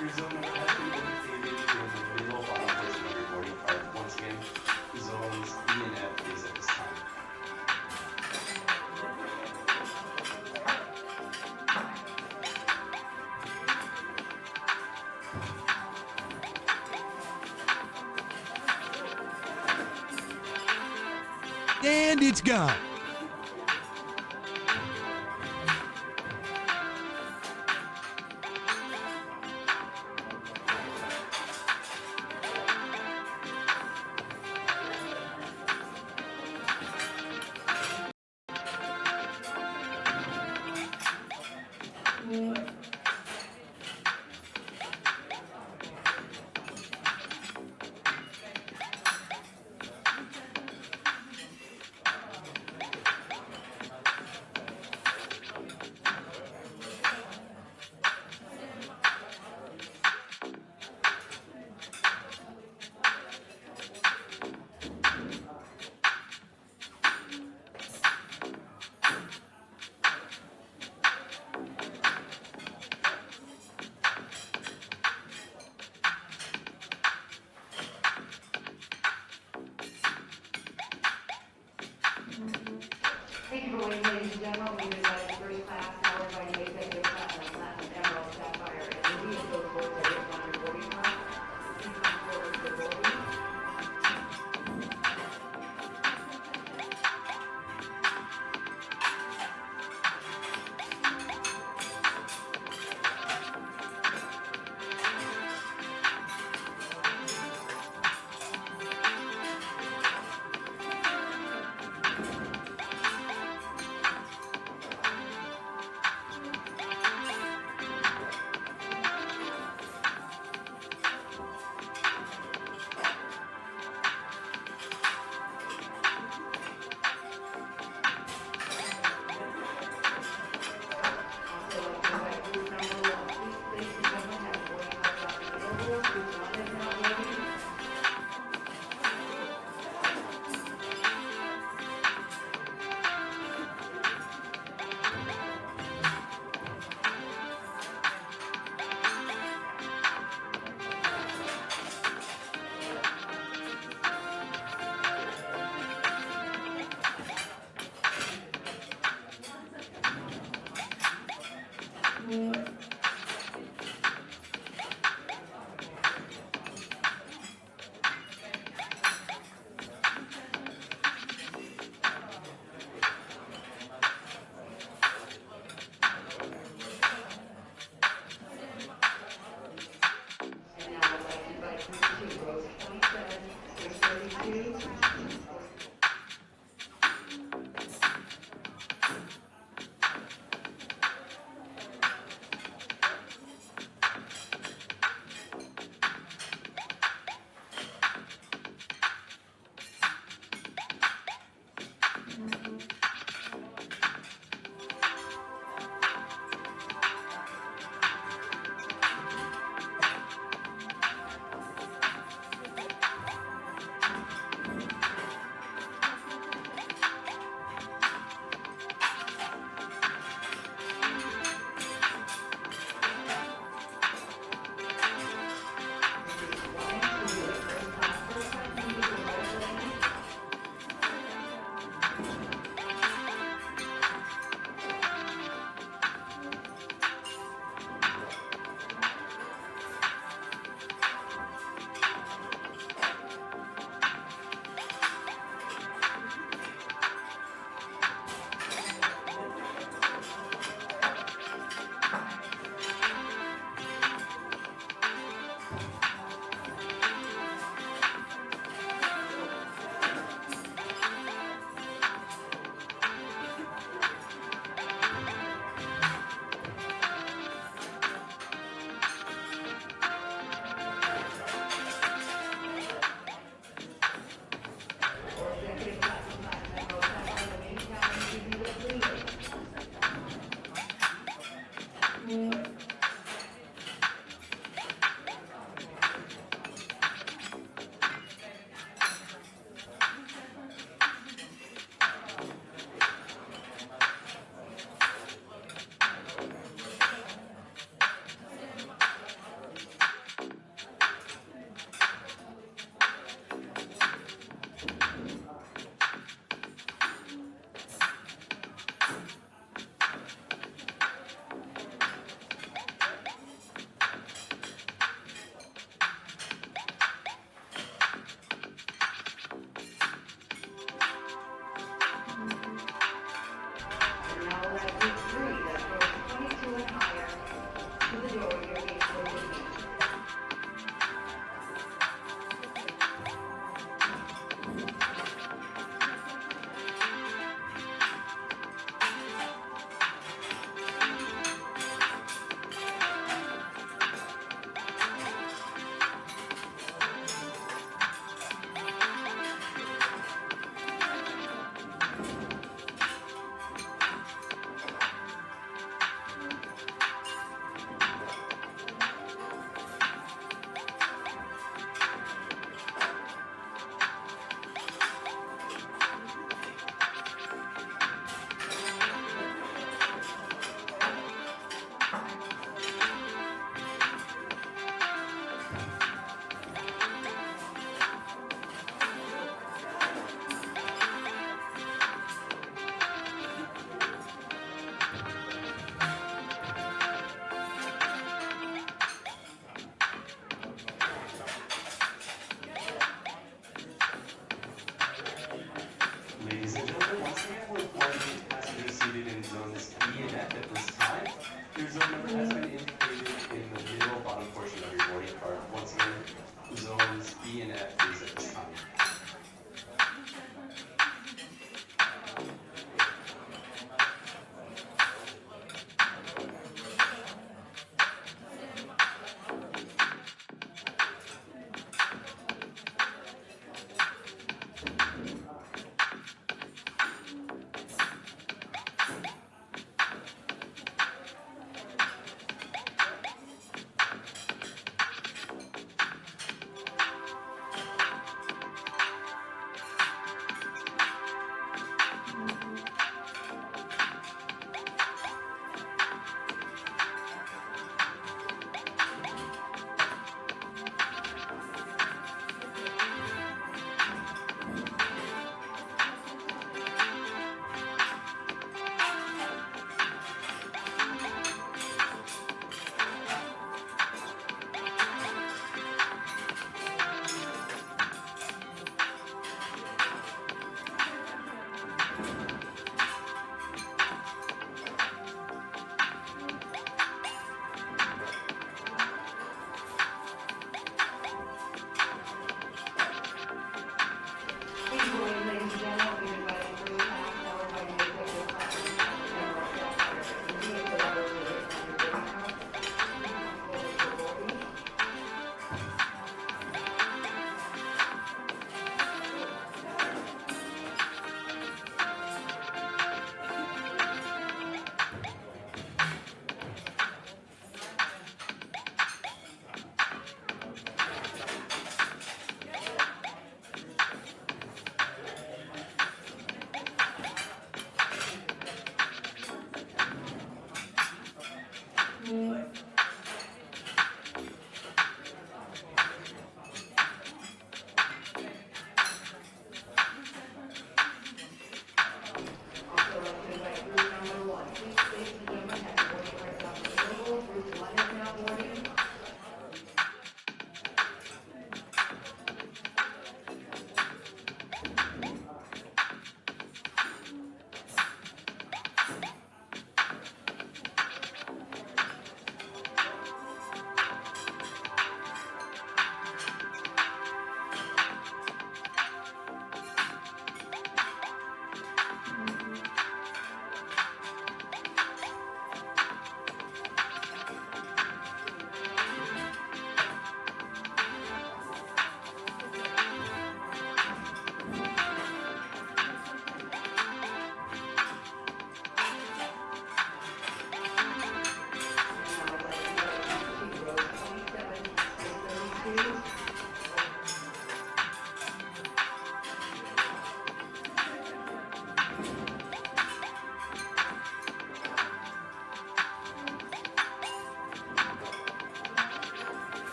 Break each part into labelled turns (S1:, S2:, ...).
S1: Your zone has been indicated in the middle bottom portion of your boarding card. Once again, zones E and F is at this time.
S2: And it's gone.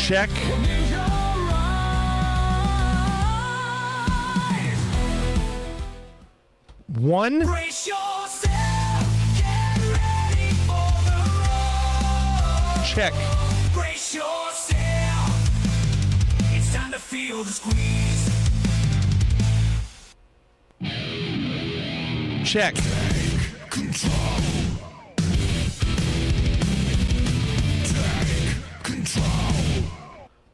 S3: Check. One. Check.
S4: Brace yourself. It's time to feel the squeeze.
S3: Check.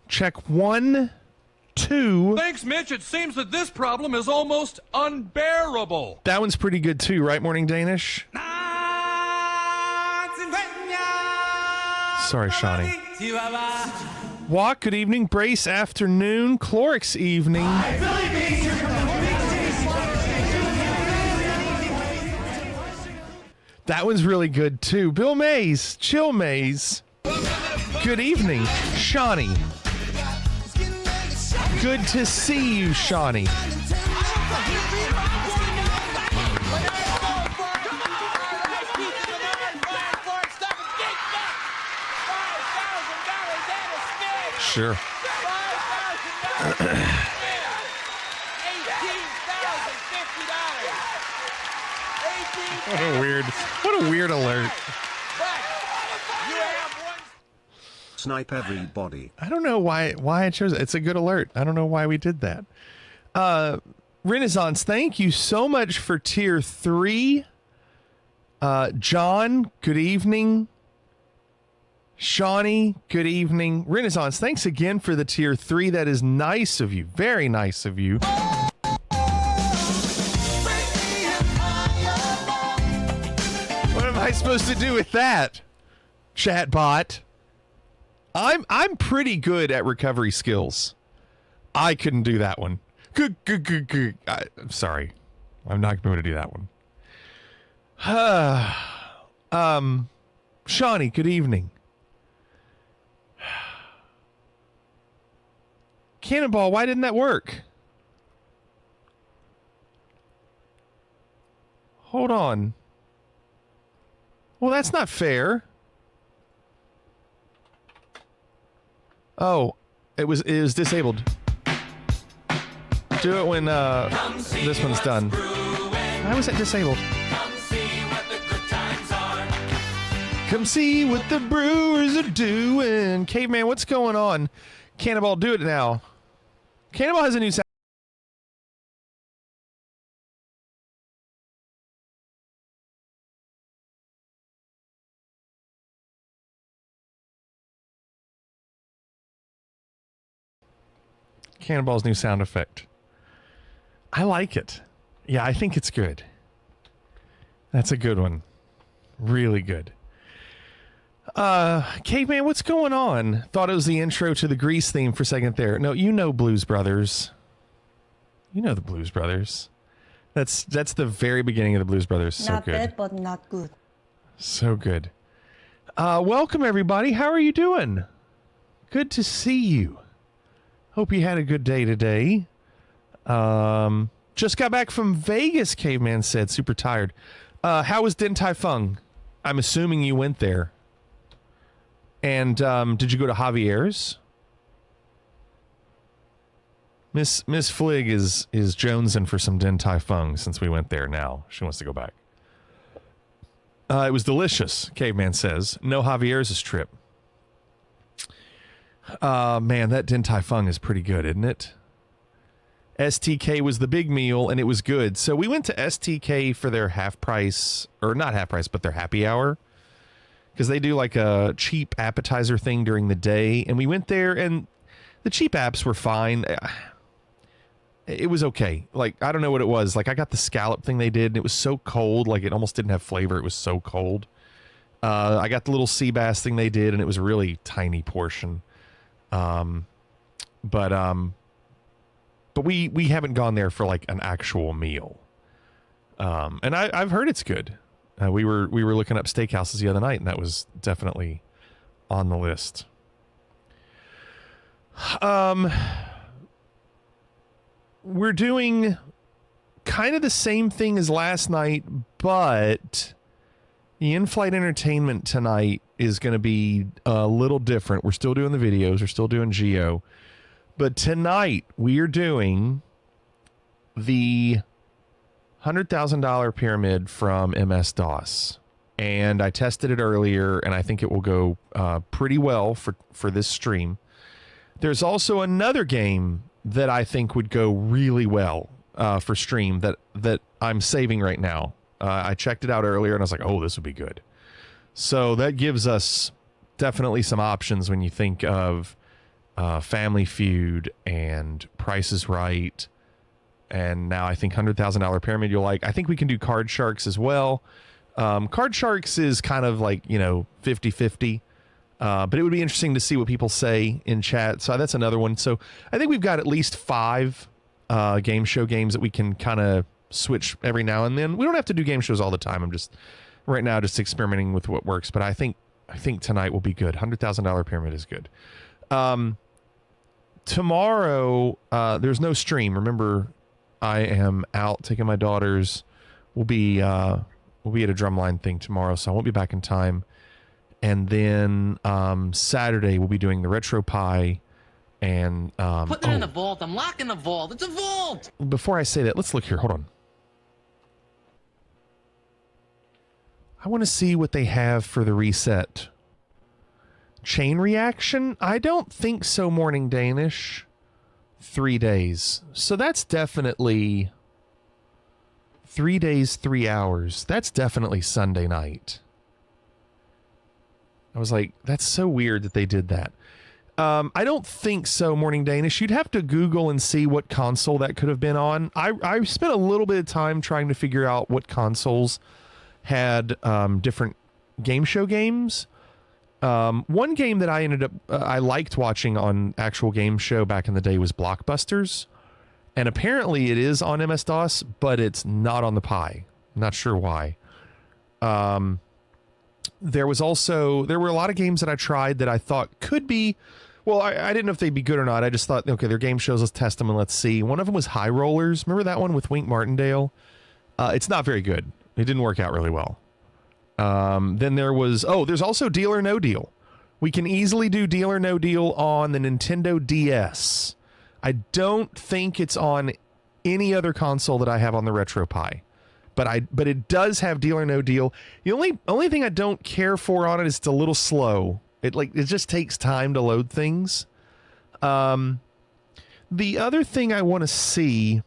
S3: Check 1, 2.
S2: Thanks, Mitch. It seems that this problem is almost unbearable.
S3: That one's pretty good too, right, Morning Danish? Sorry, Shawnee. Walk, good evening. Brace, afternoon. Clorix, evening. That one's really good too. Bill Mays, Chill Mays. Good evening, Shawnee. Good to see you, Shawnee. Sure. What a weird alert.
S5: Snipe everybody.
S3: I don't know why I chose it. It's a good alert. I don't know why we did that. Renaissance, thank you so much for tier 3. John, good evening. Shawnee, good evening. Renaissance, thanks again for the tier 3. That is nice of you. Very nice of you. What am I supposed to do with that, chatbot? I'm pretty good at recovery skills. I couldn't do that one. I'm sorry. I'm not going to do that one. Shawnee, good evening. Cannonball, why didn't that work? Hold on. Well, that's not fair. Oh, it was disabled. Do it when this one's done. Why was it disabled? Come see what the Brewers are doing. Caveman, what's going on? Cannonball, do it now. Cannonball has a new sound. Cannonball's new sound effect. I like it. Yeah, I think it's good. That's a good one. Really good. Caveman, what's going on? Thought it was the intro to the Grease theme for a second there. No, you know Blues Brothers. You know the Blues Brothers. That's the very beginning of the Blues Brothers. So
S6: Not
S3: good.
S6: bad, but not good.
S3: So good. Welcome everybody. How are you doing? Good to see you. Hope you had a good day today. Just got back from Vegas, Caveman said. Super tired. How was Din Tai Fung? I'm assuming you went there. And did you go to Javier's? Miss Flig is jonesing for some Din Tai Fung since we went there now. She wants to go back. It was delicious, Caveman says. No Javier's trip. Man, that Din Tai Fung is pretty good, isn't it? STK was the big meal, and it was good. So we went to STK for their half price, or not half price, but their happy hour. Because they do like a cheap appetizer thing during the day. And we went there, and the cheap apps were fine. It was okay. Like, I don't know what it was. Like, I got the scallop thing they did, and it was so cold. Like, it almost didn't have flavor. It was so cold. I got the little sea bass thing they did, and it was a really tiny portion. But we haven't gone there for like an actual meal. And I've heard it's good. We were looking up steakhouses the other night, and that was definitely on the list. We're doing kind of the same thing as last night, but the in-flight entertainment tonight is going to be a little different. We're still doing the videos. We're still doing Geo. But tonight, we are doing the $100,000 pyramid from MS-DOS. And I tested it earlier, and I think it will go pretty well for this stream. There's also another game that I think would go really well for stream that I'm saving right now. I checked it out earlier, and I was like, oh, this would be good. So that gives us definitely some options when you think of Family Feud and Price is Right. And now I think $100,000 pyramid you'll like. I think we can do Card Sharks as well. Card Sharks is kind of like, 50-50. But it would be interesting to see what people say in chat. So that's another one. So I think we've got at least 5 game show games that we can kind of switch every now and then. We don't have to do game shows all the time. I'm just right now just experimenting with what works. But I think tonight will be good. $100,000 pyramid is good. Tomorrow, there's no stream. Remember, I am out taking my daughters. We'll be at a Drumline thing tomorrow, so I won't be back in time. And then Saturday we'll be doing the RetroPie and
S6: Put it in the vault. I'm locking the vault. It's a vault.
S3: Before I say that, let's look here. Hold on. I want to see what they have for the reset. Chain reaction? I don't think so, Morning Danish. 3 days. So that's definitely 3 days, 3 hours. That's definitely Sunday night. I was like, that's so weird that they did that. I don't think so, Morning Danish. You'd have to Google and see what console that could have been on. I spent a little bit of time trying to figure out what consoles had different game show games. One game that I liked watching on actual game show back in the day was Blockbusters. And apparently it is on MS-DOS, but it's not on the Pi. Not sure why. There were a lot of games that I tried that I thought could be, well, I didn't know if they'd be good or not. I just thought, okay, they're game shows. Let's test them and let's see. One of them was High Rollers. Remember that one with Wink Martindale? It's not very good. It didn't work out really well. Then there's also Deal or No Deal. We can easily do Deal or No Deal on the Nintendo DS. I don't think it's on any other console that I have on the RetroPie. But it does have Deal or No Deal. The only thing I don't care for on it is it's a little slow. It just takes time to load things. The other thing I want to see,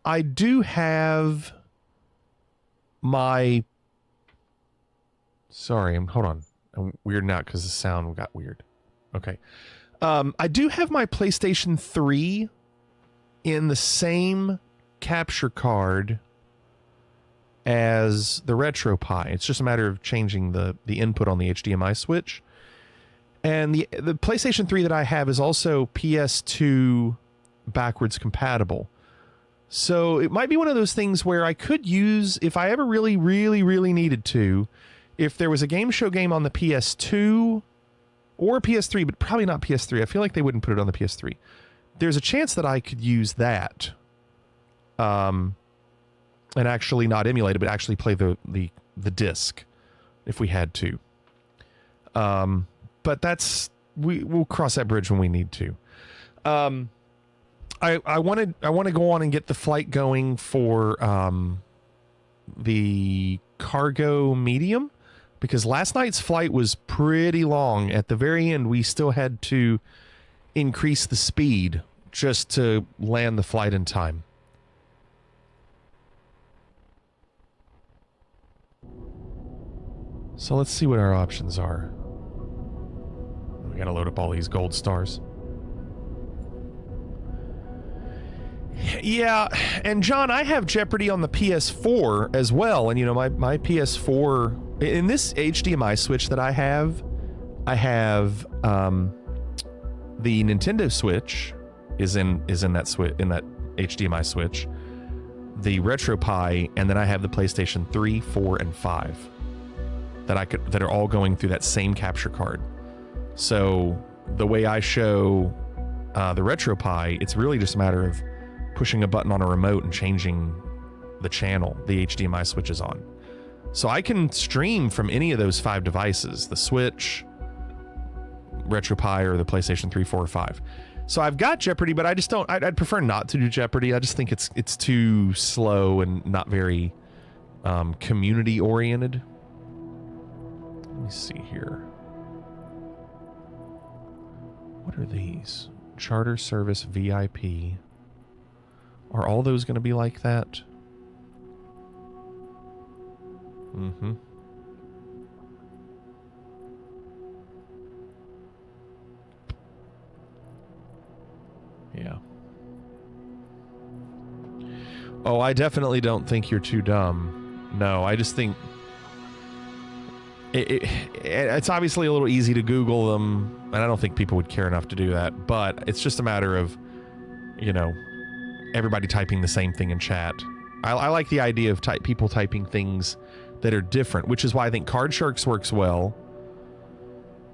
S3: I do have my. Sorry, hold on. I'm weirding out because the sound got weird. Okay. I do have my PlayStation 3 in the same capture card as the RetroPie. It's just a matter of changing the input on the HDMI switch. And the PlayStation 3 that I have is also PS2 backwards compatible. So it might be one of those things where I could use, if I ever really, really, really needed to, if there was a game show game on the PS2 or PS3, but probably not PS3. I feel like they wouldn't put it on the PS3. There's a chance that I could use that. And actually not emulate it, but actually play the disc if we had to. But we'll cross that bridge when we need to. I want to go on and get the flight going for the cargo medium, because last night's flight was pretty long. At the very end, we still had to increase the speed just to land the flight in time. So let's see what our options are. We gotta load up all these gold stars. Yeah, and John, I have Jeopardy on the PS4 as well, and my PS4 in this HDMI switch that I have the Nintendo Switch is in that HDMI switch, the RetroPie, and then I have the PlayStation 3, 4, and 5 that are all going through that same capture card. So the way I show the RetroPie, it's really just a matter of pushing a button on a remote and changing the channel the HDMI switch is on. So I can stream from any of those 5 devices, the Switch, RetroPie, or the PlayStation 3, 4, or 5. So I've got Jeopardy, but I just don't, I'd prefer not to do Jeopardy. I just think it's too slow and not very community oriented. Let me see here. What are these? Charter service VIP. Are all those going to be like that? Mm-hmm. Yeah. Oh, I definitely don't think you're too dumb. No, I just think it's obviously a little easy to Google them, and I don't think people would care enough to do that, but it's just a matter of, you know, everybody typing the same thing in chat. I like the idea of people typing things that are different, which is why I think Card Sharks works well,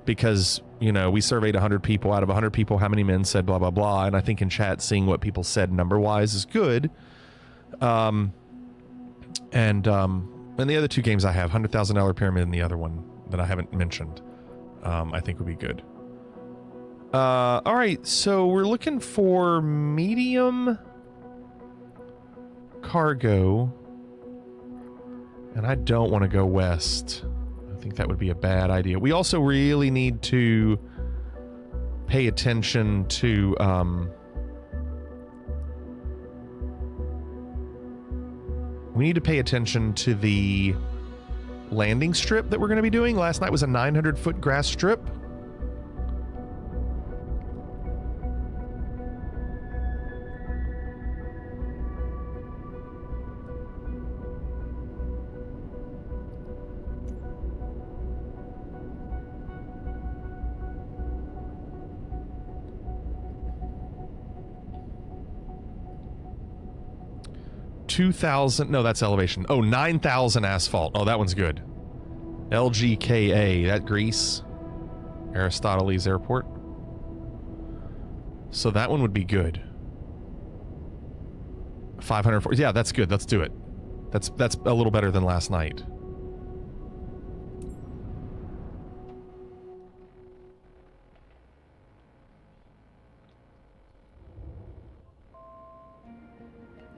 S3: because, you know, we surveyed 100 people. Out of 100 people, how many men said blah, blah, blah, and I think in chat seeing what people said number-wise is good. And the other 2 games I have, $100,000 Pyramid and the other one that I haven't mentioned, I think would be good. All right, so we're looking for medium cargo, and I don't want to go west. I think that would be a bad idea. We also really need to pay attention to we need to pay attention to the landing strip that we're going to be doing. Last night was a 900-foot grass strip. No, that's elevation. Oh, 9,000 asphalt. Oh, that one's good. LGKA, that Greece. Aristoteles Airport. So that one would be good. 540. Yeah, that's good. Let's do it. That's a little better than last night.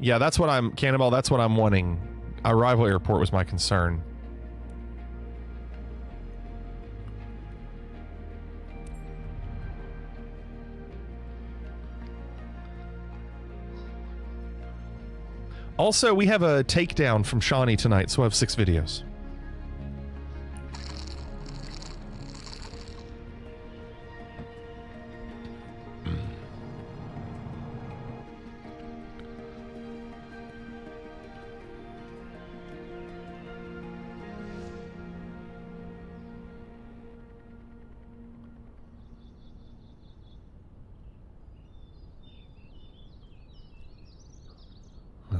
S3: Yeah, that's what I'm... Cannonball, that's what I'm wanting. Arrival airport was my concern. Also, we have a takedown from Shawnee tonight, so I have 6 videos.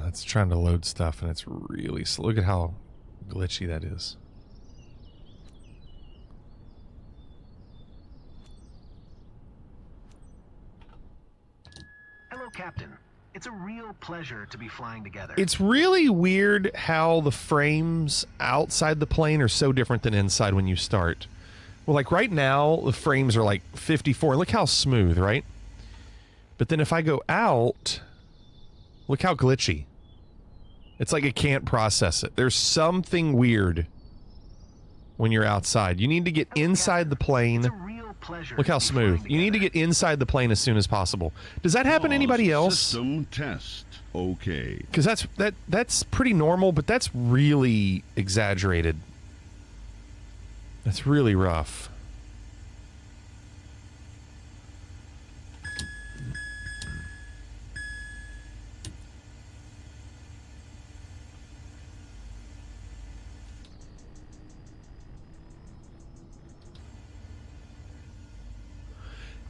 S3: It's trying to load stuff, and it's really slow. Look at how glitchy that is.
S7: Hello, Captain. It's a real pleasure to be flying together.
S3: It's really weird how the frames outside the plane are so different than inside when you start. Well, like right now, the frames are like 54. Look how smooth, right? But then if I go out, look how glitchy. It's like it can't process it. There's something weird when you're outside. You need to get inside the plane. Look how smooth. You need to get inside the plane as soon as possible. Does that happen to anybody else?
S8: System test. Okay.
S3: Because that's pretty normal, but that's really exaggerated. That's really rough.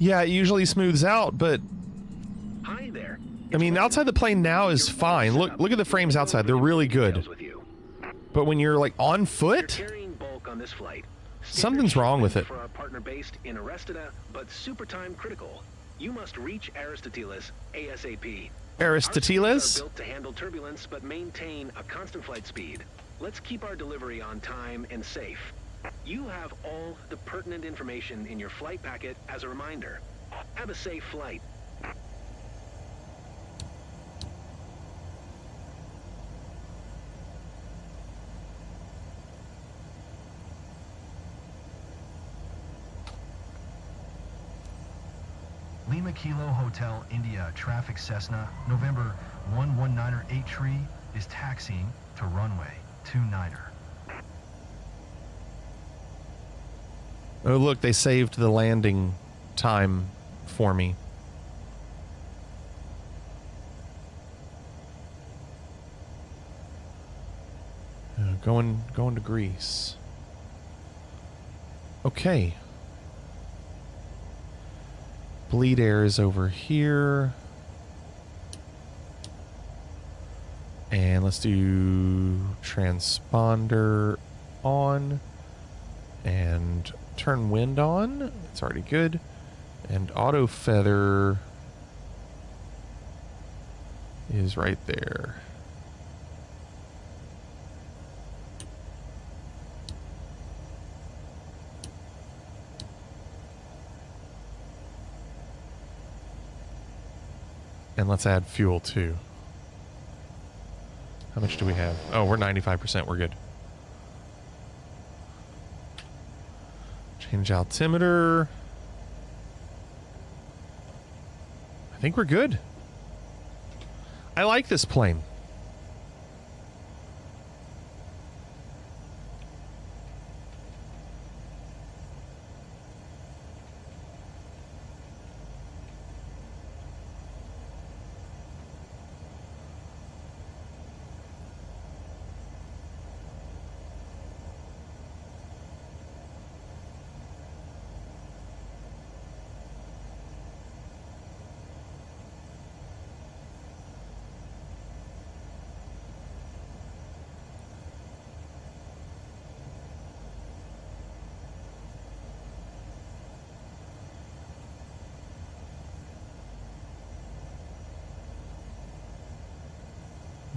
S3: Yeah, it usually smooths out, but
S7: Hi there.
S3: I mean, outside the plane now is fine. Look at the frames outside; they're really good. But when you're like on foot,
S7: Carrying bulk on this flight.
S3: something's wrong with it.
S7: For our partner based in Aristida, but super time critical. You must reach Aristoteles ASAP.
S3: Aristoteles?
S7: Our built to handle turbulence but maintain a constant flight speed. Let's keep our delivery on time and safe. You have all the pertinent information in your flight packet as a reminder. Have a safe flight.
S9: Lima Kilo Hotel India traffic Cessna November 119er 8 tree is taxiing to runway 29er.
S3: Oh, look, they saved the landing time for me. Going to Greece. Okay. Bleed Air is over here. And let's do transponder on. And turn wind on. It's already good. And auto feather is right there. And let's add fuel too. How much do we have? Oh, we're 95%. We're good. Change altimeter. I think we're good. I like this plane.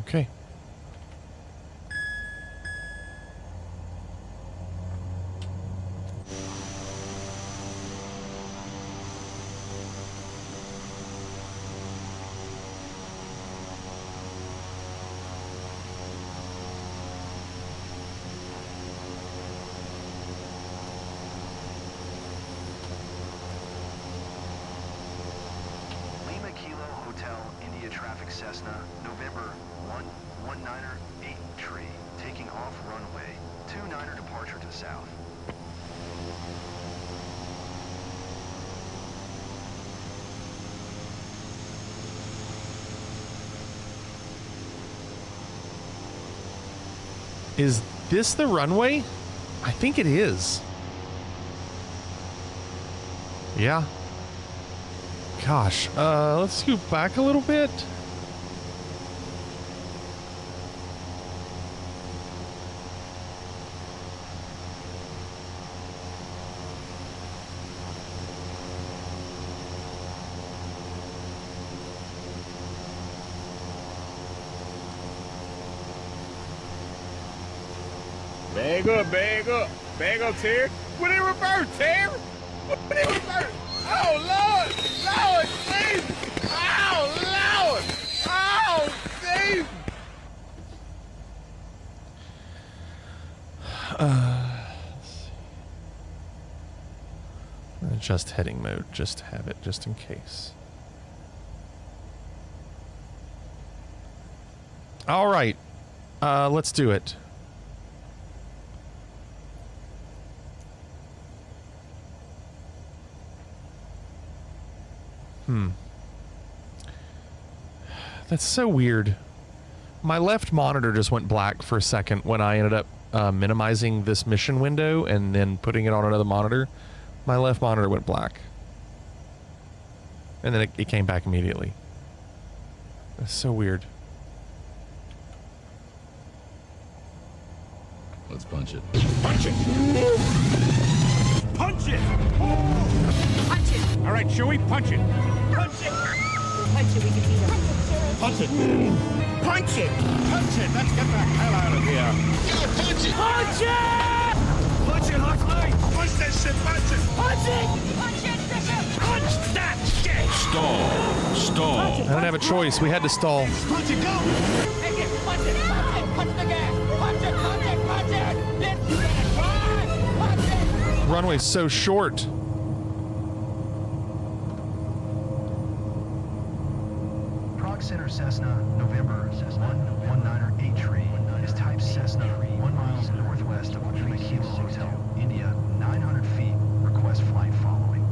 S3: Okay.
S9: Lima Kilo Hotel India traffic Cessna November 119er 8 tree taking off runway 29er departure to south.
S3: Is this the runway? I think it is. Yeah. Gosh, let's scoot back a little bit.
S2: Bag up, Terry. What in reverse, Terry? What in reverse? Oh, Lord, Jesus. Oh, Lord, Jesus.
S3: Adjust heading mode, just to have it, just in case. All right, let's do it. That's so weird. My left monitor just went black for a second when I ended up minimizing this mission window and then putting it on another monitor. My left monitor went black. And then it came back immediately. That's so weird.
S2: Let's punch it.
S4: Punch it! Punch it!
S10: Punch it!
S4: All right, Chewie, punch it!
S10: Punch it! Punch it, we can beat him.
S4: Punch it!
S2: Punch it! Punch it! Let's get the hell out of here! Punch it! Punch it! Punch it, Huxley! Punch that shit! Punch it! Punch it! Punch it, Bishop! Punch that shit!
S8: Stall. Stall.
S3: I didn't have a choice. We had to stall.
S2: Punch it, go! Take it! Punch it! Punch it! Punch the gas! Punch it! Punch it! Punch it! Let's get it! Punch it!
S3: Runway's so short.
S9: Prague Center Cessna, November 119er 8 tree is type Cessna, 1 miles northwest of Lima Kilo Hotel, India, 900 feet. Request flight following.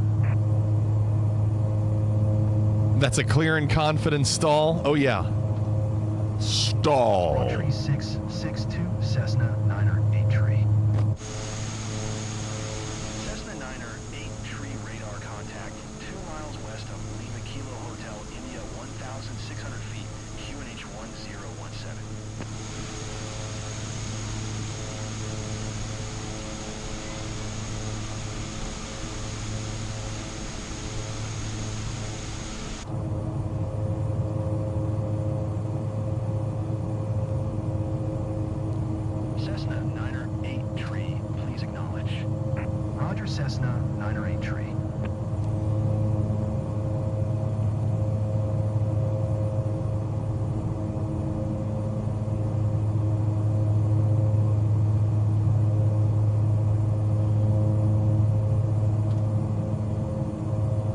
S3: That's a clear and confident stall. Oh, yeah. Stall.
S9: Tree 662, Cessna 9er 8 tree. Cessna 9er 8 tree radar contact, 2 miles west of Lima Kilo Hotel, India, 1,600 feet, QNH 1017. Cessna 9er 8 tree, please acknowledge. Roger, Cessna 9er 8 tree.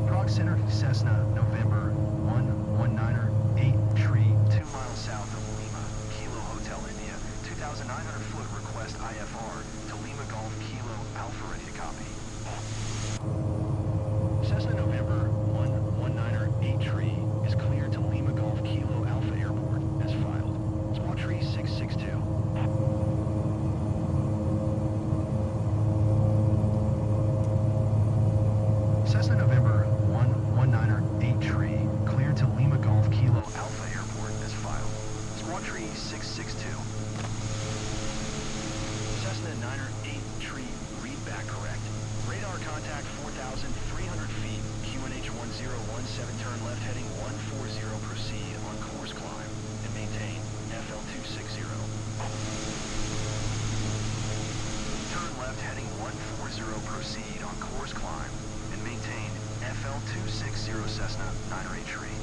S9: Prague Center Cessna November 119er 8 tree, 2 miles south of Lima Kilo Hotel, India, 2,900 foot request IFR to Lima Golf Kilo Alpha, ready to copy. Cessna November 119er 8 tree is cleared to Lima Golf Kilo Alpha Airport as filed. Squawk tree 662. Cessna November 119er 8 tree cleared to Lima Golf Kilo Alpha Airport as filed. Squawk tree 662. Cessna 9er 8 tree, read back correct. Radar contact 4,300 feet, QNH 1017, turn left heading 140, proceed on course climb and maintain FL 260. Turn left heading 140, proceed on course climb and maintain FL 260, Cessna 9er 8 tree.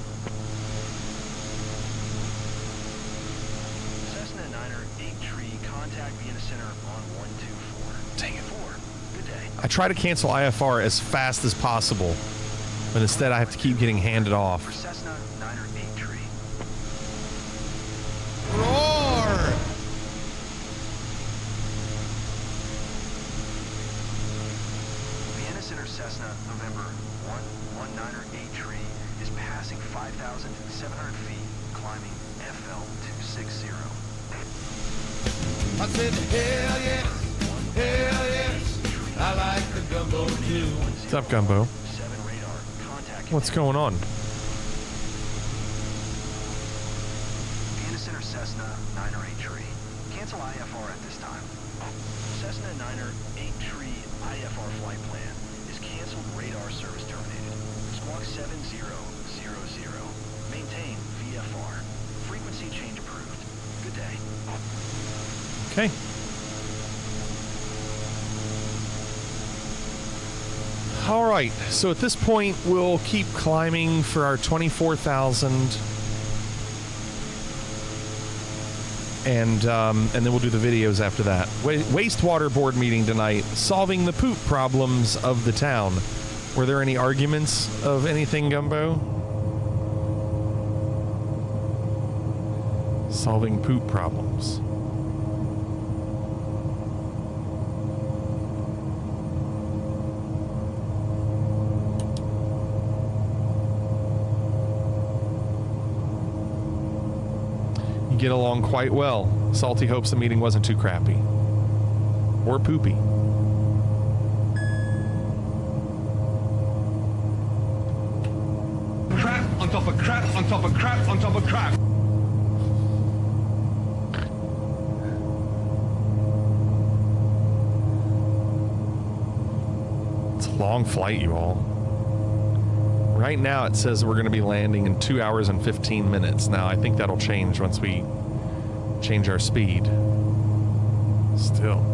S9: Cessna 9er 8 tree, contact Vienna Center on 124.
S3: Dang it.
S9: 4. Good day.
S3: I try to cancel IFR as fast as possible, but instead I have to keep getting handed
S9: For
S3: off.
S9: Cessna 9er 8 tree.
S2: Roar!
S9: Vienna Center Cessna November 119er 8 tree is passing 5,700 feet, climbing FL 260.
S2: I said, hell yes, hell yes, I like the gumbo too.
S3: What's up, Gumbo?
S9: 7 radar, contact.
S3: What's going on?
S9: Vienna Center Cessna 9er 8 tree. Cancel IFR at this time. Cessna 9er 8 tree IFR flight plan is canceled. Radar service terminated. Squawk 7000. Maintain VFR. Frequency change approved. Good day.
S3: Okay. All right. So at this point, we'll keep climbing for our 24,000. And then we'll do the videos after that. Wastewater board meeting tonight, solving the poop problems of the town. Were there any arguments of anything, Gumbo? Solving poop problems. You get along quite well. Salty hopes the meeting wasn't too crappy. Or poopy.
S2: Crap on top of crap on top of crap on top of crap.
S3: It's a long flight, you all. Right now it says we're going to be landing in 2 hours and 15 minutes. Now I think that'll change once we change our speed. Still.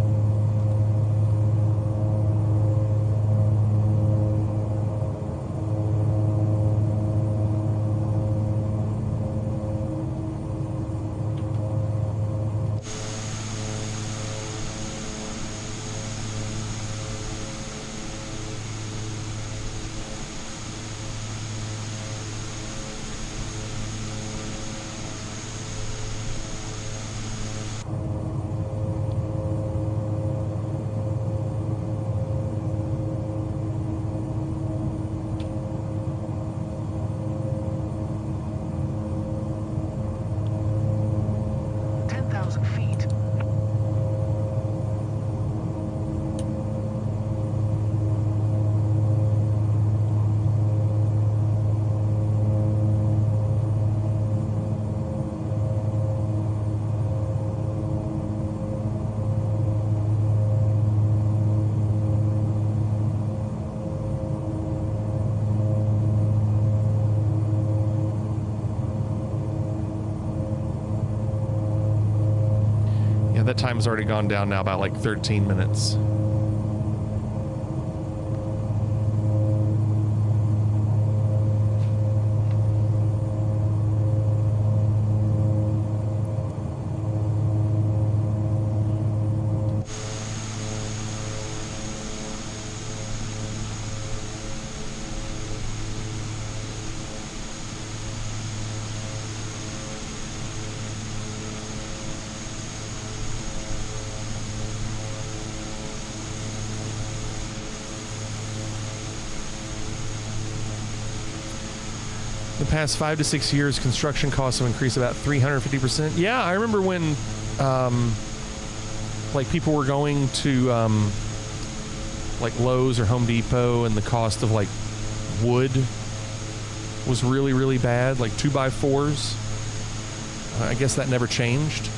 S3: That time's already gone down now about like 13 minutes. The past 5 to 6 years, construction costs have increased about 350%. Yeah, I remember when, like, people were going to, like, Lowe's or Home Depot, and the cost of, like, wood was really, really bad, like 2x4s. I guess that never changed.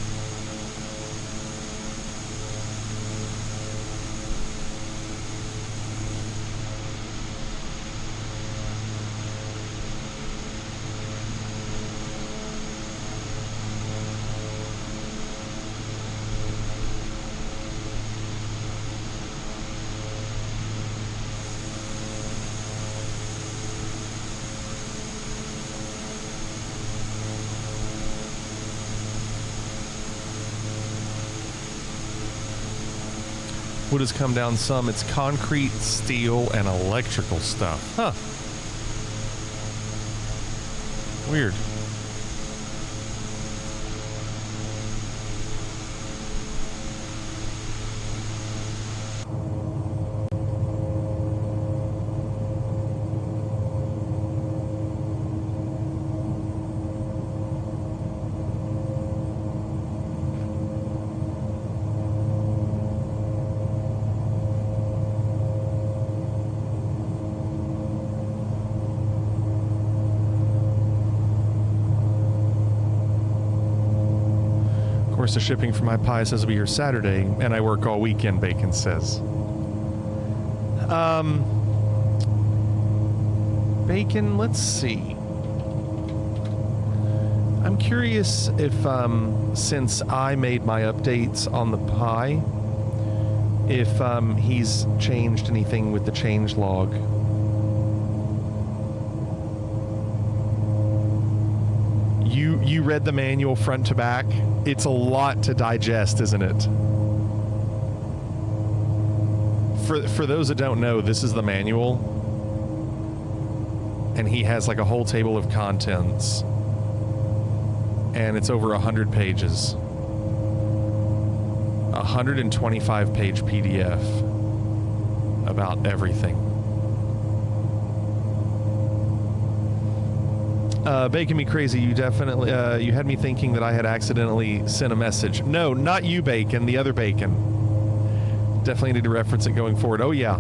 S3: Wood has come down some. It's concrete, steel, and electrical stuff. Huh. Weird. Of course, the shipping for my pie says it'll be here Saturday, and I work all weekend, Bacon says. Bacon, let's see. I'm curious if, since I made my updates on the pie, if he's changed anything with the change log. You read the manual front to back. It's a lot to digest, isn't it? For those that don't know, this is the manual. And he has like a whole table of contents. And it's over 100 pages. 125 page PDF about everything. Bacon Me Crazy, you definitely, you had me thinking that I had accidentally sent a message. No, not you, Bacon, the other Bacon. Definitely need to reference it going forward. Oh, yeah.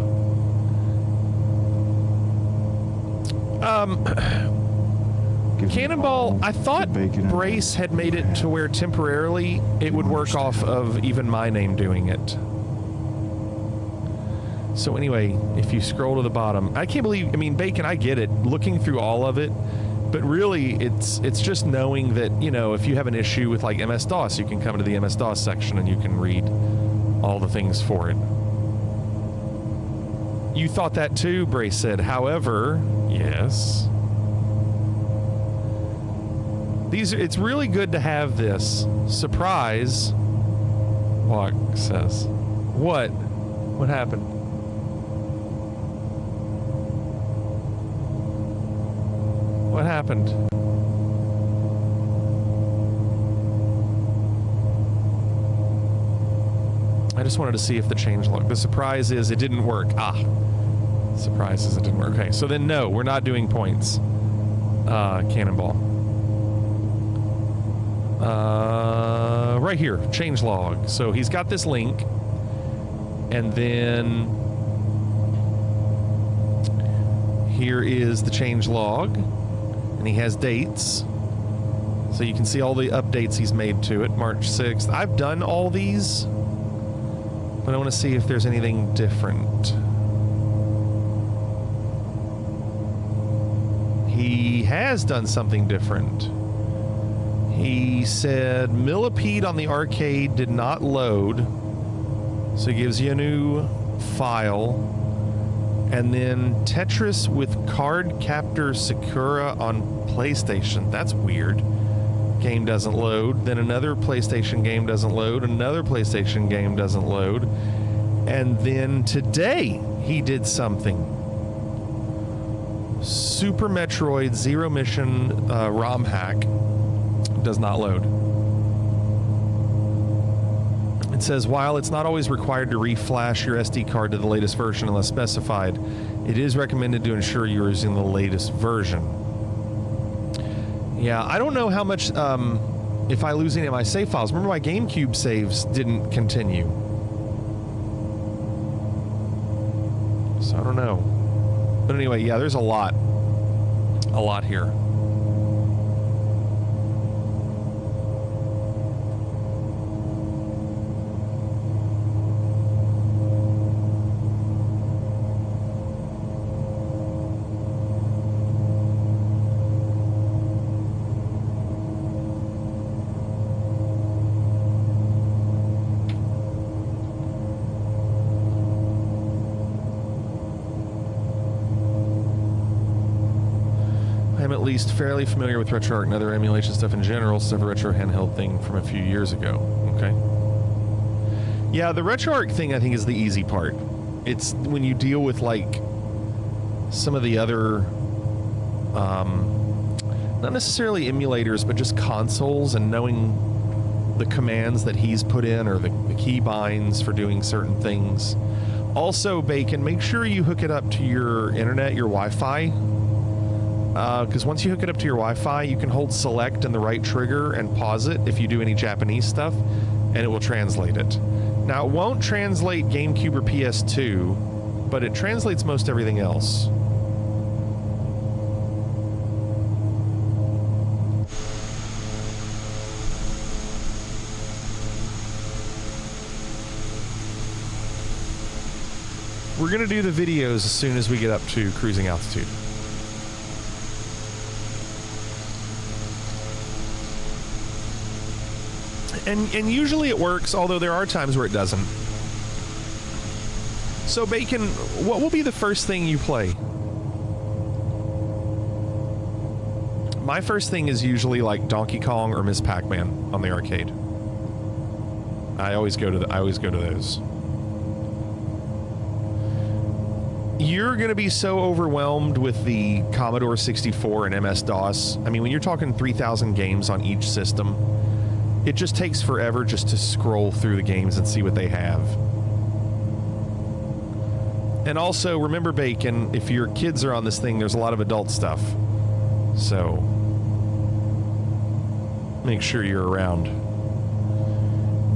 S3: Cannonball, I thought Brace had made it to where temporarily it would work off of even my name doing it. So anyway, if you scroll to the bottom, I can't believe, I mean, Bacon, I get it, looking through all of it, but really it's just knowing that, you know, if you have an issue with like MS-DOS, you can come to the MS-DOS section and you can read all the things for it. You thought that too, Bray said. However, yes. It's really good to have this. Surprise. Walk says. What? What happened? What happened? I just wanted to see if the changelog. The surprise is it didn't work. Surprise is it didn't work. Okay, so then no, we're not doing points. Cannonball. Right here, changelog. So he's got this link, and then here is the changelog, and he has dates. So you can see all the updates he's made to it. March 6th. I've done all these, but I want to see if there's anything different. He has done something different. He said Millipede on the arcade did not load, so he gives you a new file. And then Tetris with Card Captor Sakura on PlayStation. That's weird. Game doesn't load. Then another PlayStation game doesn't load. Another PlayStation game doesn't load. And then today he did something. Super Metroid Zero Mission ROM hack does not load. It says, while it's not always required to reflash your SD card to the latest version unless specified, it is recommended to ensure you're using the latest version. Yeah, I don't know how much, if I lose any of my save files. Remember my GameCube saves didn't continue. So I don't know. But anyway, yeah, there's a lot here. At least fairly familiar with RetroArch and other emulation stuff in general, stuff a retro handheld thing from a few years ago. Okay. Yeah, the RetroArch thing I think is the easy part. It's when you deal with like some of the other not necessarily emulators, but just consoles and knowing the commands that he's put in or the key binds for doing certain things. Also, Bacon, make sure you hook it up to your internet, your Wi-Fi. Because once you hook it up to your Wi-Fi, you can hold select and the right trigger and pause it if you do any Japanese stuff, and it will translate it. Now, it won't translate GameCube or PS2, but it translates most everything else. We're going to do the videos as soon as we get up to cruising altitude. And usually it works, although there are times where it doesn't. So, Bacon, what will be the first thing you play? My first thing is usually like Donkey Kong or Miss Pac-Man on the arcade. I always go to those. You're going to be so overwhelmed with the Commodore 64 and MS-DOS. I mean, when you're talking 3,000 games on each system, it just takes forever just to scroll through the games and see what they have. And also, remember, Bacon, if your kids are on this thing, there's a lot of adult stuff. So, make sure you're around.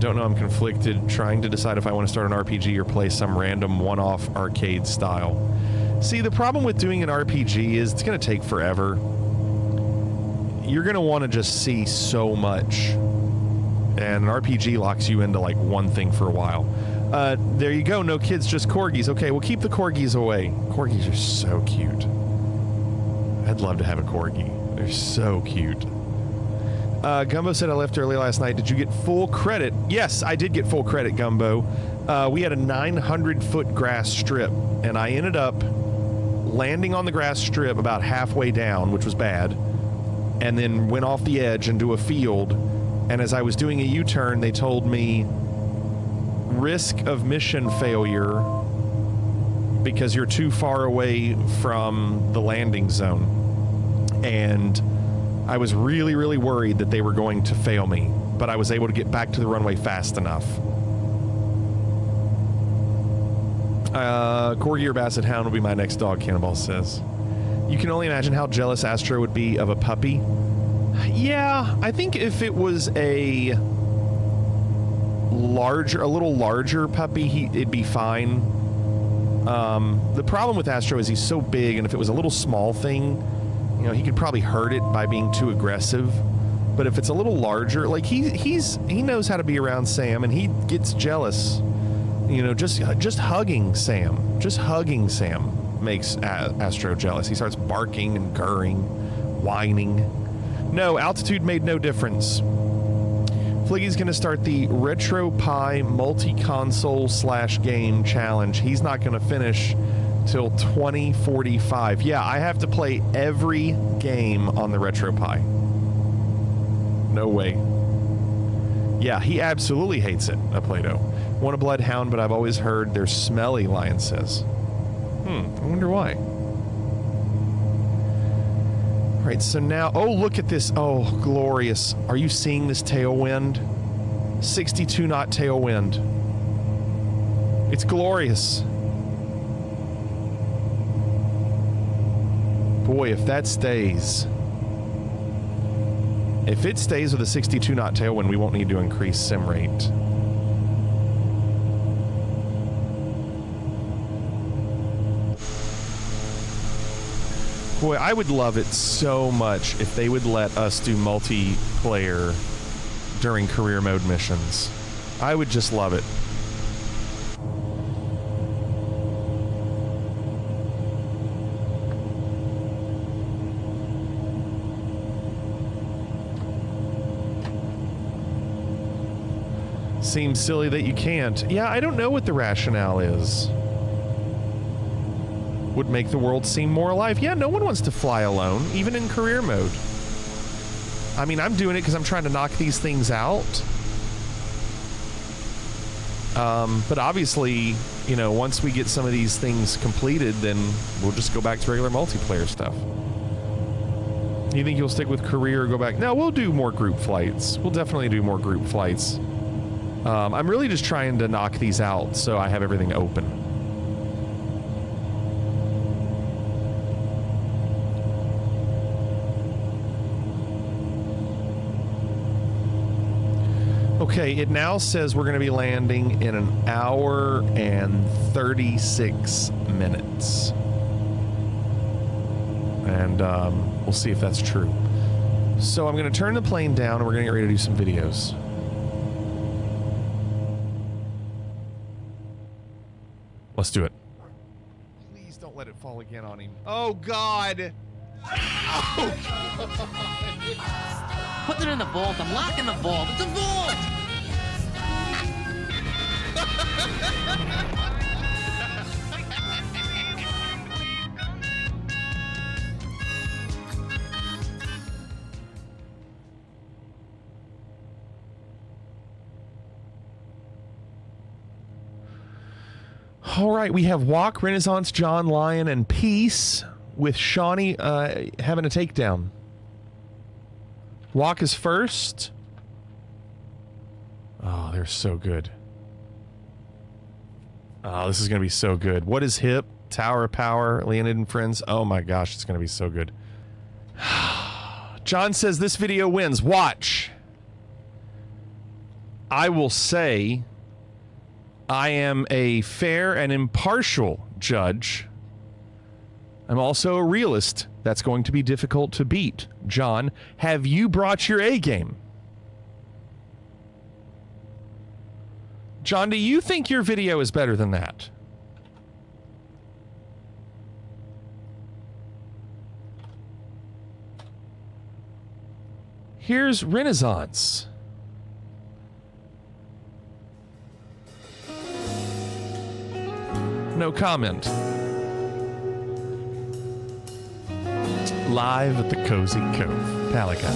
S3: Don't know, I'm conflicted, trying to decide if I want to start an RPG or play some random one-off arcade style. See, the problem with doing an RPG is it's going to take forever. You're going to want to just see so much. And an RPG locks you into like one thing for a while. There you go. No kids, just corgis. Okay, we'll keep the corgis away. Corgis are so cute. I'd love to have a corgi. They're so cute. Gumbo said I left early last night. Did you get full credit? Yes, I did get full credit, Gumbo. We had a 900-foot grass strip, and I ended up landing on the grass strip about halfway down, which was bad, and then went off the edge into a field. And as I was doing a U-turn, they told me risk of mission failure because you're too far away from the landing zone. And I was really, really worried that they were going to fail me, but I was able to get back to the runway fast enough. Corgi or Basset Hound will be my next dog, Cannonball says. You can only imagine how jealous Astro would be of a puppy. Yeah, I think if it was a little larger puppy, it'd be fine. The problem with Astro is he's so big, and if it was a little small thing, you know, he could probably hurt it by being too aggressive. But if it's a little larger, like he knows how to be around Sam, and he gets jealous. You know, just hugging Sam makes Astro jealous. He starts barking and gurring, whining. No, altitude made no difference. Fliggy's going to start the RetroPie multi-console / game challenge. He's not going to finish till 2045. Yeah, I have to play every game on the RetroPie. No way. Yeah, he absolutely hates it, Plato. Want a bloodhound, but I've always heard they're smelly, Lion says. I wonder why. All right, so now, oh, look at this. Oh, glorious. Are you seeing this tailwind? 62 knot tailwind. It's glorious. Boy, if that stays. If it stays with a 62 knot tailwind, we won't need to increase sim rate. Boy, I would love it so much if they would let us do multiplayer during career mode missions. I would just love it. Seems silly that you can't. Yeah, I don't know what the rationale is. Would make the world seem more alive. Yeah, no one wants to fly alone, even in career mode. I mean, I'm doing it because I'm trying to knock these things out. But obviously, you know, once we get some of these things completed, then we'll just go back to regular multiplayer stuff. You think you'll stick with career or go back? No, we'll do more group flights. We'll definitely do more group flights. I'm really just trying to knock these out so I have everything open. Okay, it now says we're going to be landing in 1 hour and 36 minutes. And we'll see if that's true. So I'm going to turn the plane down and we're going to get ready to do some videos. Let's do it. Please don't let it fall again on him. Oh, God. Oh, God.
S6: Put it in the vault. I'm locking the vault. It's a vault!
S3: All right, we have Walk, Renaissance, John, Lion, and Peace with Shawnee having a takedown. Walk is first. Oh, they're so good. Oh, this is going to be so good. What is Hip? Tower of Power, Leonid and Friends. Oh my gosh, it's going to be so good. John says this video wins. Watch. I will say I am a fair and impartial judge. I'm also a realist. That's going to be difficult to beat. John, have you brought your A game? John, do you think your video is better than that? Here's Renaissance. No comment. Live at the Cozy Cove, Palaca.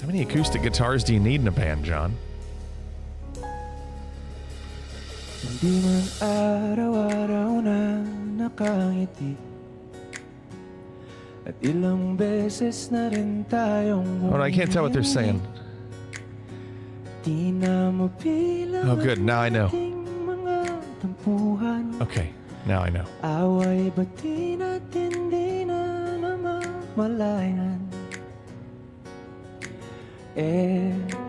S3: How many acoustic guitars do you need in a band, John?
S11: Hindi man araw-araw na nakangiti at ilang beses na rin tayong
S3: Oh, I can't tell what they're saying.
S11: Di na mabilang
S3: Oh, good. Now I know.
S11: ating mga tampuhan.
S3: Okay, now I know.
S11: Away ba't di natin di na namamalayan?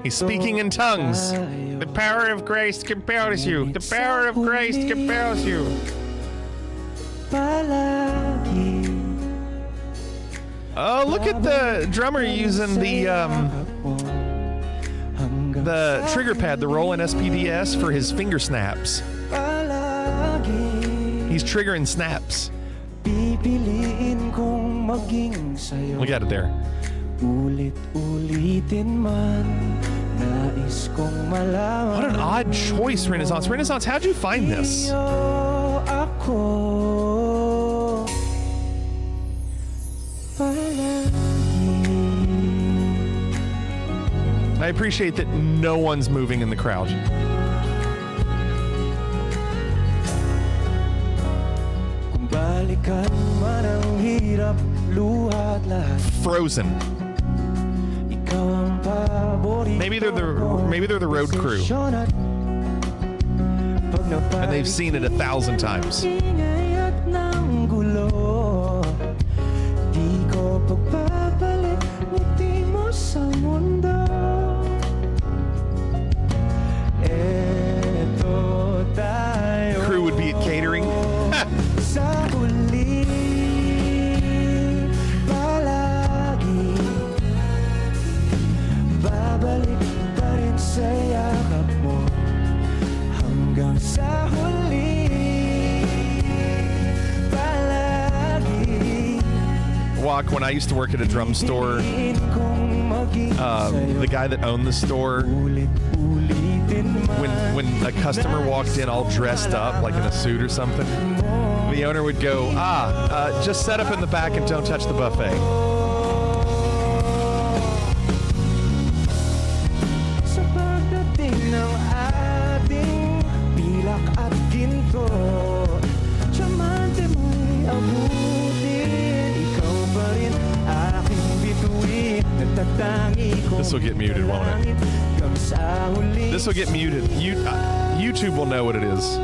S3: He's speaking in tongues. The power of grace compels you. The power of grace compels you.
S11: Palagi
S3: Oh, look at the drummer using the trigger pad, the Roland SPDS, for his finger snaps. He's triggering snaps.
S11: Pipiliin kong maging sayo.
S3: Look at it there.
S11: Ulit-ulitin man, nais kong malaman.
S3: What an odd choice, Renaissance. Renaissance, how'd you find this?
S11: Iyo ako palagi.
S3: I appreciate that no one's moving in the crowd.
S11: Kung balikan man ang hirap, luhat lahat.
S3: Frozen.
S11: Ikaw ang paborito.
S3: Maybe they're the road crew. And they've seen it 1,000 times.
S11: Ingay at ng gulo, di ko pagpapalit ngiti mo sa mundo. Eto tayo.
S3: Crew would be at catering.
S11: Sa huli, palagi babalik pa rin sa yakap mo hanggang sa huli, palagi.
S3: Walk, when I used to work at a drum store, the guy that owned the store, when a customer walked in all dressed up, like in a suit or something, the owner would go, just set up in the back and don't touch the buffet.
S11: Sa pagdating ng ating pilak at ginto, tiyamante mo'y abutin. Ikaw pa rin aking bituin. Nagtatangi ko.
S3: This will get muted, won't it?
S11: Hanggang sa huli.
S3: This will get muted. YouTube will know what it is.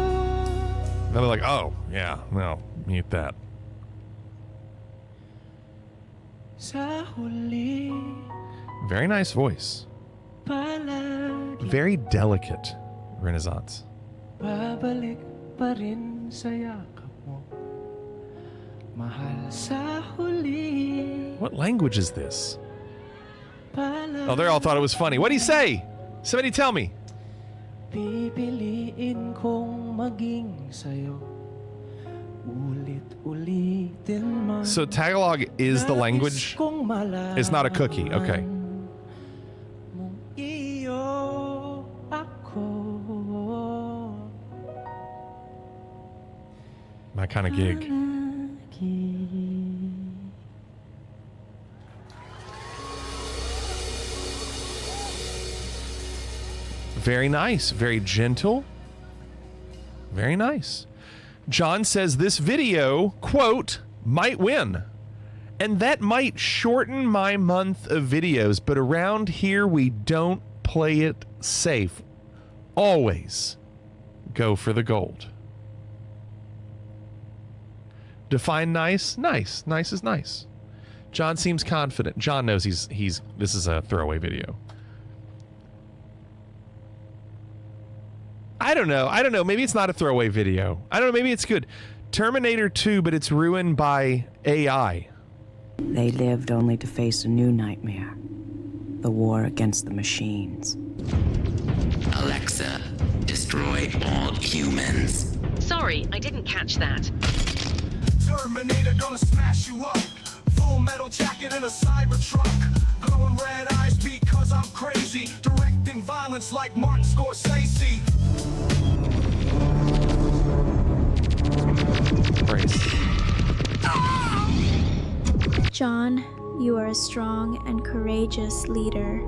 S3: They'll be like, oh, yeah, no, mute that.
S11: Sa huli,
S3: Very nice voice.
S11: palagi
S3: Very delicate, Renaissance.
S11: babalik pa rin sa yakap mo. Mahal sa huli,
S3: What language is this?
S11: palagi
S3: Oh, they all thought it was funny. What'd he say? Somebody tell me.
S11: pipiliin kong maging sayo. Ulit-ulitin man.
S3: So Tagalog is the language? It's not a cookie. Okay.
S11: Mong iyo ako.
S3: My kind of gig. Very nice. Very gentle. Very nice. John says this video, quote, might win. And that might shorten my month of videos, but around here we don't play it safe. Always go for the gold. Define nice? Nice. Nice is nice. John seems confident. John knows he's this is a throwaway video. I don't know. Maybe it's not a throwaway video. I don't know. Maybe it's good. Terminator 2, but it's ruined by AI.
S12: They lived only to face a new nightmare. the war against the machines.
S6: Alexa, destroy all humans.
S10: Sorry, I didn't catch that.
S4: Terminator gonna smash you up. Full metal jacket in a Cybertruck. Glowing red eyes because I'm crazy. Directing violence like Martin Scorsese.
S13: John, you are a strong and courageous leader.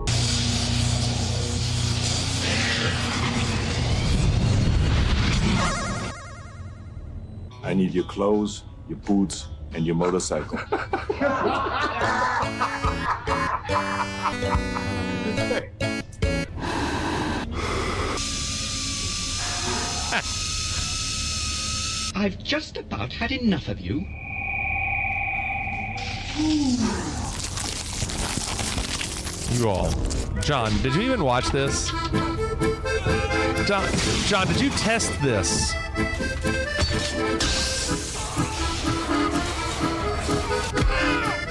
S8: I need your clothes, your boots, and your motorcycle.
S6: I've just about had enough of you.
S3: You all. John, did you even watch this? John, did you test this?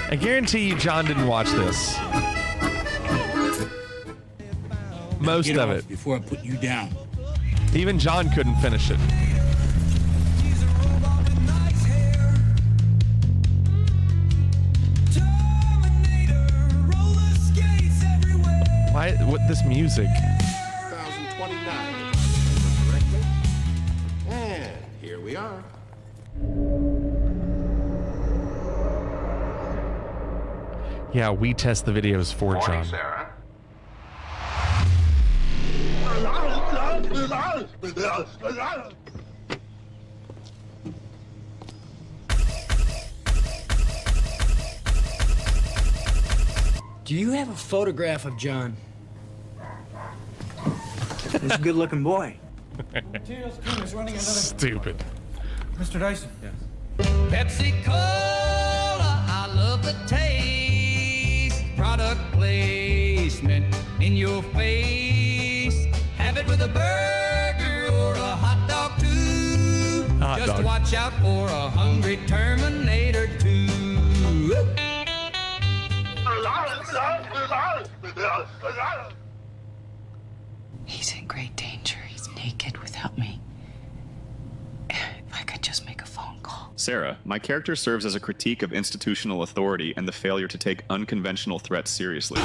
S3: I guarantee you John didn't watch this. Most of it.
S2: Before I put you down.
S3: Even John couldn't finish it. Why? What this music?
S2: 2029. And here we are.
S3: Yeah, we test the videos for John.
S2: Sarah.
S14: Do you have a photograph of John? He's a good-looking boy.
S3: Stupid.
S14: Mr. Dyson. Yes.
S4: Pepsi Cola, I love the taste. Product placement in your face. Have it with a burger or a hot dog too.
S3: Hot
S4: Just
S3: dog.
S4: watch out for a hungry Terminator 2.
S12: He's in great danger. He's naked without me. If I could just make a phone call.
S15: Sarah, my character serves as a critique of institutional authority and the failure to take unconventional threats seriously.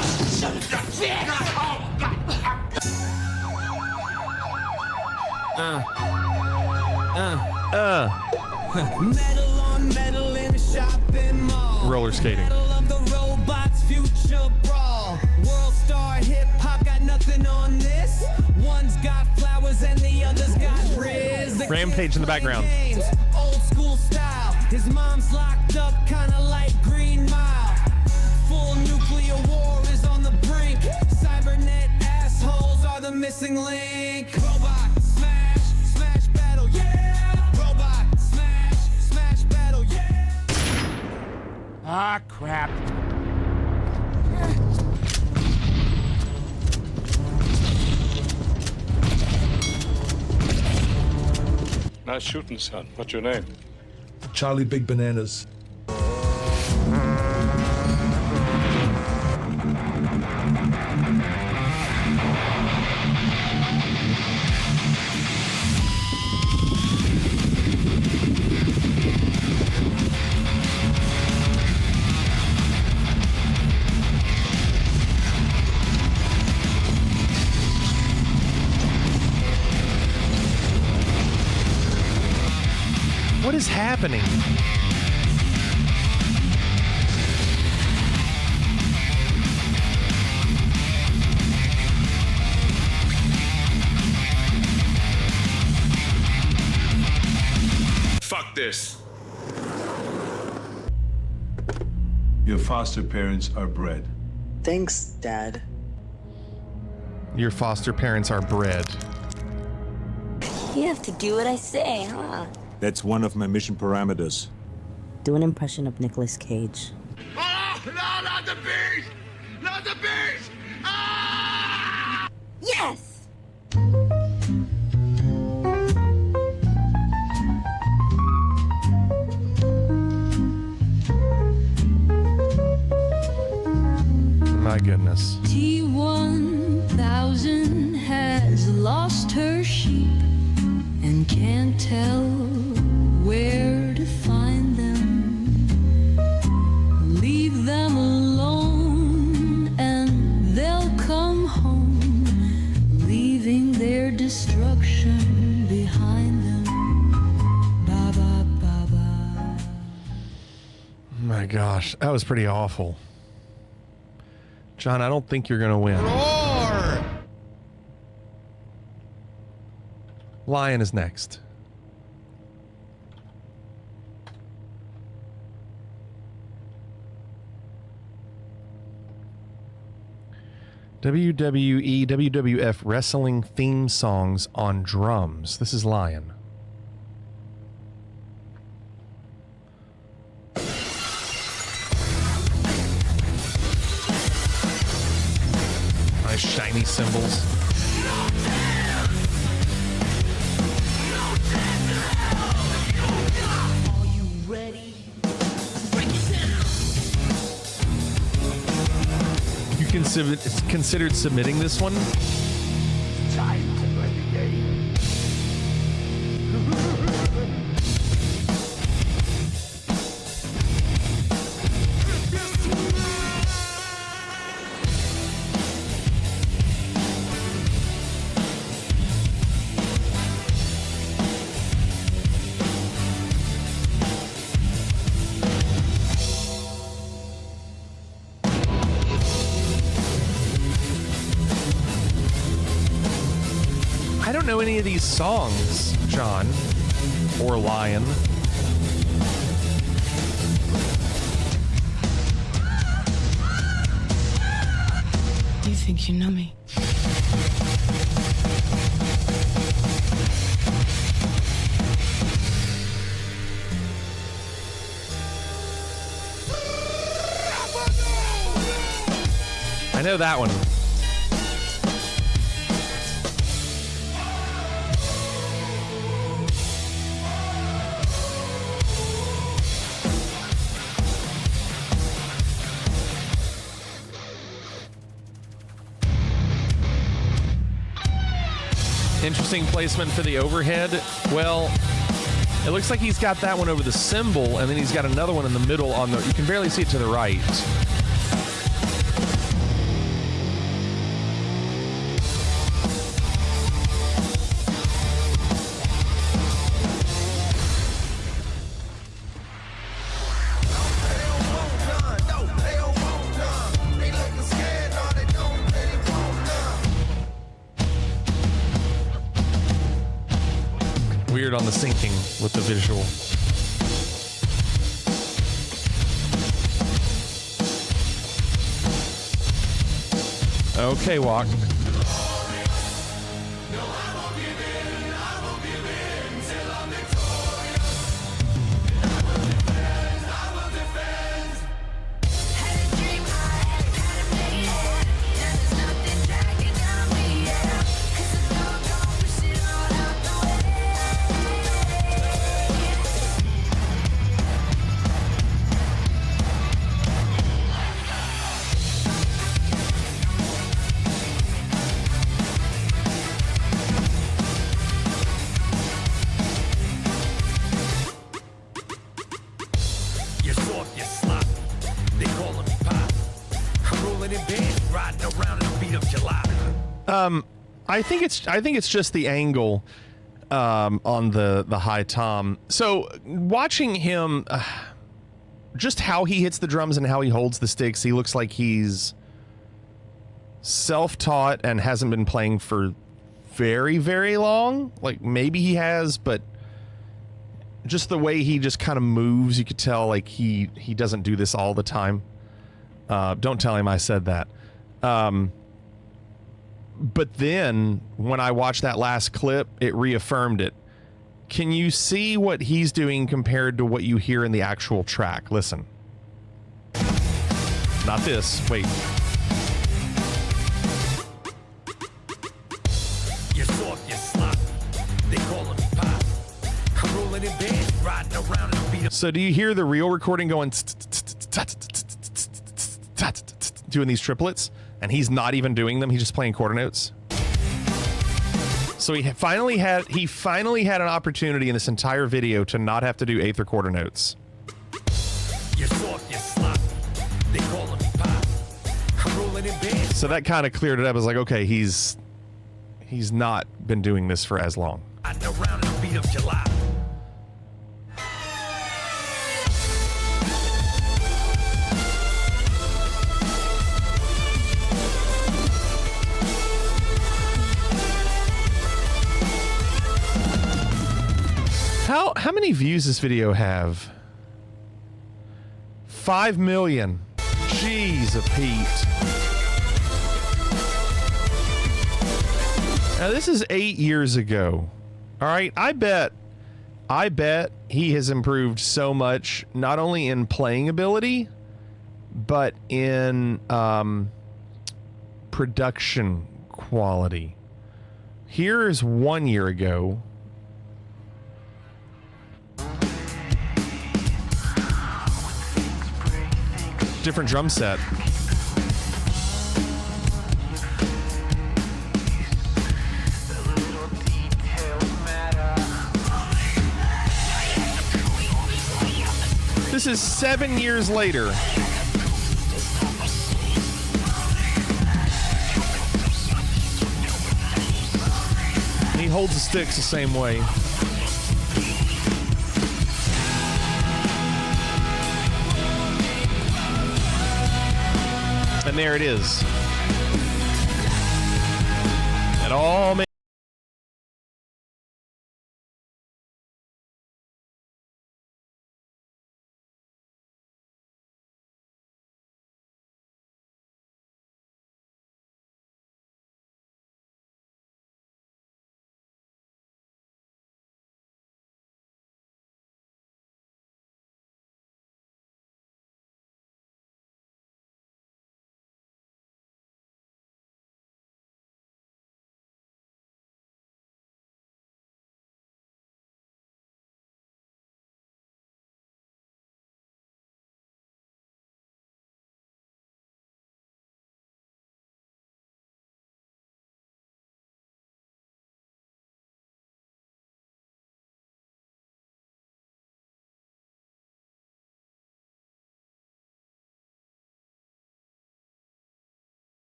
S4: Metal on metal in a shopping mall.
S3: Roller skating.
S4: Battle of the robots, future brawl. World star hip hop got nothing on this. One's got flowers and the other's got riz. The
S3: Rampage in the background.
S4: games, old school style. His mom's locked up, kinda like Green Mile. Full nuclear war is on the brink. Cybernet assholes are the missing link. Robot smash, smash battle, yeah. Robot smash, smash battle, yeah.
S2: Ah, crap.
S8: Nice shooting, son. What's your name?
S16: Charlie Big Bananas.
S3: What is happening?
S8: Fuck this.
S16: Your foster parents are bred.
S12: Thanks, Dad.
S3: Your foster parents are bred.
S17: You have to do what I say, huh?
S8: That's one of my mission parameters.
S12: Do an impression of Nicolas Cage.
S2: Oh, no, not the beast! Not the beast! Ah!
S17: Yes!
S3: My goodness.
S4: T1000 has lost her sheep and can't tell where to find them. Leave them alone and they'll come home, leaving their destruction behind them. Ba ba ba ba.
S3: My gosh, that was pretty awful. John, I don't think you're going to win.
S2: Roar!
S3: Lion is next. WWE, WWF wrestling theme songs on drums. This is Lion. Nice shiny cymbals.
S4: Are you ready? Break it down.
S3: You considered submitting this one?
S2: Time to play the game.
S3: I don't know any of these songs, John, or Lion.
S12: You think you know me?
S3: I know that one. Interesting placement for the overhead. Well, it looks like he's got that one over the cymbal, and then he's got another one in the middle on the... You can barely see it to the right. Weird on the syncing with the visual. Okay, Walk.
S2: You're soft, you're sloppy. They calling me Pop. I'm rolling in bed, riding around in a beat up jalopy.
S3: I think it's just the angle on the high tom. So watching him, just how he hits the drums and how he holds the sticks, he looks like he's self-taught and hasn't been playing for very, very long. Like maybe he has, but just the way he just kind of moves, you could tell like he doesn't do this all the time. Don't tell him I said that. But then when I watched that last clip, it reaffirmed it. Can you see what he's doing compared to what you hear in the actual track? Listen. Not this. Wait.
S2: You're soft, you're sloppy. They calling me Pop. I'm rolling in bed, riding around in a beat up.
S3: So do you hear the real recording going? doing these triplets, and he's not even doing them. He's just playing quarter notes. So he finally had an opportunity in this entire video to not have to do eighth or quarter notes.
S2: You're soft, you're sloppy. They calling me pop. I'm rolling in bed.
S3: So that kind of cleared it up. I was like, okay, he's not been doing this for as long.
S2: I know round and beat up July.
S3: How many views does this video have? 5 million. Jeez, Pete. Now this is 8 years ago. All right, I bet he has improved so much, not only in playing ability, but in production quality. Here is 1 year ago. Different drum set. This is 7 years later. He holds the sticks the same way. And there it is. It all makes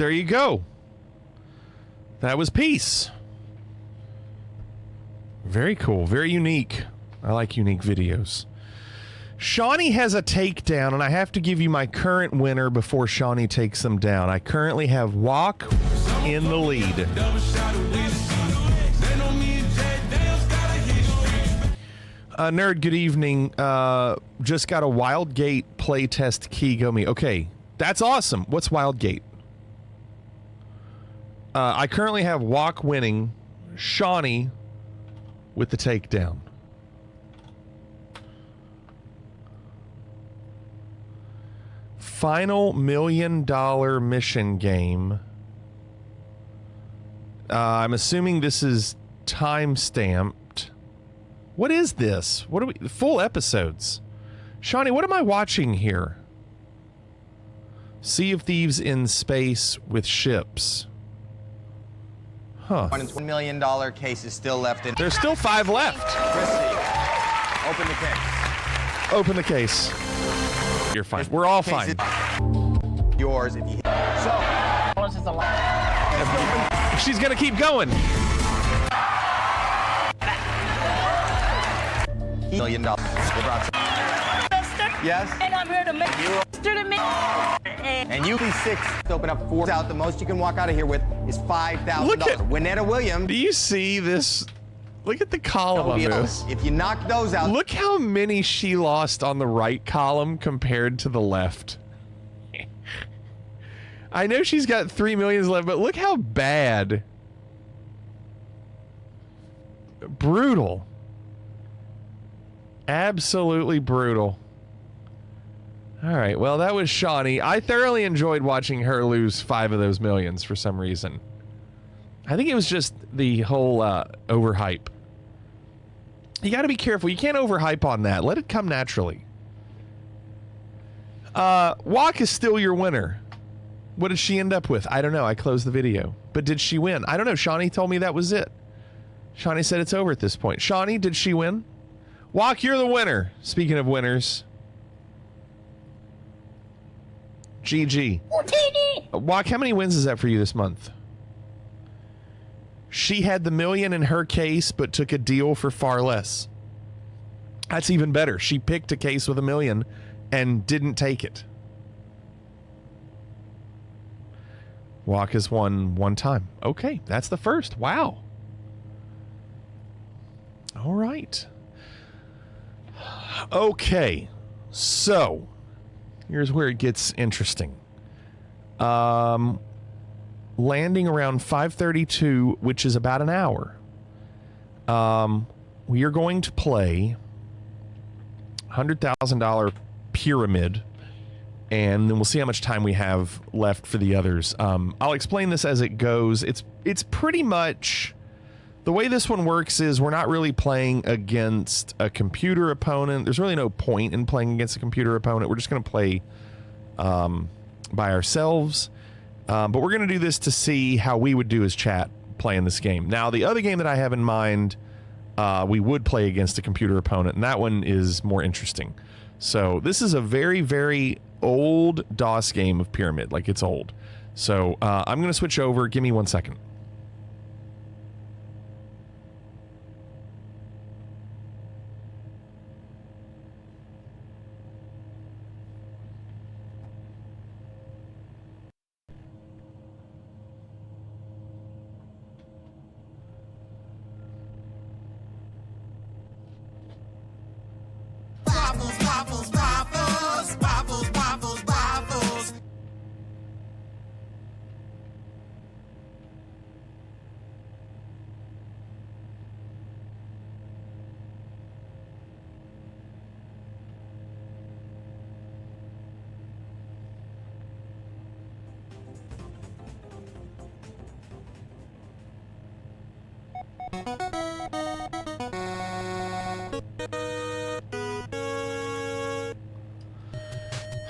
S3: There you go. That was Peace. Very cool. Very unique. I like unique videos. Shawnee has a takedown, and I have to give you my current winner before Shawnee takes them down. I currently have Walk in the lead. Nerd, good evening. Just got a Wildgate playtest key. Go me. Okay, that's awesome. What's Wildgate? I currently have Walk winning, Shawnee with the takedown. Final $1 million mission game. I'm assuming this is time stamped. What is this? What are we? Full episodes. Shawnee, what am I watching here? Sea of Thieves in space with ships. Huh.
S18: $1 million case is still left in.
S3: There's still 5 left.
S18: Chrissy, open the case.
S3: Open the case. You're fine. We're all fine.
S18: Yours if you. So.
S3: She's gonna keep going.
S18: $1 million. Yes.
S19: And I'm here to make you to me.
S18: And you be 6 to open up 4 out. The most you can walk out of here with is $5,000. Winetta Williams.
S3: Do you see this? Look at the column on this.
S18: If you knock those out.
S3: Look how many she lost on the right column compared to the left. I know she's got 3 million left, but look how bad Brutal. Absolutely brutal. All right, well, that was Shawnee. I thoroughly enjoyed watching her lose 5 of those millions for some reason. I think it was just the whole overhype. You got to be careful. You can't overhype on that. Let it come naturally. Walk is still your winner. What did she end up with? I don't know. I closed the video. But did she win? I don't know. Shawnee told me that was it. Shawnee said it's over at this point. Shawnee, did she win? Walk, you're the winner. Speaking of winners. GG. Walk, how many wins is that for you this month? She had the million in her case, but took a deal for far less. That's even better. She picked a case with $1 million and didn't take it. Walk has won 1 time. Okay, that's the first. Wow. All right. Okay, so here's where it gets interesting. Landing around 5:32, which is about an hour. We are going to play $100,000 pyramid, and then we'll see how much time we have left for the others. I'll explain this as it goes. It's pretty much the way this one works is we're not really playing against a computer opponent. There's really no point in playing against a computer opponent. We're just going to play by ourselves. But we're going to do this to see how we would do as chat playing this game. Now, the other game that I have in mind, we would play against a computer opponent, and that one is more interesting. So this is a very, very old DOS game of Pyramid. Like, it's old. So I'm going to switch over. Give me 1 second.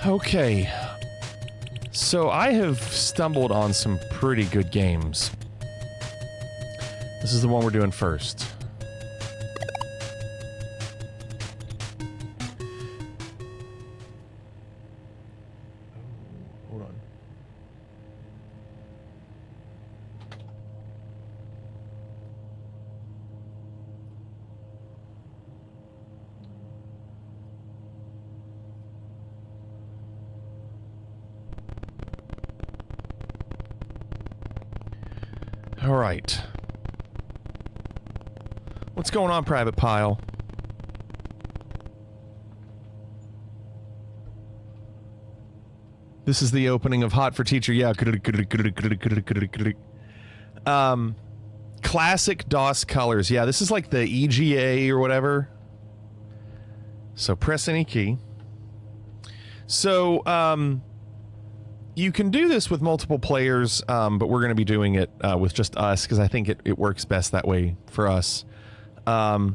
S3: Okay, so I have stumbled on some pretty good games. This is the one we're doing first. Hold on. All right. What's going on, Private Pile? This is the opening of Hot for Teacher. Yeah. Classic DOS colors. Yeah, this is like the EGA or whatever. So press any key. So, you can do this with multiple players, but we're going to be doing it with just us because I think it works best that way for us. So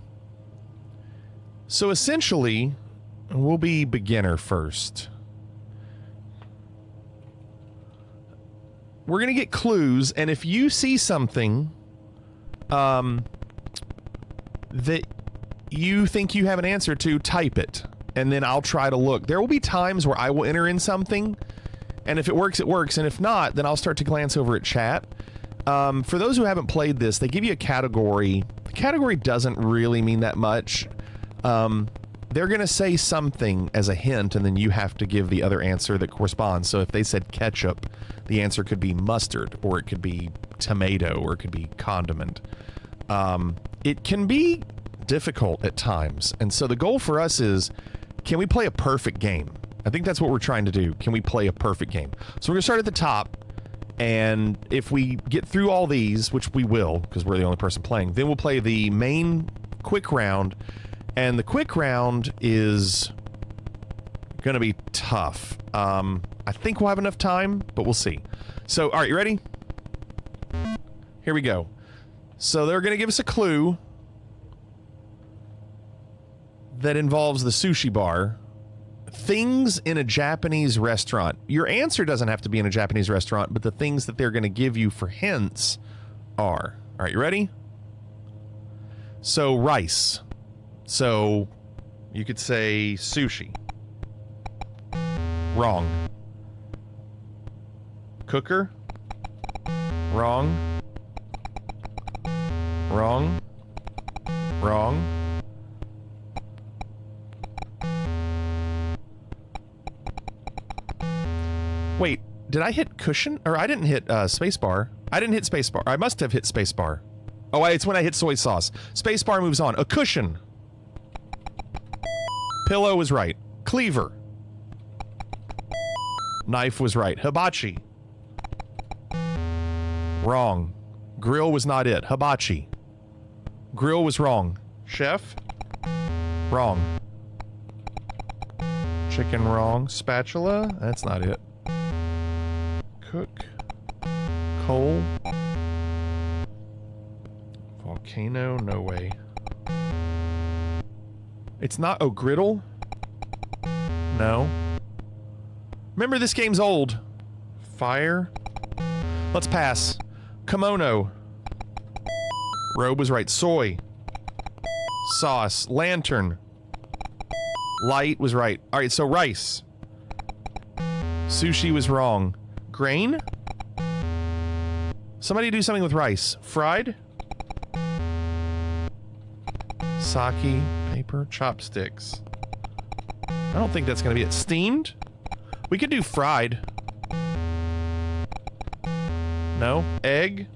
S3: essentially, we'll be beginner first. We're going to get clues, and if you see something that you think you have an answer to, type it, and then I'll try to look. There will be times where I will enter in something, and if it works, it works, and if not, then I'll start to glance over at chat. For those who haven't played this, they give you a category. The category doesn't really mean that much. They're going to say something as a hint, and then you have to give the other answer that corresponds. So if they said ketchup, the answer could be mustard, or it could be tomato, or it could be condiment. It can be difficult at times, and so the goal for us is, can we play a perfect game? I think that's what we're trying to do. Can we play a perfect game? So we're going to start at the top, And if we get through all these, which we will, because we're the only person playing, then we'll play the main quick round. And the quick round is going to be tough. I think we'll have enough time, but we'll see. So, all right, you ready? Here we go. So they're going to give us a clue that involves the sushi bar. Things in a Japanese restaurant. Your answer doesn't have to be in a Japanese restaurant, but the things that they're going to give you for hints are. All right, you ready? So, rice. So, you could say sushi. Wrong. Cooker. Wrong. Wrong. Wrong. Wait, did I hit cushion? Or I didn't hit spacebar. I didn't hit spacebar. I must have hit spacebar. Oh, it's when I hit soy sauce. Spacebar moves on. A cushion. Pillow was right. Cleaver. Knife was right. Hibachi. Wrong. Grill was not it. Hibachi. Grill was wrong. Chef? Wrong. Chicken wrong. Spatula? That's not it. Cook. Coal. Volcano? No way. It's not. Oh, griddle? No. Remember, this game's old. Fire? Let's pass. Kimono. Robe was right. Soy. Sauce. Lantern. Light was right. Alright, so rice. Sushi was wrong. Grain? Somebody do something with rice. Fried? Sake. Paper. Chopsticks. I don't think that's going to be it. Steamed? We could do fried. No. Egg?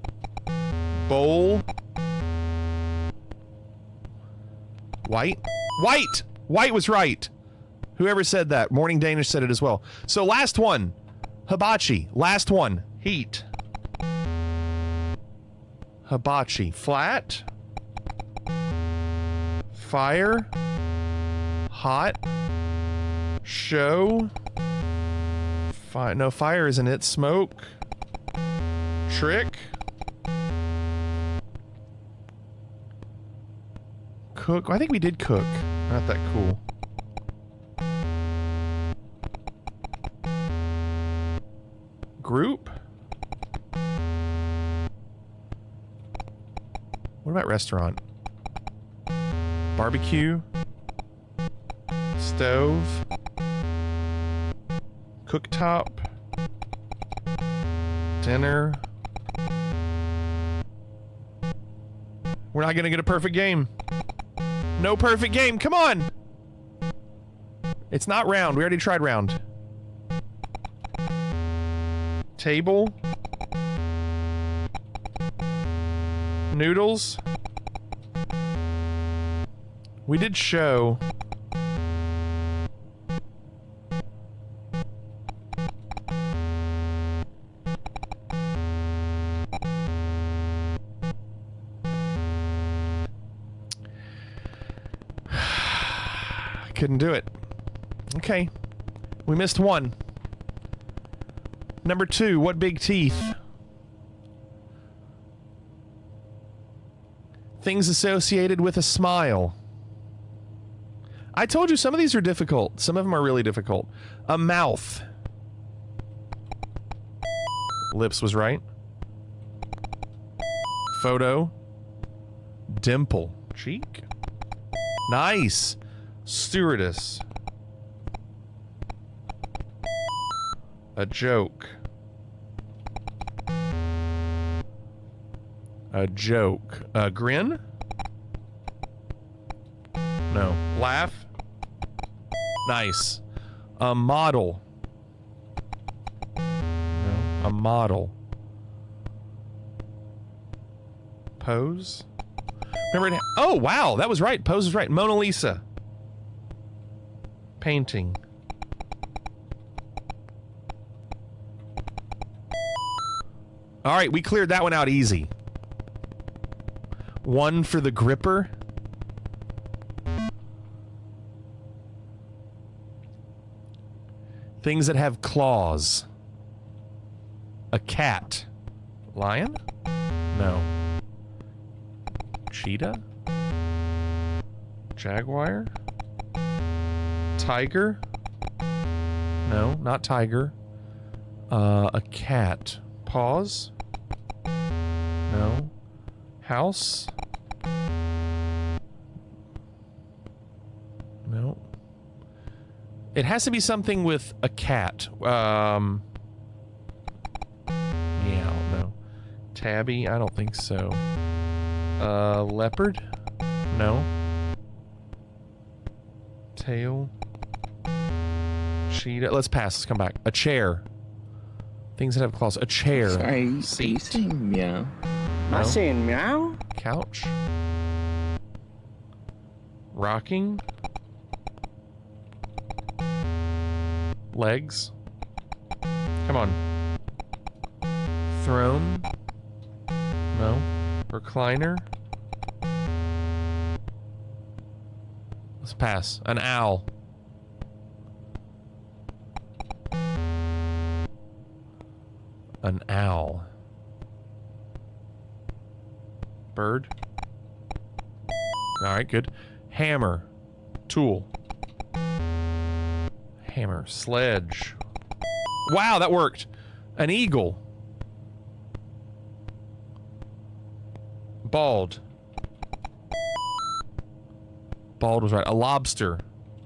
S3: Bowl? White? White! White was right. Whoever said that. Morning Danish said it as well. So last one. Hibachi. Last one. Heat. Hibachi. Flat? Fire? Hot? Show? No, fire isn't it. Smoke? Trick? Cook? I think we did cook. Not that cool. Group? What about restaurant? Barbecue? Stove? Cooktop? Dinner? We're not gonna get a perfect game. No perfect game. Come on. It's not round. We already tried round. Table. Noodles. We did show. Couldn't do it. Okay. We missed one. Number 2, what big teeth? Things associated with a smile. I told you some of these are difficult. Some of them are really difficult. A mouth. Lips was right. Photo. Dimple. Cheek. Nice. Stewardess. A joke. A joke. A grin? No. Laugh? Nice. A model. No. A model. Pose? Remember it? Oh, wow. That was right. Pose was right. Mona Lisa. Painting. All right, we cleared that one out easy. 1 for the gripper. Things that have claws. A cat. Lion? No. Cheetah? Jaguar? Tiger? No, not tiger. A cat. Paws? No. House? No. It has to be something with a cat. Meow, no. Tabby? I don't think so. Leopard? No. Tail? Cheetah? Let's pass. Let's come back. A chair. Things that have claws. A chair.
S11: Sorry,
S3: Seat?
S11: saying meow.
S3: No.
S11: Not saying meow.
S3: Couch. Rocking. Legs. Come on. Throne. No. Recliner. Let's pass. An owl. An owl. Bird. All right, good. Hammer. Tool. Hammer. Sledge. Wow, that worked. An eagle. Bald. Bald was right. A lobster.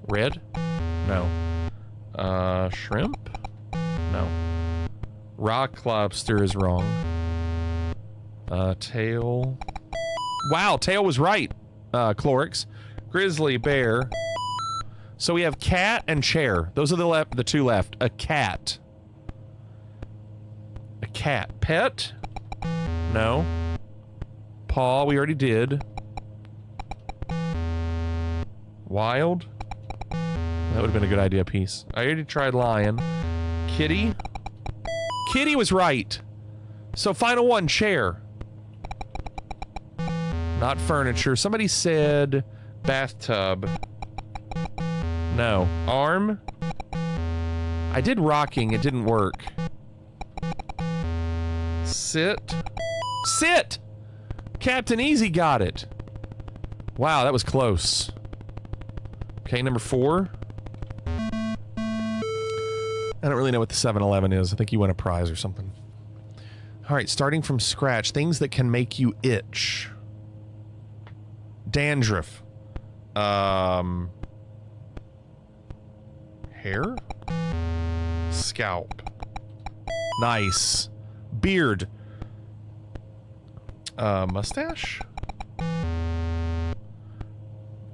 S3: Red? No. Shrimp? No. Rock lobster is wrong. Tail. Wow, tail was right. Clorix. Grizzly bear. So we have cat and chair. Those are the two left. A cat. A cat. Pet? No. Paw, we already did. Wild? That would have been a good idea piece. I already tried lion. Kitty? Kitty was right. So final one, chair. Not furniture. Somebody said bathtub. No. Arm? I did rocking. It didn't work. Sit? Sit! Captain Easy got it. Wow, that was close. Okay, number 4. I don't really know what the 7-Eleven is. I think you won a prize or something. All right, starting from scratch. Things that can make you itch. Dandruff. Hair? Scalp. Nice. Beard. Mustache?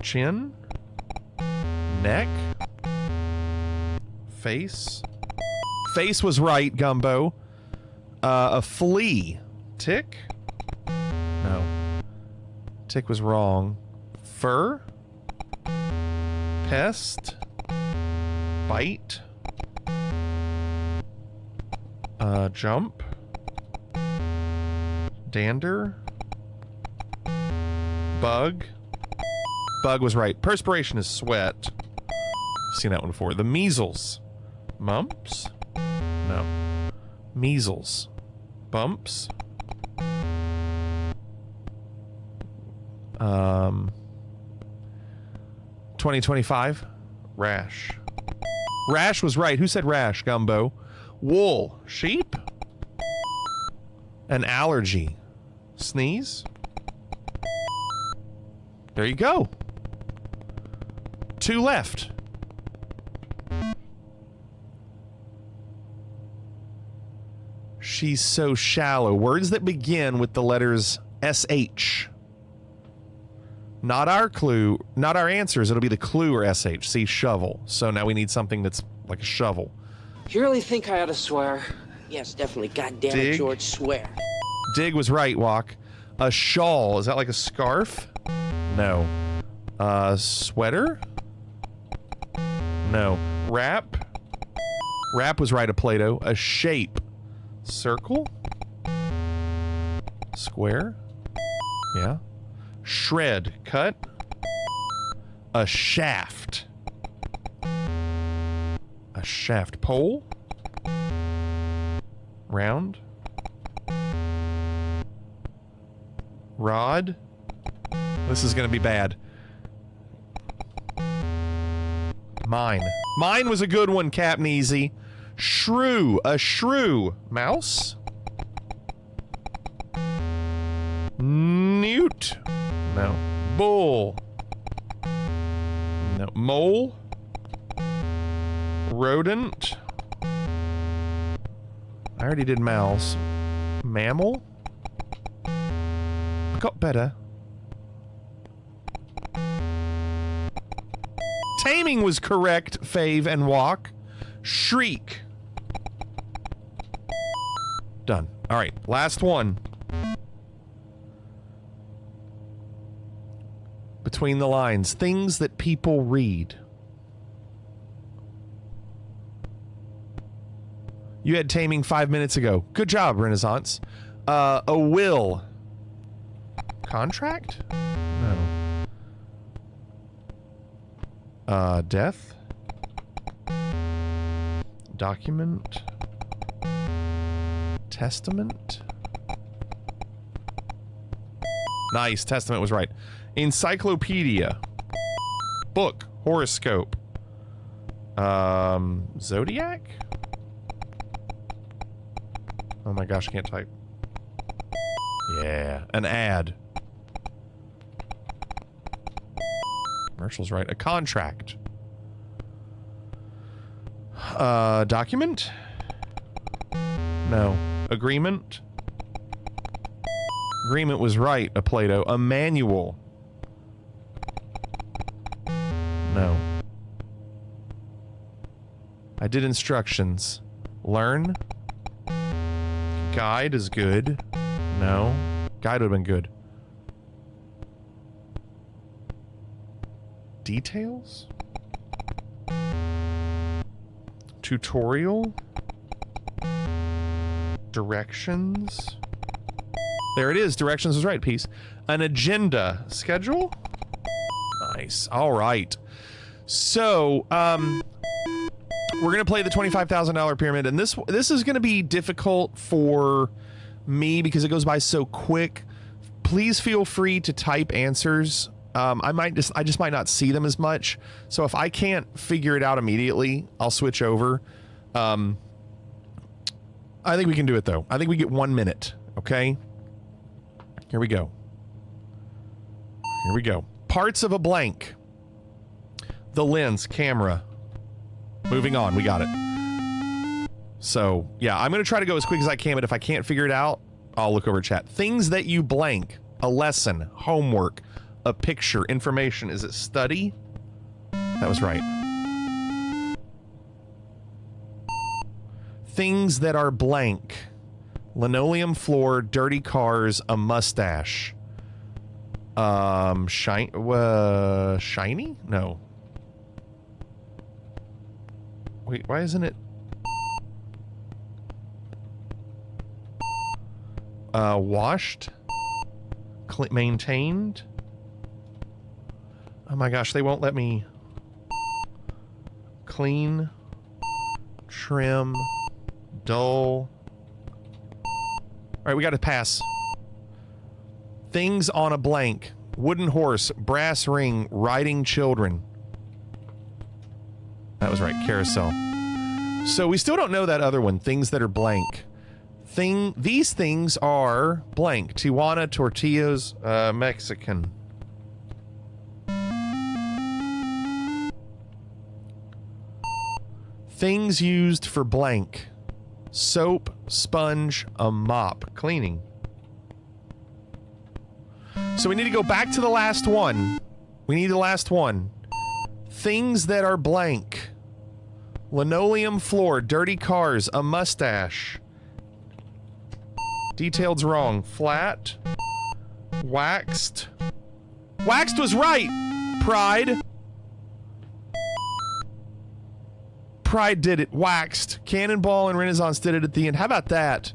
S3: Chin? Neck? Face? Face was right, Gumbo. A flea. Tick? No. Tick was wrong. Fur? Pest? Bite? Jump? Dander? Bug? Bug was right. Perspiration is sweat. I've seen that one before. The measles. Mumps? No. Measles. Bumps? 2025? Rash. Rash was right. Who said rash, Gumbo? Wool. Sheep? An allergy. Sneeze? There you go. 2 left. She's so shallow. Words that begin with the letters SH. Not our clue, not our answers. It'll be the clue or SH. See, shovel. So now we need something that's like a shovel.
S11: You really think I ought to swear? Yes, definitely. God damn it, George, swear.
S3: Dig was right, Walk. A shawl. Is that like a scarf? No. Sweater? No. Wrap? Wrap was right, a Play-Doh. A shape. Circle? Square. Yeah. Shred. Cut. A shaft. A shaft. Pole. Round. Rod. This is gonna be bad. Mine. Mine was a good one, Captain Easy. Shrew. A shrew. Mouse. Newt. No. Bull. No. Mole. Rodent. I already did mouse. Mammal. I got better. Taming was correct, Fave and Walk. Shriek. Done. All right, last one. Between the lines. Things that people read. You had taming 5 minutes ago. Good job, Renaissance. A will. Contract? No. Death? Document? Testament? Nice, testament was right. Encyclopedia. Book. Horoscope. Zodiac? Oh my gosh, I can't type. Yeah, an ad. Commercial's right. A contract. Document? No. Agreement? Agreement was right, a Plato. A manual? No. I did instructions. Learn? Guide is good. No. Guide would have been good. Details? Tutorial? Directions? There it is. Directions was right, piece. An agenda. Schedule? Nice. All right. So, we're gonna play the $25,000 pyramid, and this is gonna be difficult for me because it goes by so quick. Please feel free to type answers. I just might not see them as much. So if I can't figure it out immediately, I'll switch over. I think we can do it though. I think we get 1 minute. Okay. Here we go. Here we go. Parts of a blank. The lens, camera. Moving on, we got it. So, yeah, I'm going to try to go as quick as I can, but if I can't figure it out, I'll look over chat. Things that you blank. A lesson, homework, a picture, information. Is it study? That was right. Things that are blank. Linoleum floor, dirty cars, a mustache. Shiny? No. Wait, why isn't it? Washed? Maintained? Oh my gosh, they won't let me. Clean. Trim. Dull. Alright, we gotta pass. Things on a blank. Wooden horse. Brass ring. Riding children. That was right. Carousel. So we still don't know that other one. Things that are blank. These things are blank. Tijuana, tortillas, Mexican. Things used for blank. Soap, sponge, a mop. Cleaning. So we need to go back to the last one. We need the last one. Things that are blank. Linoleum floor, dirty cars, a mustache. Detailed's wrong. Flat. Waxed. Waxed was right! Pride. Pride did it. Waxed. Cannonball and Renaissance did it at the end. How about that?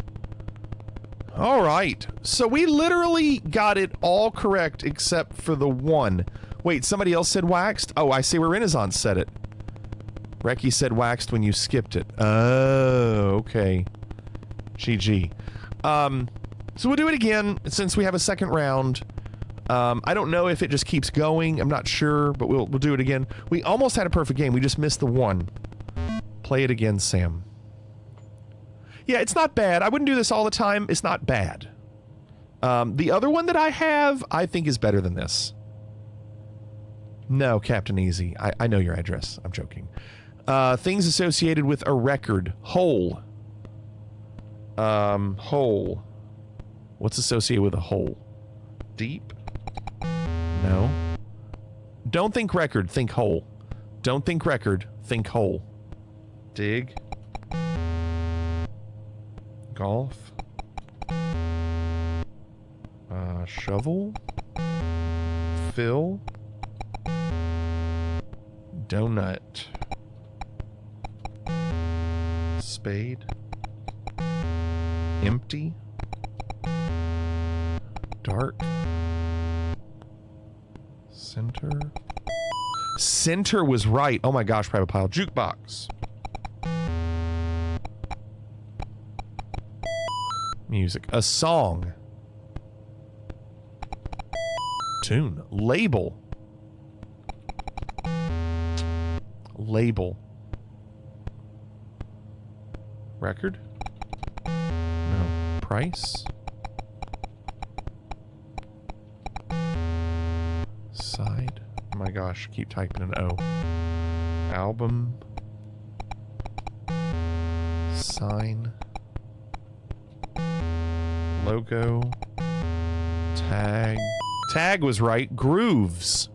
S3: All right. So we literally got it all correct except for the one. Wait, somebody else said waxed? Oh, I see where Renaissance said it. Reki said waxed when you skipped it. Oh, okay. GG. So we'll do it again since we have a second round. I don't know if it just keeps going. I'm not sure, but we'll do it again. We almost had a perfect game. We just missed the one. Play it again, Sam. Yeah, it's not bad. I wouldn't do this all the time. It's not bad. The other one that I have, I think is better than this. No, Captain Easy. I know your address. I'm joking. Things associated with a record. Hole. Hole. What's associated with a hole? Deep? No. Don't think record, think hole. Don't think record, think hole. Dig. Golf. Shovel. Fill. Donut. Spade. Empty. Dark. Center. Center was right. Oh my gosh, Private Pile. Jukebox. Music. A song. Tune. Label. Label. Record? No. Price? Side? Oh my gosh, keep typing an O. Album. Sign. Logo. Tag. Tag was right. Grooves.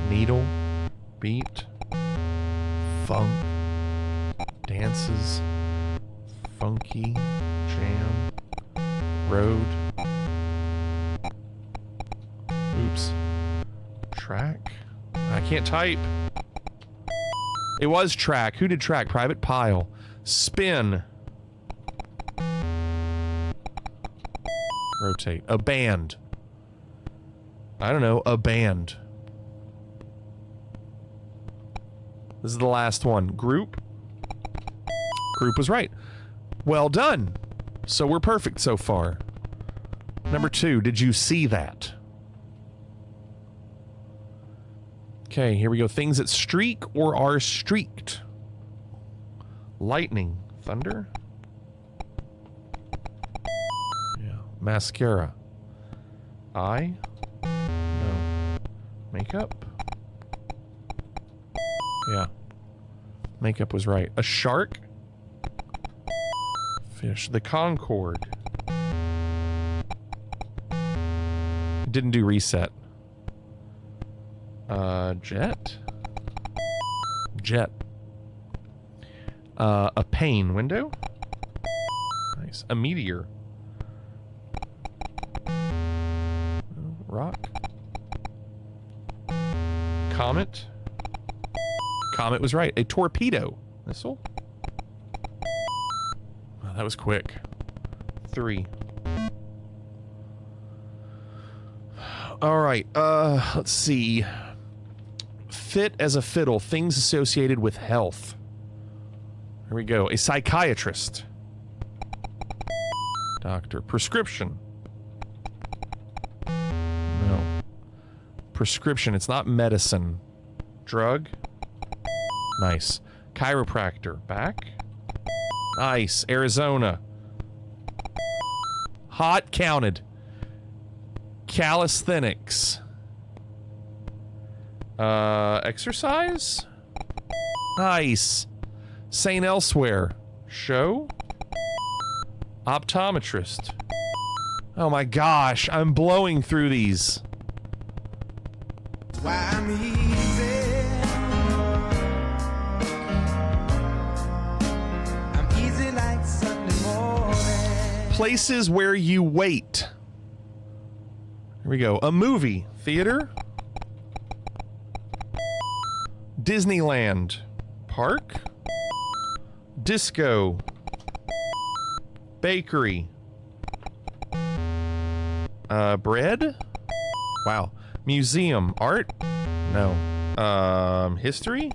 S3: Needle. Beat. Funk. Dances. Funky. Jam. Road. Oops. Track. I can't type. It was track. Who did track? Private Pile. Spin. Rotate. A band. I don't know. A band. This is the last one. Group. Group was right. Well done. So we're perfect so far. Number 2. Did you see that? Okay, here we go. Things that streak or are streaked. Lightning. Thunder. Yeah. Mascara. Eye. No. Makeup. Yeah. Makeup was right. A shark. Fish. The Concorde. Didn't do reset. Jet. Jet. A pane. Window. Nice. A meteor. Rock. Comet. Comet was right. A torpedo. Missile. Oh, that was quick. 3. All right. Let's see. Fit as a fiddle. Things associated with health. Here we go. A psychiatrist. Doctor. Prescription. No. Prescription. It's not medicine. Drug. Nice. Chiropractor. Back. Nice. Arizona. Hot counted. Calisthenics. Exercise? Nice. St. Elsewhere. Show? Optometrist. Oh my gosh, I'm blowing through these.
S4: Why I'm easy. I'm easy like Sunday morning.
S3: Places where you wait. Here we go. A movie. Theater. Disneyland. Park. Disco. Bakery. Bread? Wow. Museum. Art? No. History?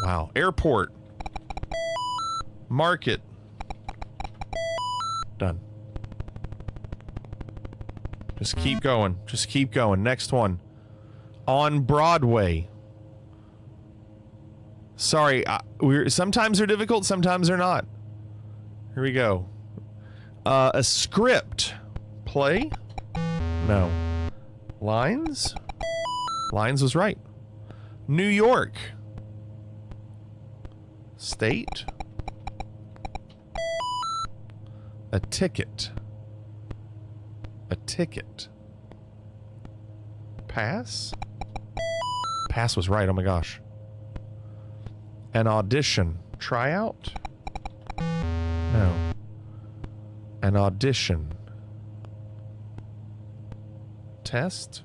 S3: Wow. Airport. Market. Done. Just keep going. Just keep going. Next one. On Broadway. Sorry, sometimes they're difficult, sometimes they're not. Here we go. A script. Play? No. Lines? Lines was right. New York. State? A ticket. A ticket. Pass? Pass was right, oh my gosh. An audition. Tryout? No. An audition. Test?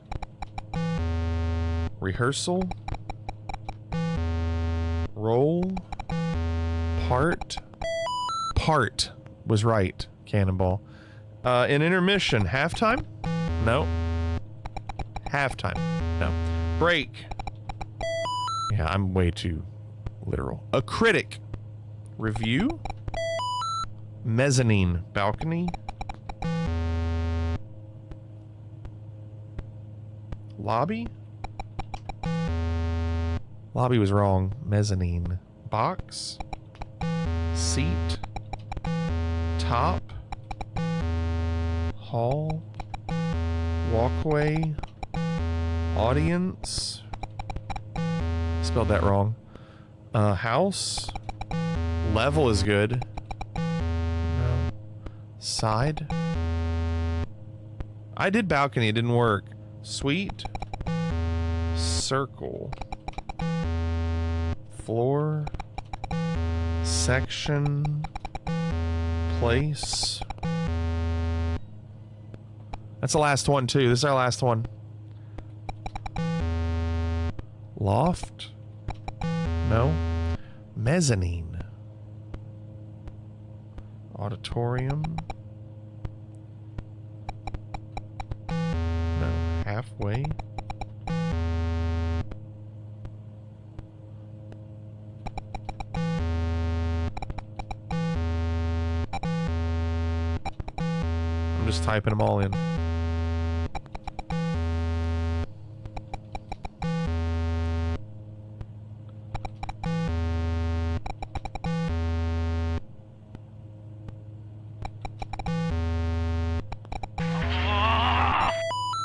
S3: Rehearsal? Roll? Part? Part was right. Cannonball. An intermission. Halftime? No. Halftime. No. Break. Yeah, I'm way too literal. A critic. Review? Mezzanine. Balcony? Lobby? Lobby was wrong. Mezzanine. Box? Seat? Top? Hall? Walkway? Audience? Spelled that wrong. House? Level is good. No. Side? I did balcony, it didn't work. Suite? Circle? Floor? Section? Place? That's the last one too. This is our last one. Loft? No. Mezzanine. Auditorium. No. Halfway. I'm just typing them all in.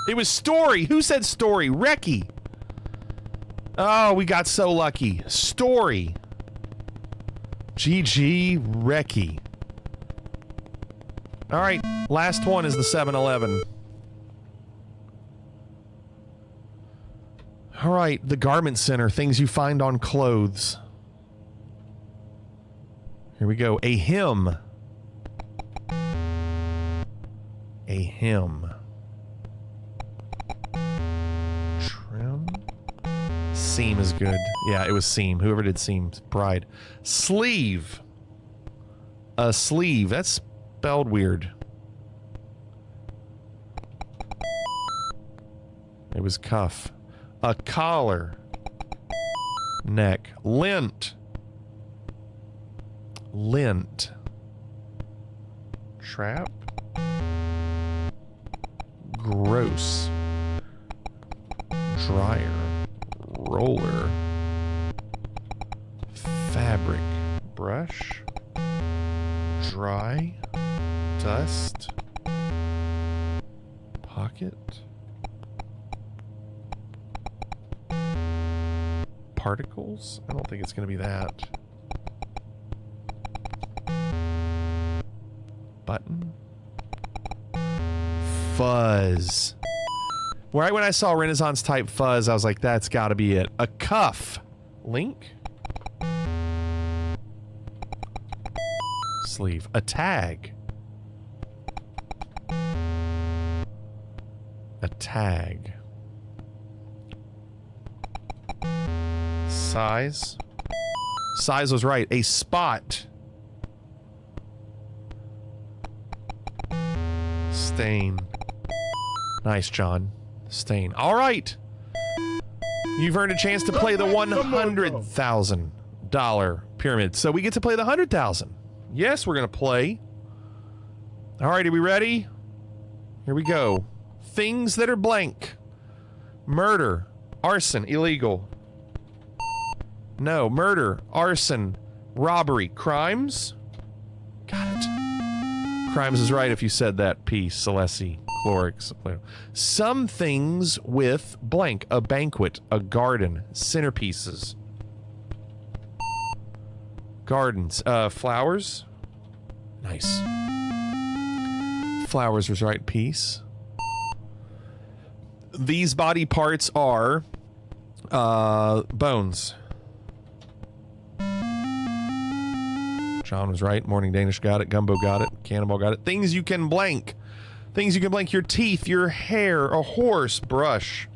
S3: It was Story. Who said Story? Reki. Oh, we got so lucky. Story. GG Reki. All right, last one is the 7-Eleven. All right, the garment center. Things you find on clothes. Here we go. A hymn. A hymn. Seam is good. Yeah, it was seam. Whoever did seam. Pride. Sleeve. A sleeve. That's spelled weird. It was cuff. A collar. Neck. Lint. Lint. Trap. Gross. Dryer. Roller. Fabric. Brush. Dry. Dust. Pocket. Particles? I don't think it's going to be that. Button. Fuzz. Right when I saw Renaissance type fuzz, I was like, that's got to be it. A cuff. Link. Sleeve. A tag. A tag. Size. Size was right. A spot. Stain. Nice, John. Stain. All right. You've earned a chance to play the $100,000 pyramid. So we get to play the 100,000. Yes, we're going to play. All right, are we ready? Here we go. Things that are blank. Murder. Arson. Illegal. No. Murder. Arson. Robbery. Crimes. Got it. Crimes is right if you said that. Peace. Celeste. Clorix. Some things with blank. A banquet. A garden. Centerpieces. Gardens. Flowers. Nice. Flowers was right. Peace. These body parts are bones. John was right. Morning Danish got it. Gumbo got it. Cannonball got it. Things you can blank. Things you can blank. Your teeth, your hair, a horse, brush.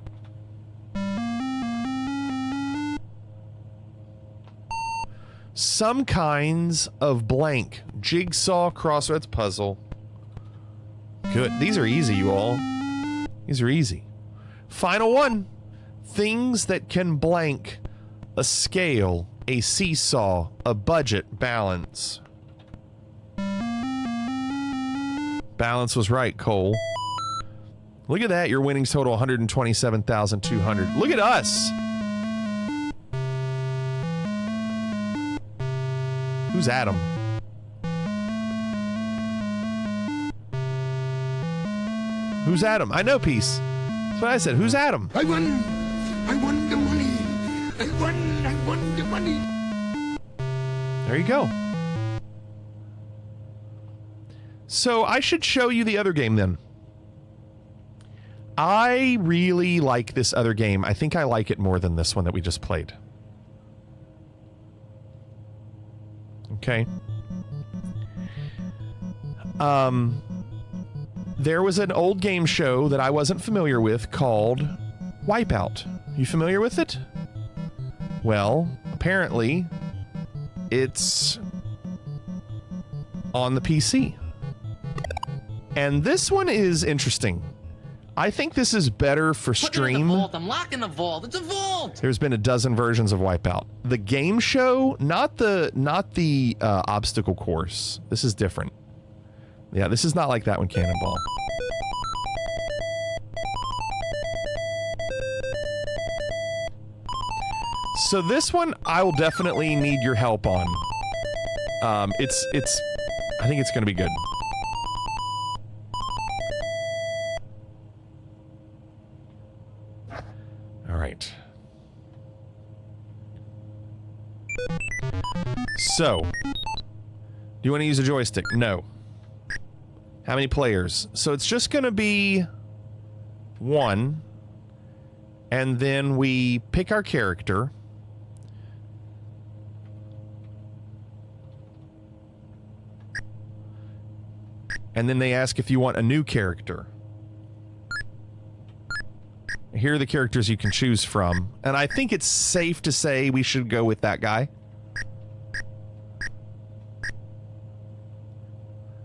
S3: Some kinds of blank. Jigsaw, crossroads, puzzle. Good. These are easy, you all. These are easy. Final one. Things that can blank. A scale, a seesaw, a budget, balance. Balance was right, Cole. Look at that. Your winnings total 127,200. Look at us. Who's Adam? Who's Adam? I know, Peace. That's what I said. Who's Adam?
S2: I won the money. I won the money.
S3: There you go. So I should show you the other game then. I really like this other game. I think I like it more than this one that we just played. Okay. There was an old game show that I wasn't familiar with called Wipeout. You familiar with it? Well, apparently it's on the PC. And this one is interesting. I think this is better for stream.
S11: I'm locking the vault. It's a vault.
S3: There's been a dozen versions of Wipeout. The game show, not the obstacle course. This is different. Yeah, this is not like that one, Cannonball. So this one, I will definitely need your help on. I think it's going to be good. All right. So, do you want to use a joystick? No. How many players? So it's just going to be one, and then we pick our character. And then they ask if you want a new character. Here are the characters you can choose from. And I think it's safe to say we should go with that guy.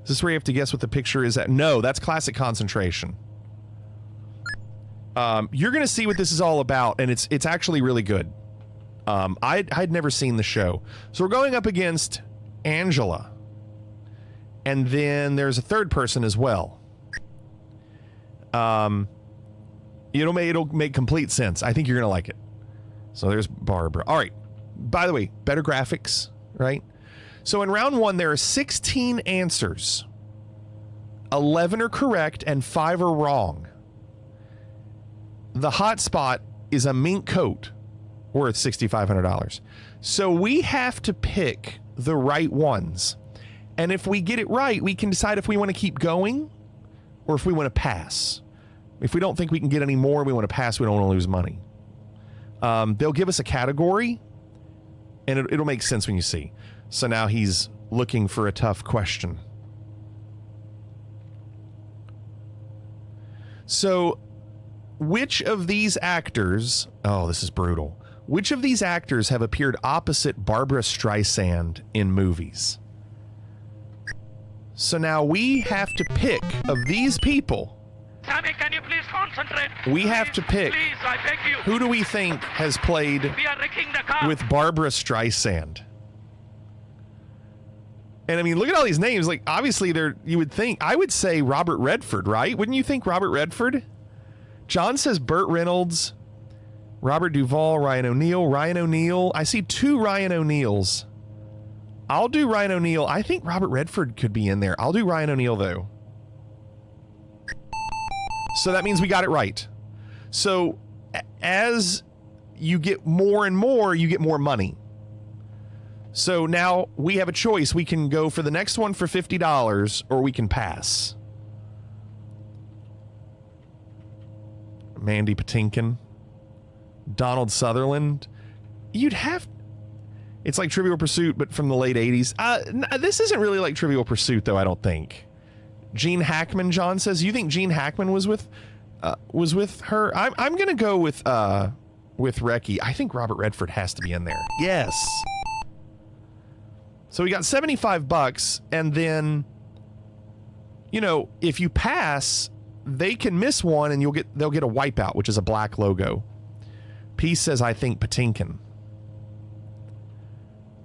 S3: Is this where you have to guess what the picture is at? No, that's classic concentration. You're going to see what this is all about, and it's actually really good. I'd never seen the show. So we're going up against Angela. And then there's a third person as well. It'll make complete sense. I think you're going to like it. So there's Barbara. All right. By the way, better graphics, right? So in round one, there are 16 answers. 11 are correct and 5 are wrong. The hot spot is a mink coat worth $6,500. So we have to pick the right ones. And if we get it right, we can decide if we want to keep going or if we want to pass. If we don't think we can get any more, we want to pass, we don't want to lose money. They'll give us a category, and it'll make sense when you see. So now he's looking for a tough question. So, which of these actors... Oh, this is brutal. Which of these actors have appeared opposite Barbara Streisand in movies? So now we have to pick of these people.
S2: Sammy, can you please concentrate?
S3: We have to pick.
S2: Please, I beg you.
S3: Who do we think has played
S2: We are wrecking the car.
S3: with Barbara Streisand? And I mean, look at all these names. Like, obviously, you would think, I would say Robert Redford, right? Wouldn't you think Robert Redford? John says Burt Reynolds, Robert Duvall, Ryan O'Neal. Ryan O'Neal. I see 2 Ryan O'Neals. I'll do Ryan O'Neal. I think Robert Redford could be in there. I'll do Ryan O'Neal, though. So that means we got it right. So as you get more and more, you get more money. So now we have a choice. We can go for the next one for $50 or we can pass. Mandy Patinkin. Donald Sutherland. You'd have... It's like Trivial Pursuit, but from the late 80s. This isn't really like Trivial Pursuit, though, I don't think. Gene Hackman, John says. You think Gene Hackman was with her? I'm going to go with Reki. I think Robert Redford has to be in there. Yes. So we got $75, and then, you know, if you pass, they can miss one, and they'll get a wipeout, which is a black logo. Peace says, I think Patinkin.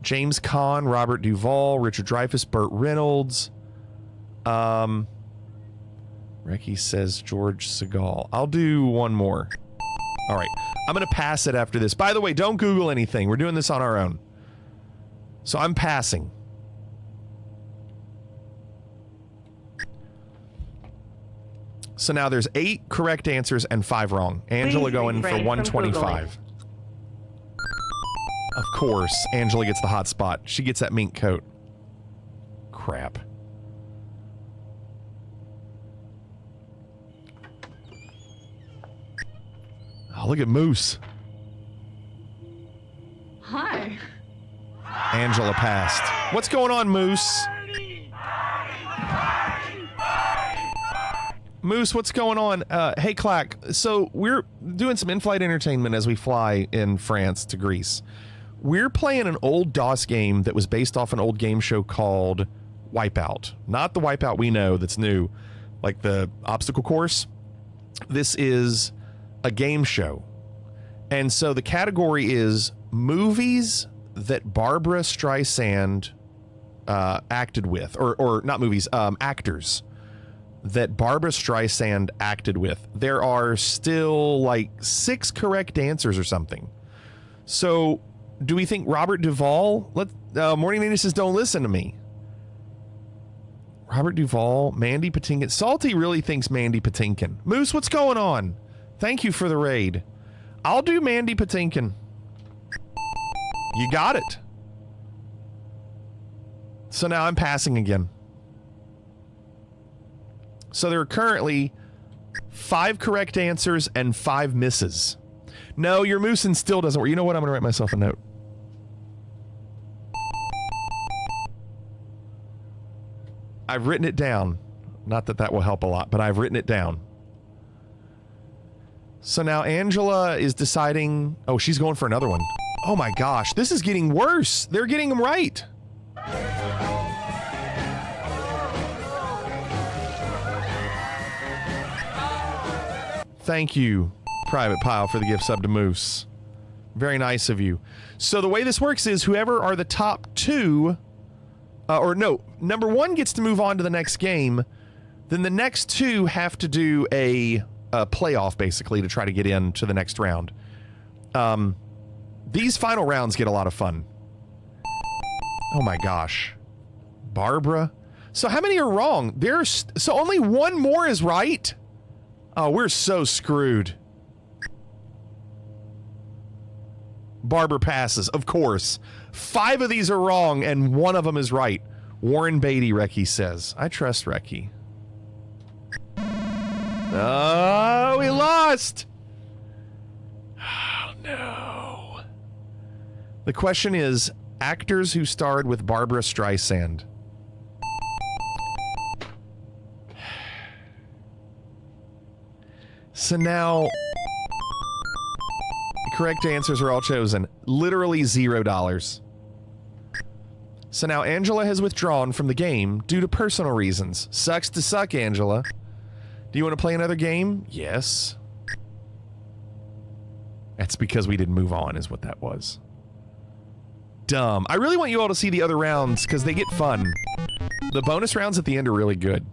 S3: James Caan, Robert Duvall, Richard Dreyfuss, Burt Reynolds. Reki says George Segal. I'll do one more. All right. I'm going to pass it after this. By the way, don't Google anything. We're doing this on our own. So I'm passing. So now there's 8 correct answers and 5 wrong. Angela going for 125. Of course, Angela gets the hot spot. She gets that mink coat. Crap. Oh, look at Moose.
S20: Hi.
S3: Angela passed. What's going on, Moose? Moose, what's going on? Hey, Clack. So we're doing some in-flight entertainment as we fly in France to Greece. We're playing an old DOS game that was based off an old game show called Wipeout. Not the Wipeout we know that's new, like the obstacle course. This is a game show. And so the category is movies that Barbara Streisand acted with, or not movies, actors that Barbara Streisand acted with. There are still like 6 correct answers or something. So do we think Robert Duvall? Morning Nina says, don't listen to me. Robert Duvall, Mandy Patinkin. Salty really thinks Mandy Patinkin. Moose, what's going on? Thank you for the raid. I'll do Mandy Patinkin. You got it. So now I'm passing again. So there are currently 5 correct answers and 5 misses. No, your moosing still doesn't work. You know what? I'm going to write myself a note. I've written it down. Not that that will help a lot, but I've written it down. So now Angela is deciding... Oh, she's going for another one. Oh my gosh, this is getting worse. They're getting them right. Thank you, Private Pile, for the gift sub to Moose. Very nice of you. So the way this works is whoever are the top 2... number 1 gets to move on to the next game. Then the next 2 have to do a playoff, basically, to try to get into the next round. These final rounds get a lot of fun. Oh my gosh. Barbara. So how many are wrong? So only 1 more is right? Oh, we're so screwed. Barbara passes, of course. 5 of these are wrong, and 1 of them is right. Warren Beatty, Reki says. I trust Reki. Oh, we lost! Oh, no. The question is, actors who starred with Barbara Streisand. So now... Correct answers are all chosen. Literally $0. So now Angela has withdrawn from the game due to personal reasons. Sucks to suck, Angela. Do you want to play another game? Yes. That's because we didn't move on, is what that was. Dumb. I really want you all to see the other rounds because they get fun. The bonus rounds at the end are really good.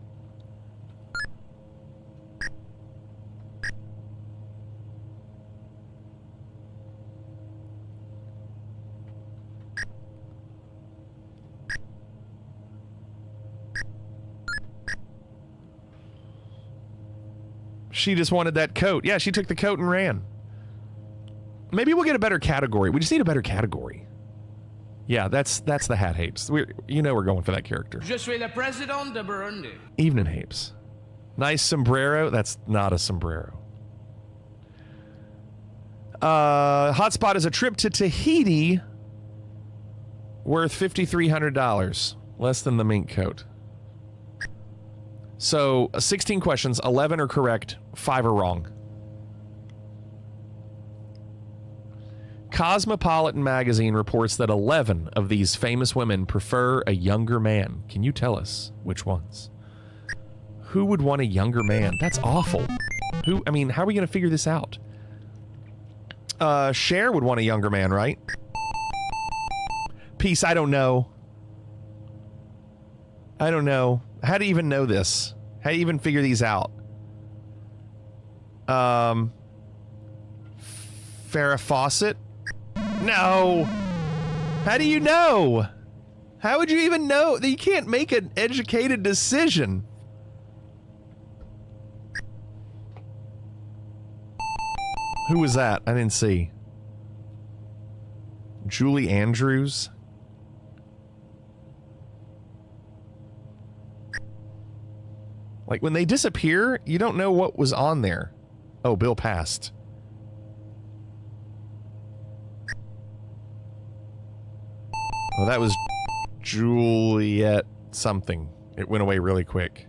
S3: She just wanted that coat. Yeah, she took the coat and ran. Maybe we'll get a better category. We just need a better category. Yeah, that's the Hat Hapes. We're going for that character.
S20: Je suis le président de Burundi.
S3: Evening Hapes. Nice sombrero. That's not a sombrero. Hotspot is a trip to Tahiti worth $5,300. Less than the mink coat. So, 16 questions, 11 are correct, 5 are wrong. Cosmopolitan magazine reports that 11 of these famous women prefer a younger man. Can you tell us which ones? Who would want a younger man? That's awful. How are we going to figure this out? Cher would want a younger man, right? Peace, I don't know. I don't know. How do you even know this? How do you even figure these out? Farrah Fawcett? No. How do you know? How would you even know? You can't make an educated decision. Who was that? I didn't see. Julie Andrews? Like, when they disappear, you don't know what was on there. Oh, Bill passed. Oh, that was Juliet something. It went away really quick.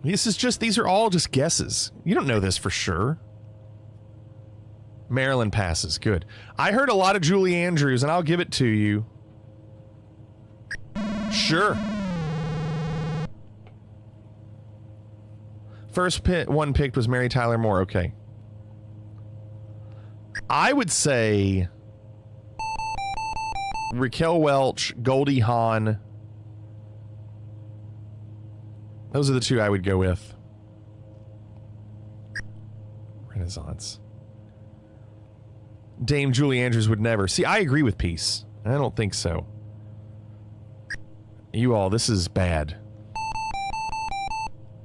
S3: These are all just guesses. You don't know this for sure. Marilyn passes. Good. I heard a lot of Julie Andrews, and I'll give it to you. Sure. First one picked was Mary Tyler Moore. Okay. I would say Raquel Welch, Goldie Hawn. Those are the two I would go with. Renaissance. Dame Julie Andrews would never. See, I agree with Peace. I don't think so. You all, this is bad.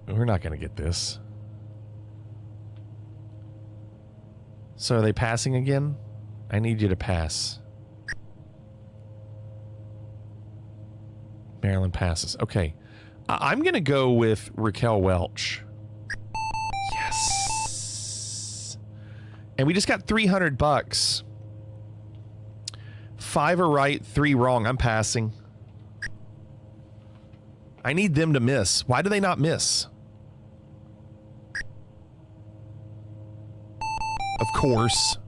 S3: We're not going to get this. So are they passing again? I need you to pass. Marilyn passes. Okay. I'm going to go with Raquel Welch. Yes. And we just got $300. 5 are right, 3 wrong. I'm passing. I need them to miss. Why do they not miss? Of course.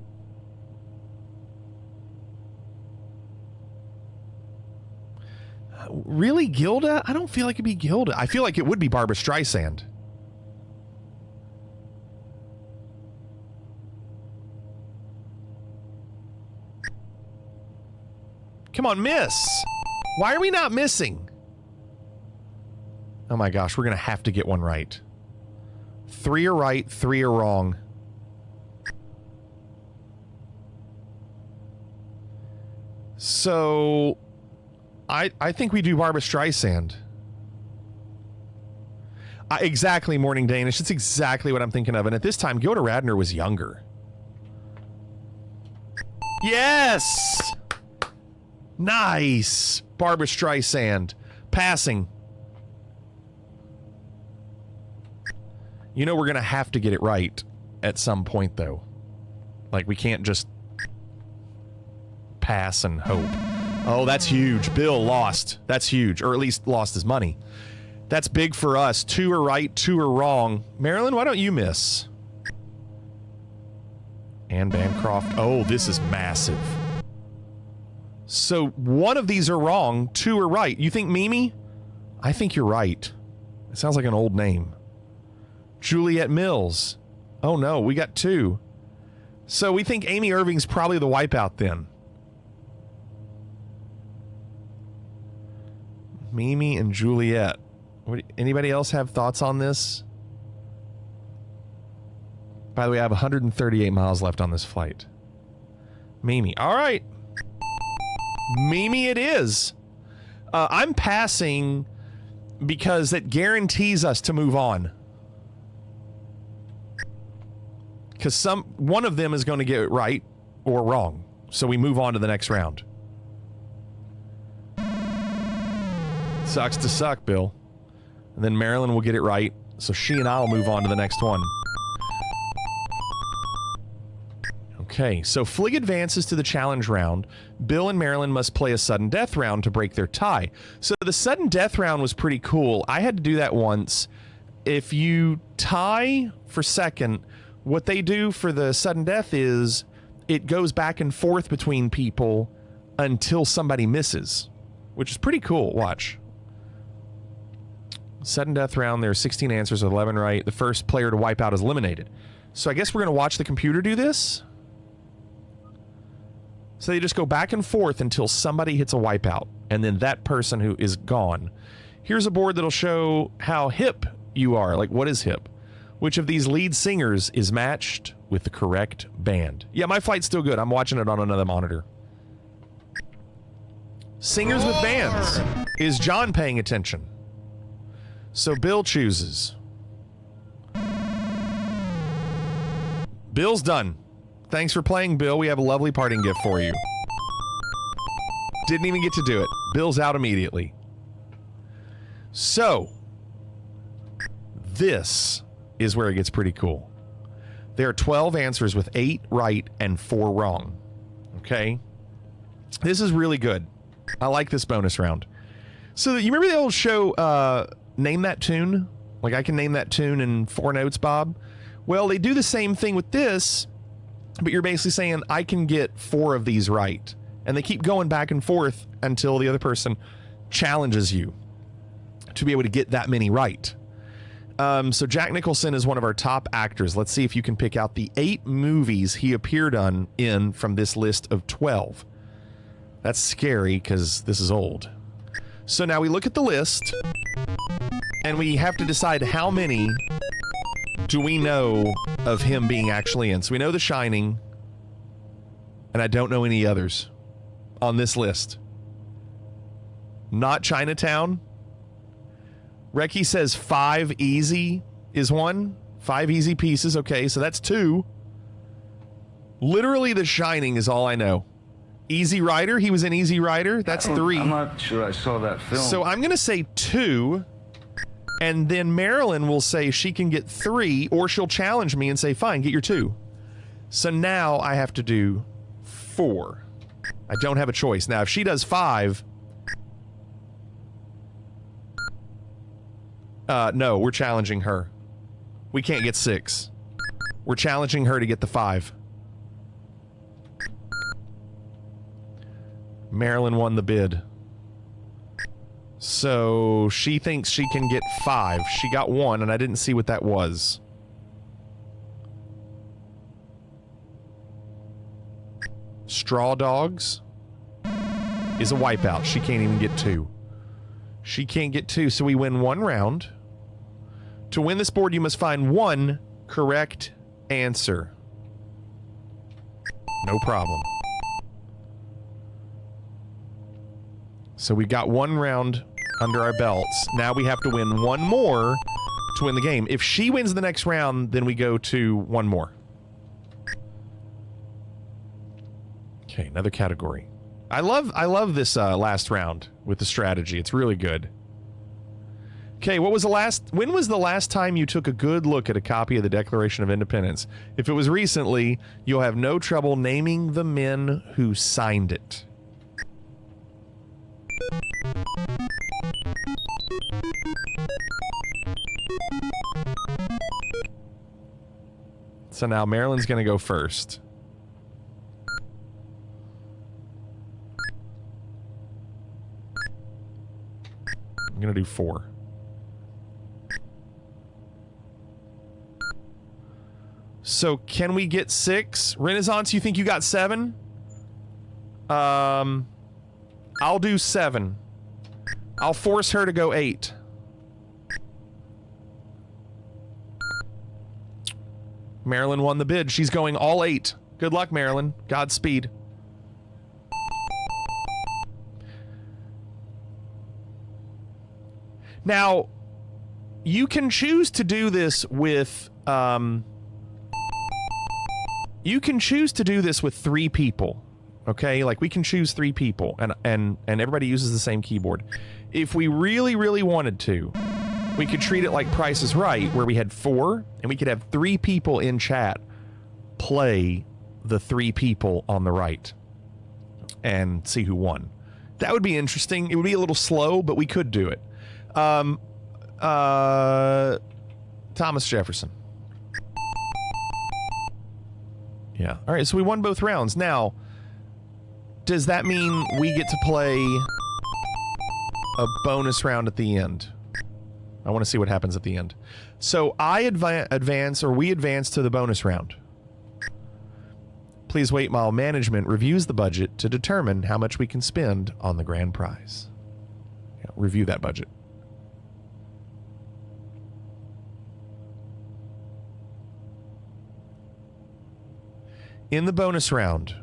S3: Really, Gilda? I don't feel like it'd be Gilda. I feel like it would be Barbara Streisand. Come on, miss. Why are we not missing? Oh my gosh, we're going to have to get one right. 3 are right, 3 are wrong. So, I think we do Barbara Streisand. Exactly, Morning Danish. It's exactly what I'm thinking of. And at this time, Gilda Radner was younger. Yes! Nice! Barbara Streisand. Passing. You know we're going to have to get it right at some point, though. Like, we can't just pass and hope. Oh, that's huge. Bill lost. That's huge. Or at least lost his money. That's big for us. 2 are right, 2 are wrong. Marilyn, why don't you miss? Anne Bancroft. Oh, this is massive. So one of these are wrong, 2 are right. You think Mimi? I think you're right. It sounds like an old name. Juliet Mills. Oh no, we got 2. So we think Amy Irving's probably the wipeout then. Mimi and Juliet. Anybody else have thoughts on this? By the way, I have 138 miles left on this flight. Mimi. All right. Mimi it is. I'm passing because it guarantees us to move on. Because one of them is going to get it right or wrong. So we move on to the next round. Sucks to suck, Bill. And then Marilyn will get it right. So she and I will move on to the next one. Okay, so Flig advances to the challenge round. Bill and Marilyn must play a sudden death round to break their tie. So the sudden death round was pretty cool. I had to do that once. If you tie for second, what they do for the sudden death is it goes back and forth between people until somebody misses, which is pretty cool. Watch. Sudden death round, there are 16 answers with 11 right. The first player to wipe out is eliminated. So I guess we're going to watch the computer do this. So they just go back and forth until somebody hits a wipeout, and then that person who is gone. Here's a board that'll show how hip you are. Like, what is hip? Which of these lead singers is matched with the correct band? Yeah, my flight's still good. I'm watching it on another monitor. Singers with bands. Is John paying attention? So Bill chooses. Bill's done. Thanks for playing, Bill. We have a lovely parting gift for you. Didn't even get to do it. Bill's out immediately. So, this is where it gets pretty cool. There are 12 answers with 8 right and 4 wrong. Okay? This is really good. I like this bonus round. So, you remember the old show, Name That Tune? Like, I can name that tune in 4 notes, Bob? Well, they do the same thing with this, but you're basically saying, I can get 4 of these right. And they keep going back and forth until the other person challenges you to be able to get that many right. So Jack Nicholson is one of our top actors. Let's see if you can pick out the 8 movies he appeared in from this list of 12. That's scary because this is old. So now we look at the list and we have to decide how many do we know of him being actually in. So we know The Shining, and I don't know any others on this list. Not Chinatown. Reki says 5 Easy is one. 5 Easy Pieces. Okay, so that's 2. Literally, The Shining is all I know. Easy Rider. He was in Easy Rider. That's 3.
S16: I'm not sure I saw that film.
S3: So I'm going to say 2. And then Marilyn will say she can get 3, or she'll challenge me and say, fine, get your 2. So now I have to do 4. I don't have a choice. Now, if she does 5... no, we're challenging her. We can't get 6. We're challenging her to get the 5. Marilyn won the bid. So she thinks she can get 5. She got 1, and I didn't see what that was. Straw Dogs is a wipeout. She can't even get 2. She can't get 2, so we win 1 round. To win this board, you must find 1 correct answer. No problem. So we got 1 round under our belts. Now we have to win 1 more to win the game. If she wins the next round, then we go to 1 more. Okay, another category. I love this last round with the strategy. It's really good. Okay, when was the last time you took a good look at a copy of the Declaration of Independence? If it was recently, you'll have no trouble naming the men who signed it. So now Marilyn's going to go first. I'm going to do 4. So can we get 6? Renaissance, you think you got 7? I'll do 7. I'll force her to go 8. Marilyn won the bid. She's going all 8. Good luck, Marilyn. Godspeed. Now, you can choose to do this with, you can choose to do this with 3 people. Okay, like we can choose 3 people and everybody uses the same keyboard. If we really, really wanted to, we could treat it like Price is Right, where we had 4 and we could have 3 people in chat play the 3 people on the right and see who won. That would be interesting. It would be a little slow, but we could do it. Thomas Jefferson. Yeah. All right, so we won both rounds. Now, does that mean we get to play a bonus round at the end? I want to see what happens at the end. So I advance, or we advance to the bonus round. Please wait while management reviews the budget to determine how much we can spend on the grand prize. Yeah, review that budget. In the bonus round.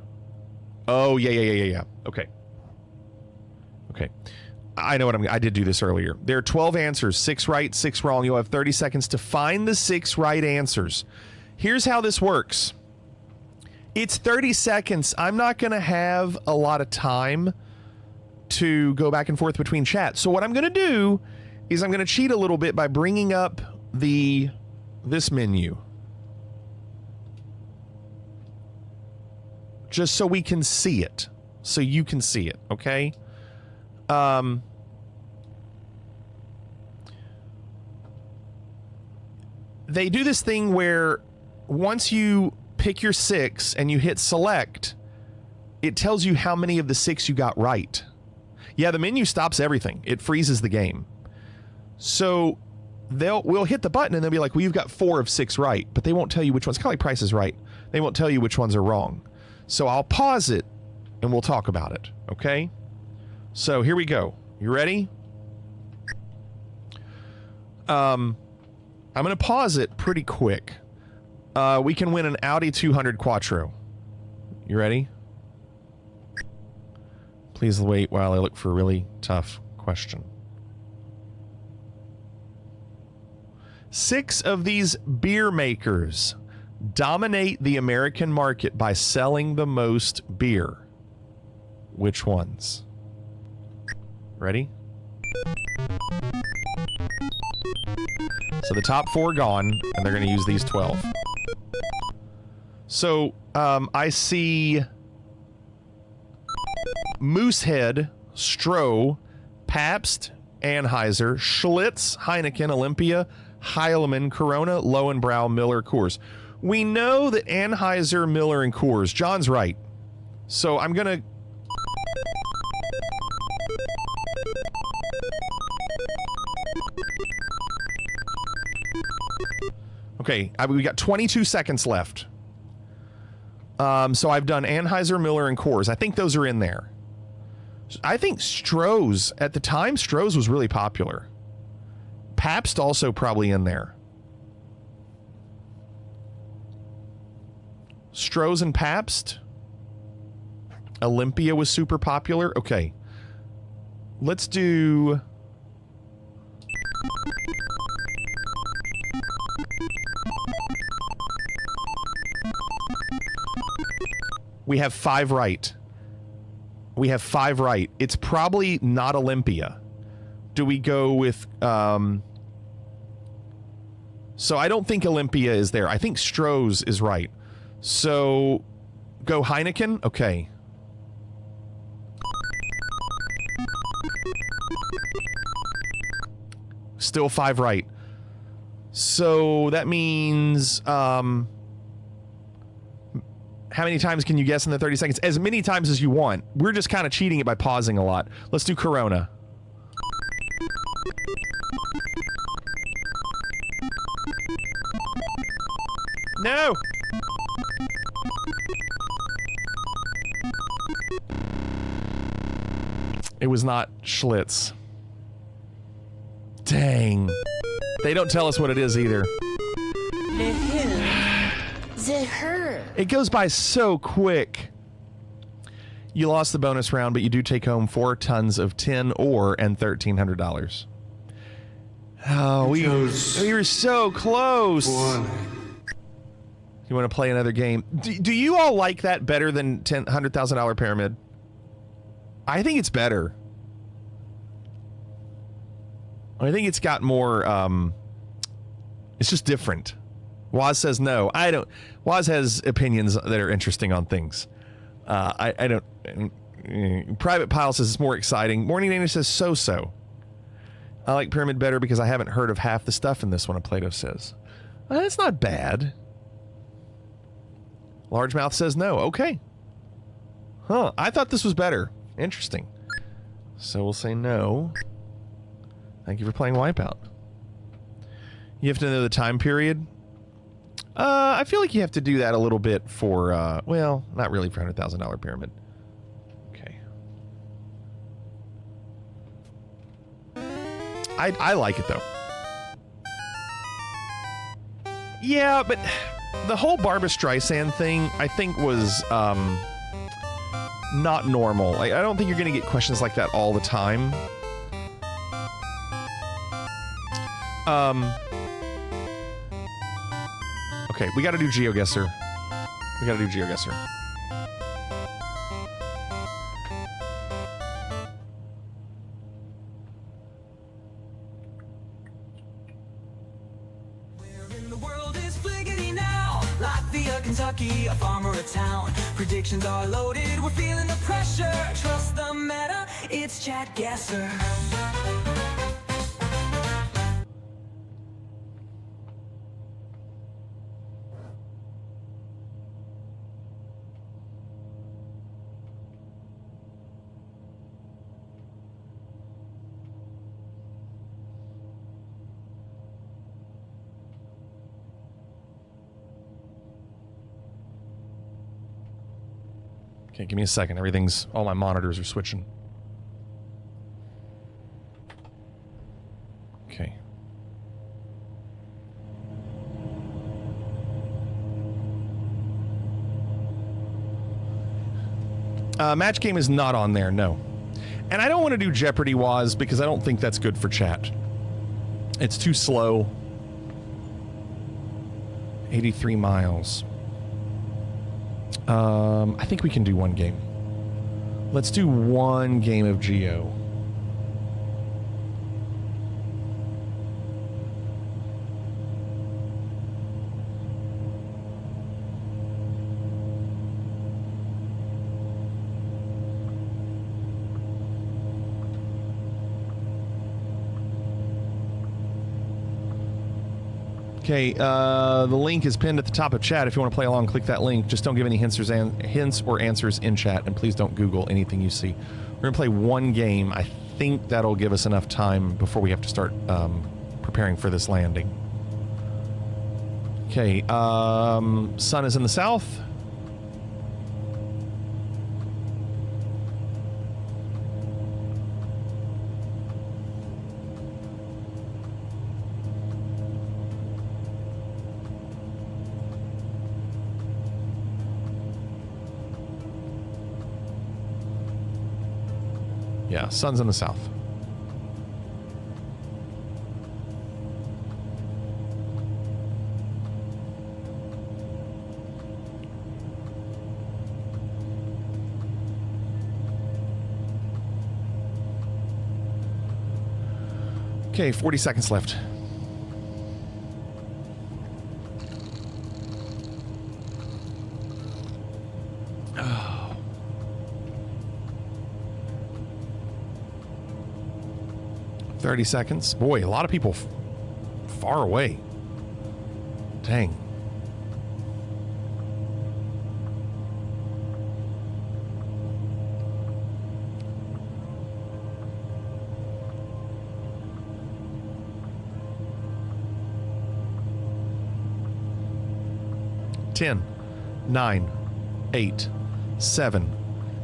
S3: Oh, yeah. Okay. I know what I did do this earlier. There are 12 answers, 6 right, 6 wrong. You'll have 30 seconds to find the 6 right answers. Here's how this works. It's 30 seconds. I'm not going to have a lot of time to go back and forth between chats. So what I'm going to do is I'm going to cheat a little bit by bringing up this menu. Just so we can see it. So you can see it, okay? They do this thing where once you pick your 6 and you hit select, it tells you how many of the 6 you got right. Yeah, the menu stops everything. It freezes the game. So we'll hit the button and they'll be like, well, you've got 4 of 6 right, but they won't tell you which ones. Kind of like Price is Right. They won't tell you which ones are wrong. So I'll pause it and we'll talk about it, okay? So here we go. You ready? I'm going to pause it pretty quick. We can win an Audi 200 Quattro. You ready? Please wait while I look for a really tough question. 6 of these beer makers dominate the American market by selling the most beer. Which ones? Ready? So the top 4 gone, and they're going to use these 12. So, I see Moosehead, Stroh, Pabst, Anheuser, Schlitz, Heineken, Olympia, Heilemann, Corona, Lowenbrau, Miller, Coors. We know that Anheuser, Miller, and Coors. John's right. So I'm going to... Okay, we got 22 seconds left. So I've done Anheuser, Miller, and Coors. I think those are in there. I think Stroh's, at the time, Stroh's was really popular. Pabst also probably in there. Stroh's and Pabst. Olympia was super popular. Okay. Let's do... We have 5 right. We have 5 right. It's probably not Olympia. Do we go with... So I don't think Olympia is there. I think Stroh's is right. So go Heineken? Okay. Still 5 right. So that means... how many times can you guess in the 30 seconds? As many times as you want. We're just kind of cheating it by pausing a lot. Let's do Corona. No! It was not Schlitz. Dang. They don't tell us what it is either. It goes by so quick. You lost the bonus round, but you do take home 4 tons of tin ore and $1,300. Oh, we were so close. You want to play another game? Do you all like that better than $100,000 pyramid? I think it's better. I think it's got more. It's just different. Waz says no. I don't. Waz has opinions that are interesting on things. I don't. Private Pile says it's more exciting. Morning Dana says so. I like Pyramid better because I haven't heard of half the stuff in this one, Plato says. That's not bad. Largemouth says no. Okay. Huh. I thought this was better. Interesting. So we'll say no. Thank you for playing Wipeout. You have to know the time period. I feel like you have to do that a little bit for, well, not really for $100,000 pyramid. Okay. I like it, though. Yeah, but the whole Barbra Streisand thing, I think, was not normal. Like, I don't think you're going to get questions like that all the time. Okay, we got to do GeoGuessr. We got to do GeoGuessr.
S4: Kentucky, a farmer, a town. Predictions are loaded, we're feeling the pressure. Trust the meta, it's Chat Guesser.
S3: Okay, give me a second. All my monitors are switching. Okay. Match game is not on there, no. And I don't want to do Jeopardy Waz because I don't think that's good for chat. It's too slow. 83 miles. I think we can do one game. Let's do one game of Geo. Okay, the link is pinned at the top of chat. If you want to play along, click that link. Just don't give any hints or answers in chat, and please don't Google anything you see. We're going to play one game. I think that'll give us enough time before we have to start preparing for this landing. Okay, sun is in the south. Yeah, sun's in the south. Okay, 40 seconds left. Oh. 30 seconds. Boy, a lot of people far away. Dang. 10, 9, 8, 7,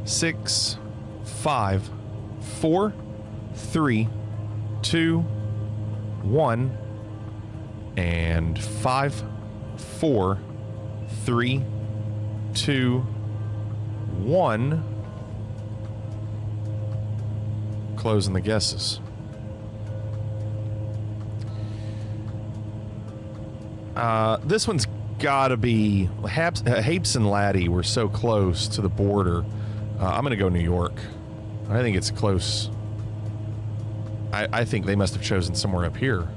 S3: 6, 5, 4, 3, 2, 1, and 5, 4, 3, 2, 1. Closing the guesses. This one's gotta be Hapes and Laddie were so close to the border. I'm gonna go New York. I think it's close. I think they must have chosen somewhere up here.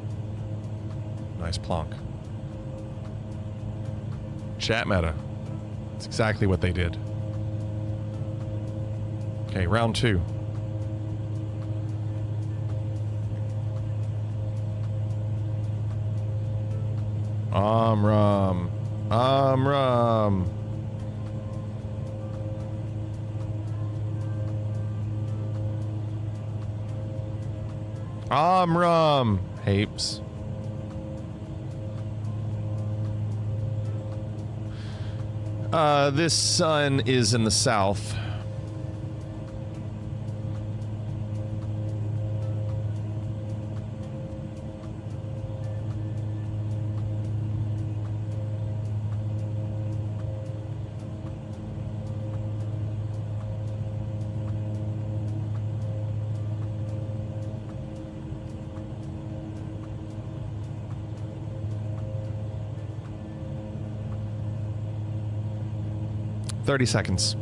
S3: Nice plonk. Chat meta. That's exactly what they did. Okay, round 2. Amram. Amram. Hapes. This sun is in the south. $30 seconds.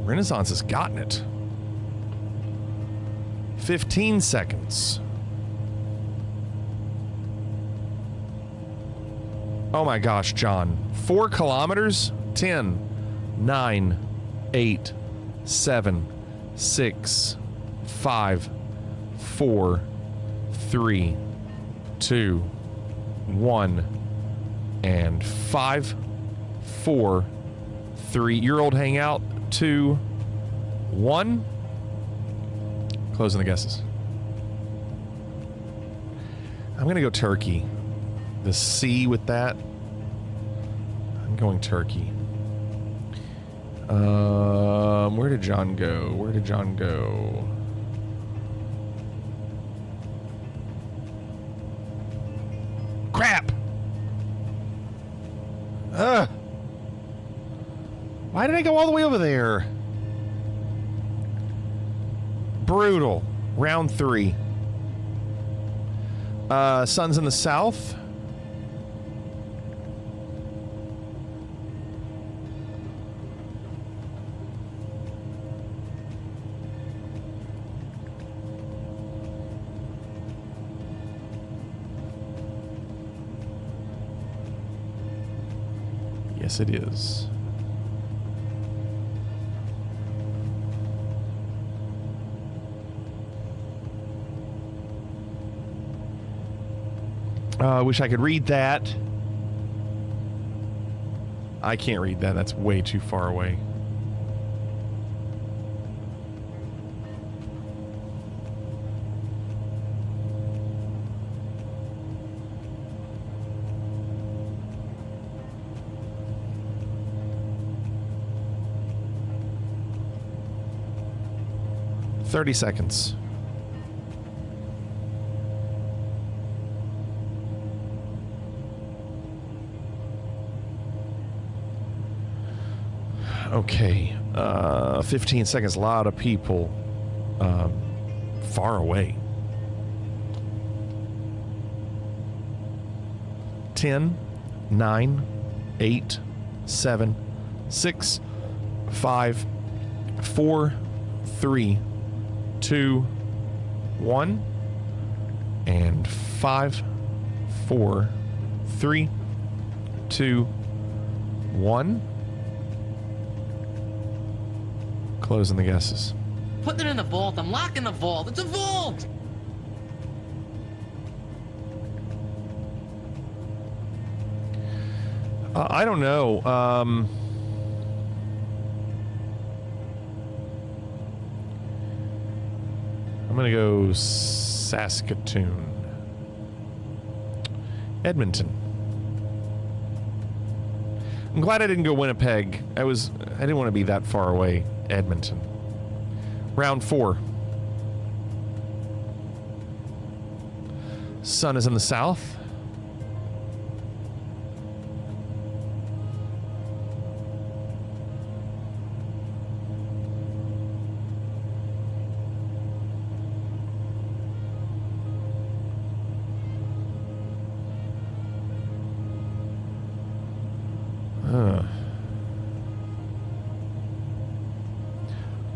S3: Renaissance has gotten it. 15 seconds. Oh my gosh, John. 4 kilometers? 10, 9, 8, 7, 6, 5, 4, 3, 2, 1, and 5, 4, 3. Your old hangout. 2, 1. Closing the guesses. I'm gonna go Turkey. The C with that. I'm going Turkey. Where did John go? Where did John go? Crap! Why did I go all the way over there? Brutal. Round 3. Sun's in the south. Yes, it is. I wish I could read that. I can't read that. That's way too far away. $30 seconds. Okay, 15 seconds. A lot of people far away. 10, 9, 8, 7, 6, 5, 4, 3, 2, 1, and 5, 4, 3, 2, 1. Closing the guesses.
S20: Putting it in the vault. I'm locking the vault. It's a vault!
S3: I don't know. I'm gonna go Saskatoon. Edmonton. I'm glad I didn't go Winnipeg. I didn't want to be that far away. Edmonton. Round 4. Sun is in the south.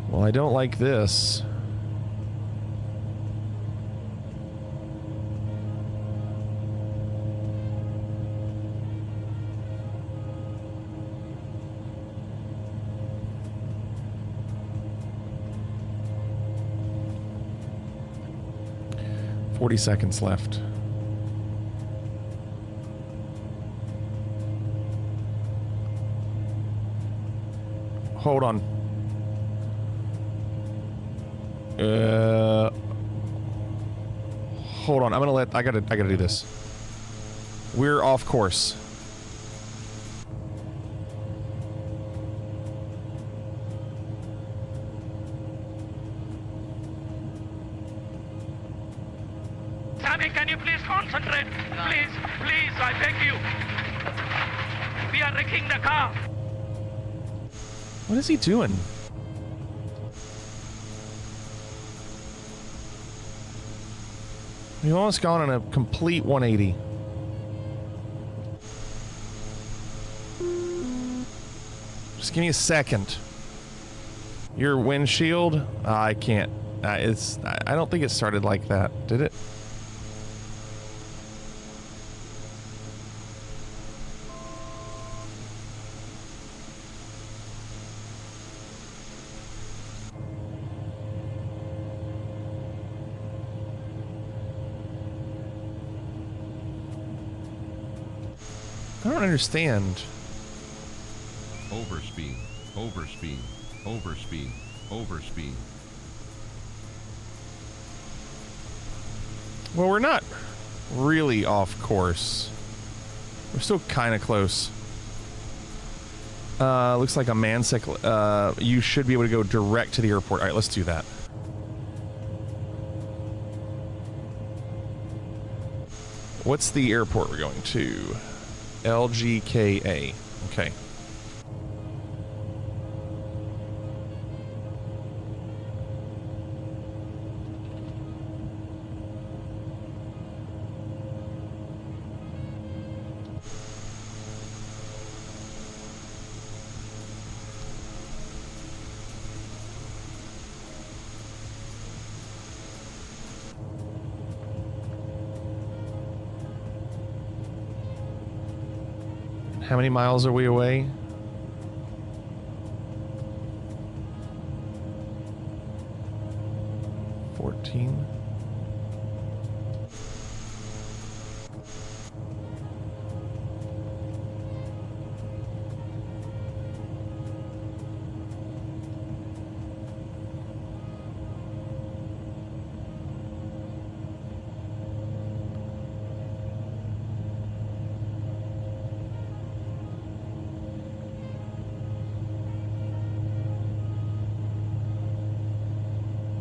S3: Well, I don't like this. "40 seconds left. Hold on. Hold on. I gotta do this. We're off course.
S2: Sammy, can you please concentrate? Please, please, I beg you. We are wrecking the car.
S3: What is he doing? We've almost gone on a complete 180. Just give me a second. Your windshield? I can't. I don't think it started like that, did it? I don't understand.
S21: Overspeed, overspeed, overspeed, overspeed.
S3: Well, we're not really off course. We're still kind of close. Looks like a Mansec. You should be able to go direct to the airport. All right, let's do that. What's the airport we're going to? LGKA. Okay. How many miles are we away? $14.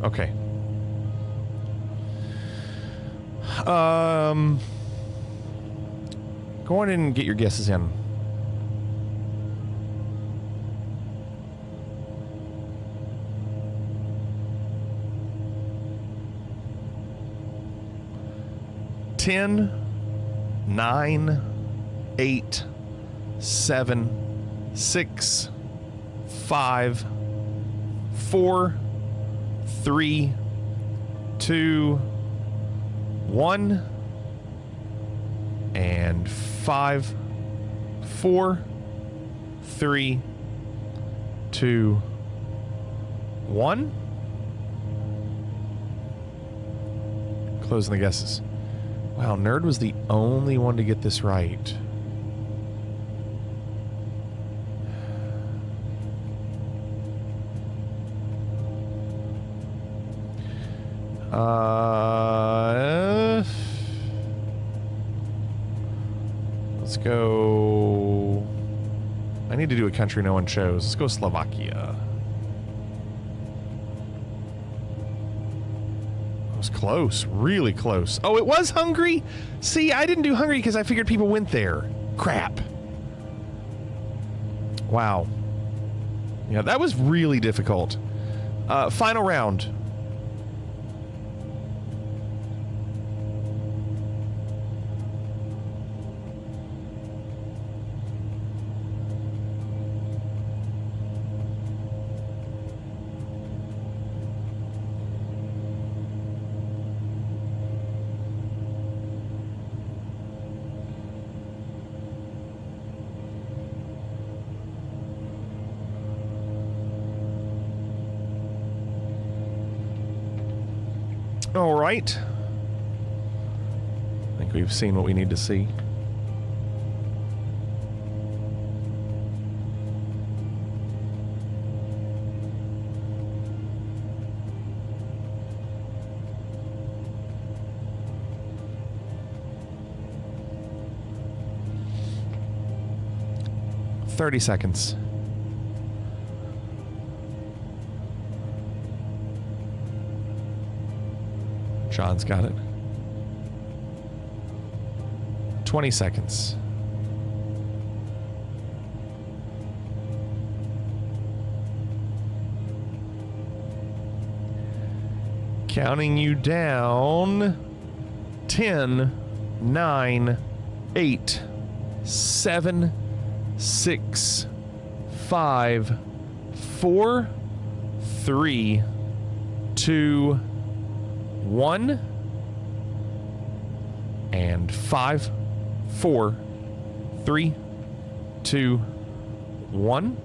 S3: Okay. Go on and get your guesses in. Ten, 9, 8, 7, 6, 5, 4, 3, 2, 1, and 5, 4, 3, 2, 1. Closing the guesses. Wow, Nerd was the only one to get this right. Let's go. I need to do a country no one chose. Let's go Slovakia. It was close, really close. Oh, it was Hungary? See, I didn't do Hungary because I figured people went there. Crap. Wow. Yeah, that was really difficult. Final round. All right. I think we've seen what we need to see. "30 seconds. John's got it. 20 seconds. Counting you down. 10, 9, 8, 7, 6, 5, 4, 3, 2, 1 and 5, 4, 3, 2, 1.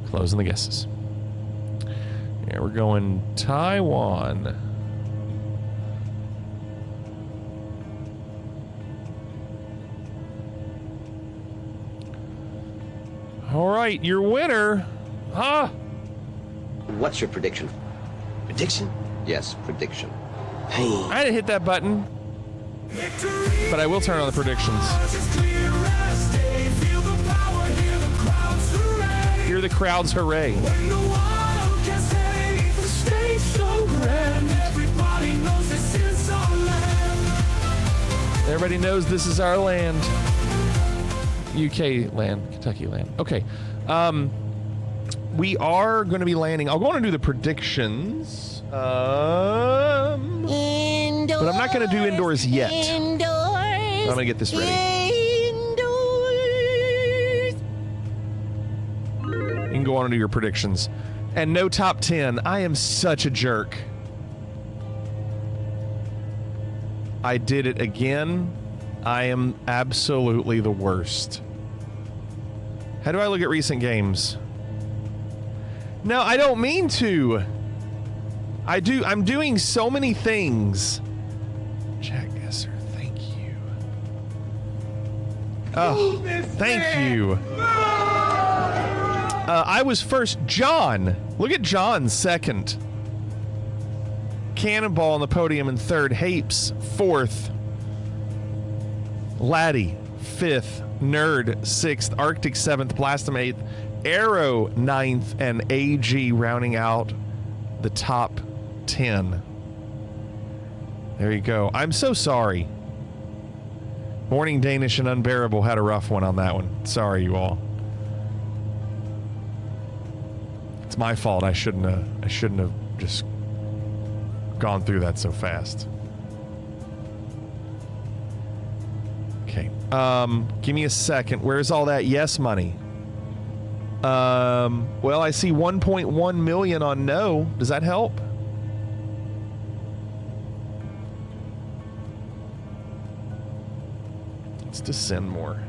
S3: Closing the guesses. Yeah, we're going Taiwan. All right, your winner.
S1: What's your prediction? Prediction? Yes, prediction. Hey.
S3: I didn't hit that button, but I will turn on the predictions. Hear the crowds hooray. Everybody knows this is our land. UK land, Kentucky land. Okay. We are going to be landing. I'll go on and do the predictions. But I'm not going to do indoors yet. I'm going to get this ready. You can go on and do your predictions. And no top 10. I am such a jerk. I did it again. I am absolutely the worst. How do I look at recent games? No, I don't mean to. I'm doing so many things. Jack Esser, thank you. Oh, thank you. I was first. John. Look at John second. Cannonball on the podium in third. Hapes fourth. Laddie fifth. Nerd sixth. Arctic seventh. Blastum eighth. Arrow ninth. And AG rounding out the top 10. There you go. I'm so sorry. Morning Danish and Unbearable had a rough one on that one. Sorry, you all. It's my fault. I shouldn't have just gone through that so fast. Okay. Give me a second. Where's all that yes money? Well, I see 1.1 million on no. Does that help? Let's just send more.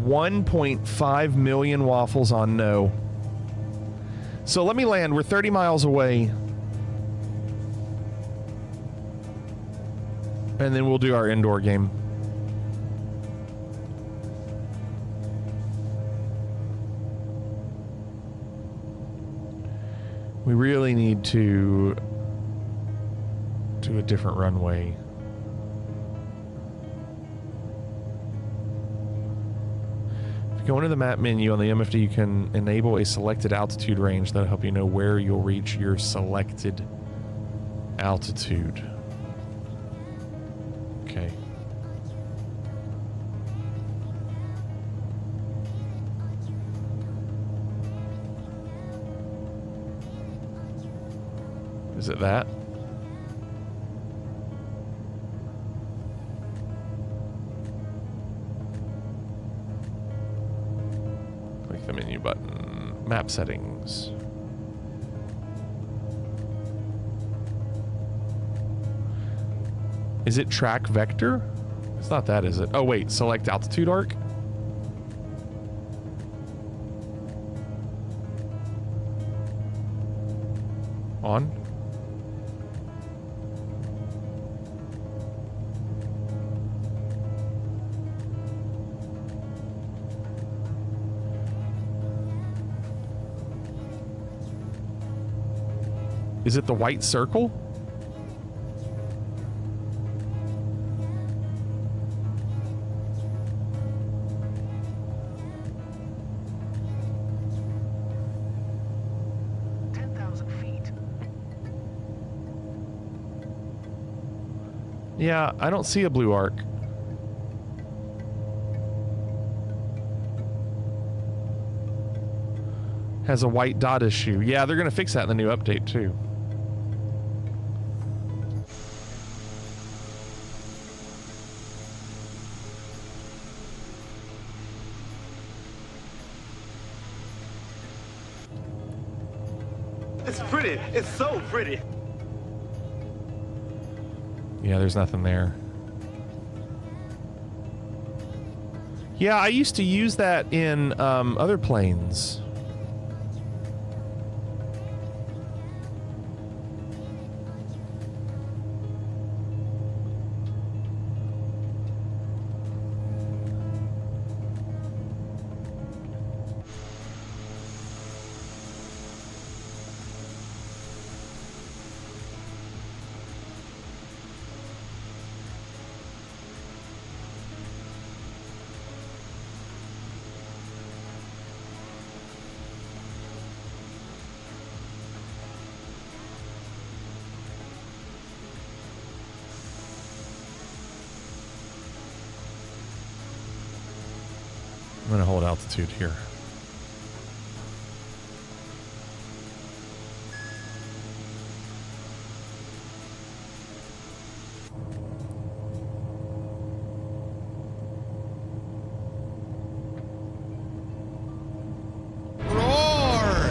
S3: 1.5 million waffles on no. So let me land. We're 30 miles away. And then we'll do our indoor game. We really need to do a different runway. If you go into the map menu on the MFD, you can enable a selected altitude range that'll help you know where you'll reach your selected altitude. Okay. Is it that? Click the menu button. Map settings. Is it track vector? It's not that, is it? Oh wait, select altitude arc. On. Is it the white circle? Yeah, I don't see a blue arc. Has a white dot issue. Yeah, they're going to fix that in the new update too.
S2: It's pretty. It's so pretty.
S3: Yeah, there's nothing there. Yeah, I used to use that in other planes. I'm going to hold altitude here.
S2: Roar!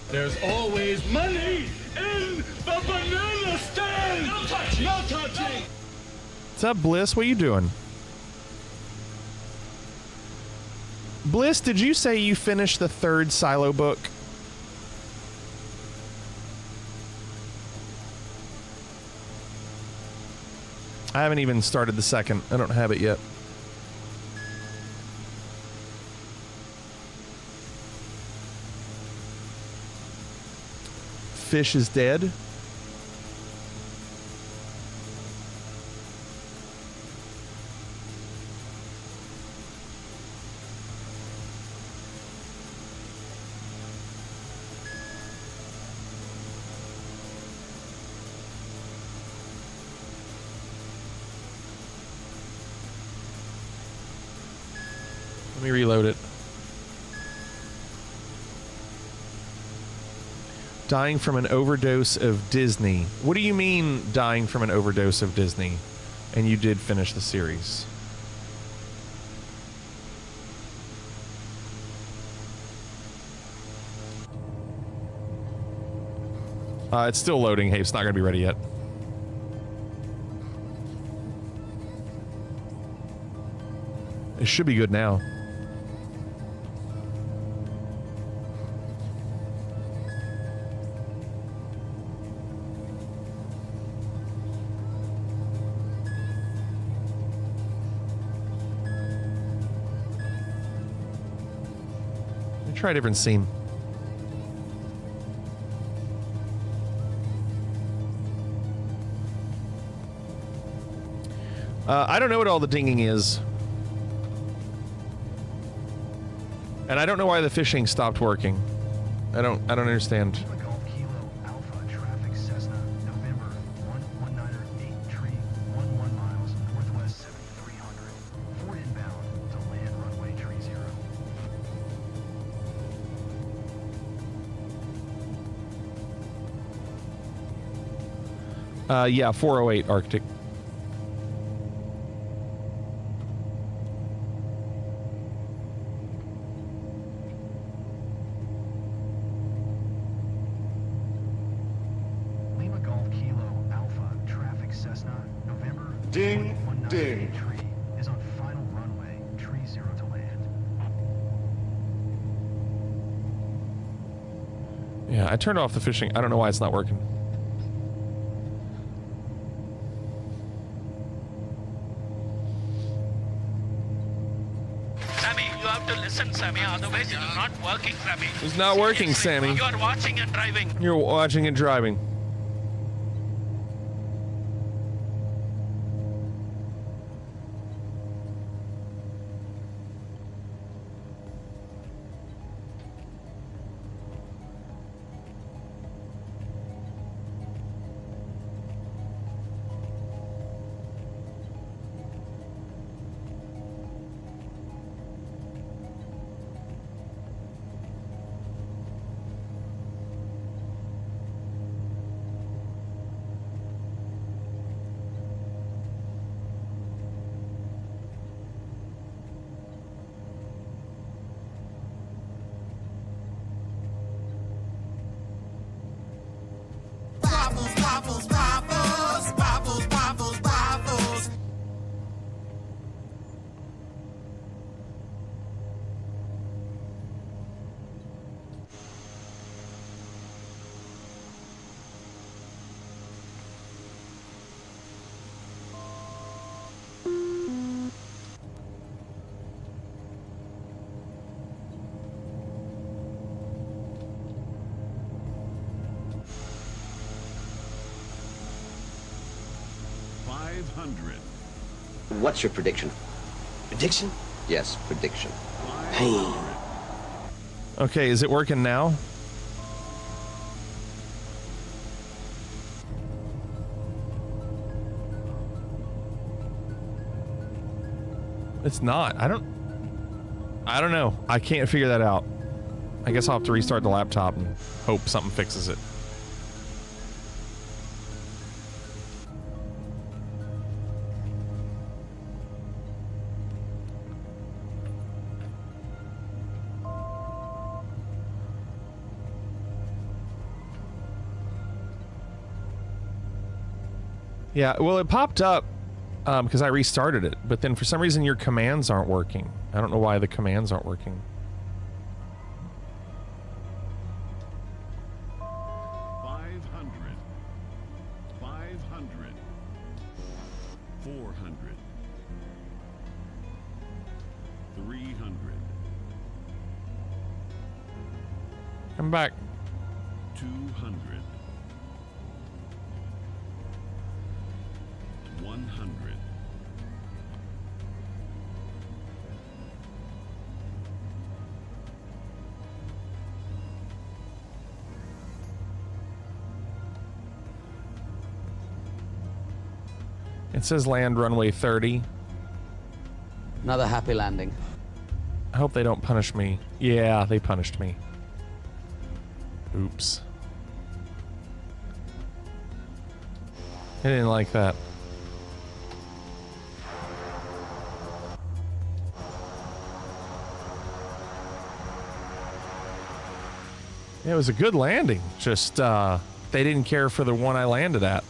S2: There's always money in the banana stand! No touching! No touching!
S3: What's up, Bliss? What are you doing? Bliss, did you say you finished the 3rd Silo book? I haven't even started the 2nd. I don't have it yet. Fish is dead. Let me reload it. Dying from an overdose of Disney. What do you mean, dying from an overdose of Disney? And you did finish the series. It's still loading. Hey, it's not going to be ready yet. It should be good now. Try a different scene. I don't know what all the dinging is. And I don't know why the fishing stopped working. I don't understand. Yeah, 408 Arctic.
S9: Lima Golf Kilo Alpha traffic Cessna November
S8: Ding, ding.
S9: Tree is on final runway, tree 0 to land.
S3: Yeah, I turned off the fishing. I don't know why it's not working.
S2: Sammy, otherwise it is not working, Sammy.
S3: It's not working, Sammy.
S2: You are watching and driving.
S3: You're watching and driving.
S1: What's your prediction? Prediction? Yes, prediction. Pain.
S3: Okay, is it working now? It's not. I don't know. I can't figure that out. I guess I'll have to restart the laptop and hope something fixes it. Yeah, well, it popped up because I restarted it, but then for some reason your commands aren't working. I don't know why the commands aren't working.
S2: 500, 400, 300.
S3: I'm back.
S2: 200. 100.
S3: It says land runway 30.
S5: Another happy landing.
S3: I hope they don't punish me. Yeah, they punished me. Oops. I didn't like that. Yeah, it was a good landing. Just, they didn't care for the one I landed at.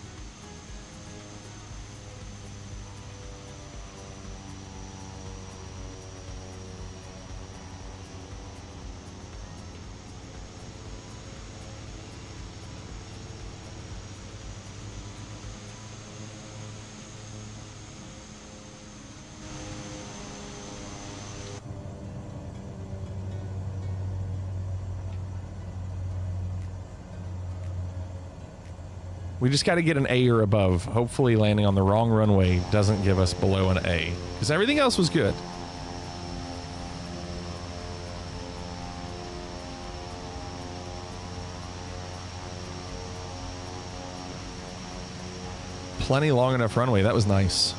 S3: We just got to get an A or above. Hopefully landing on the wrong runway doesn't give us below an A, because everything else was good. Plenty long enough runway. That was nice.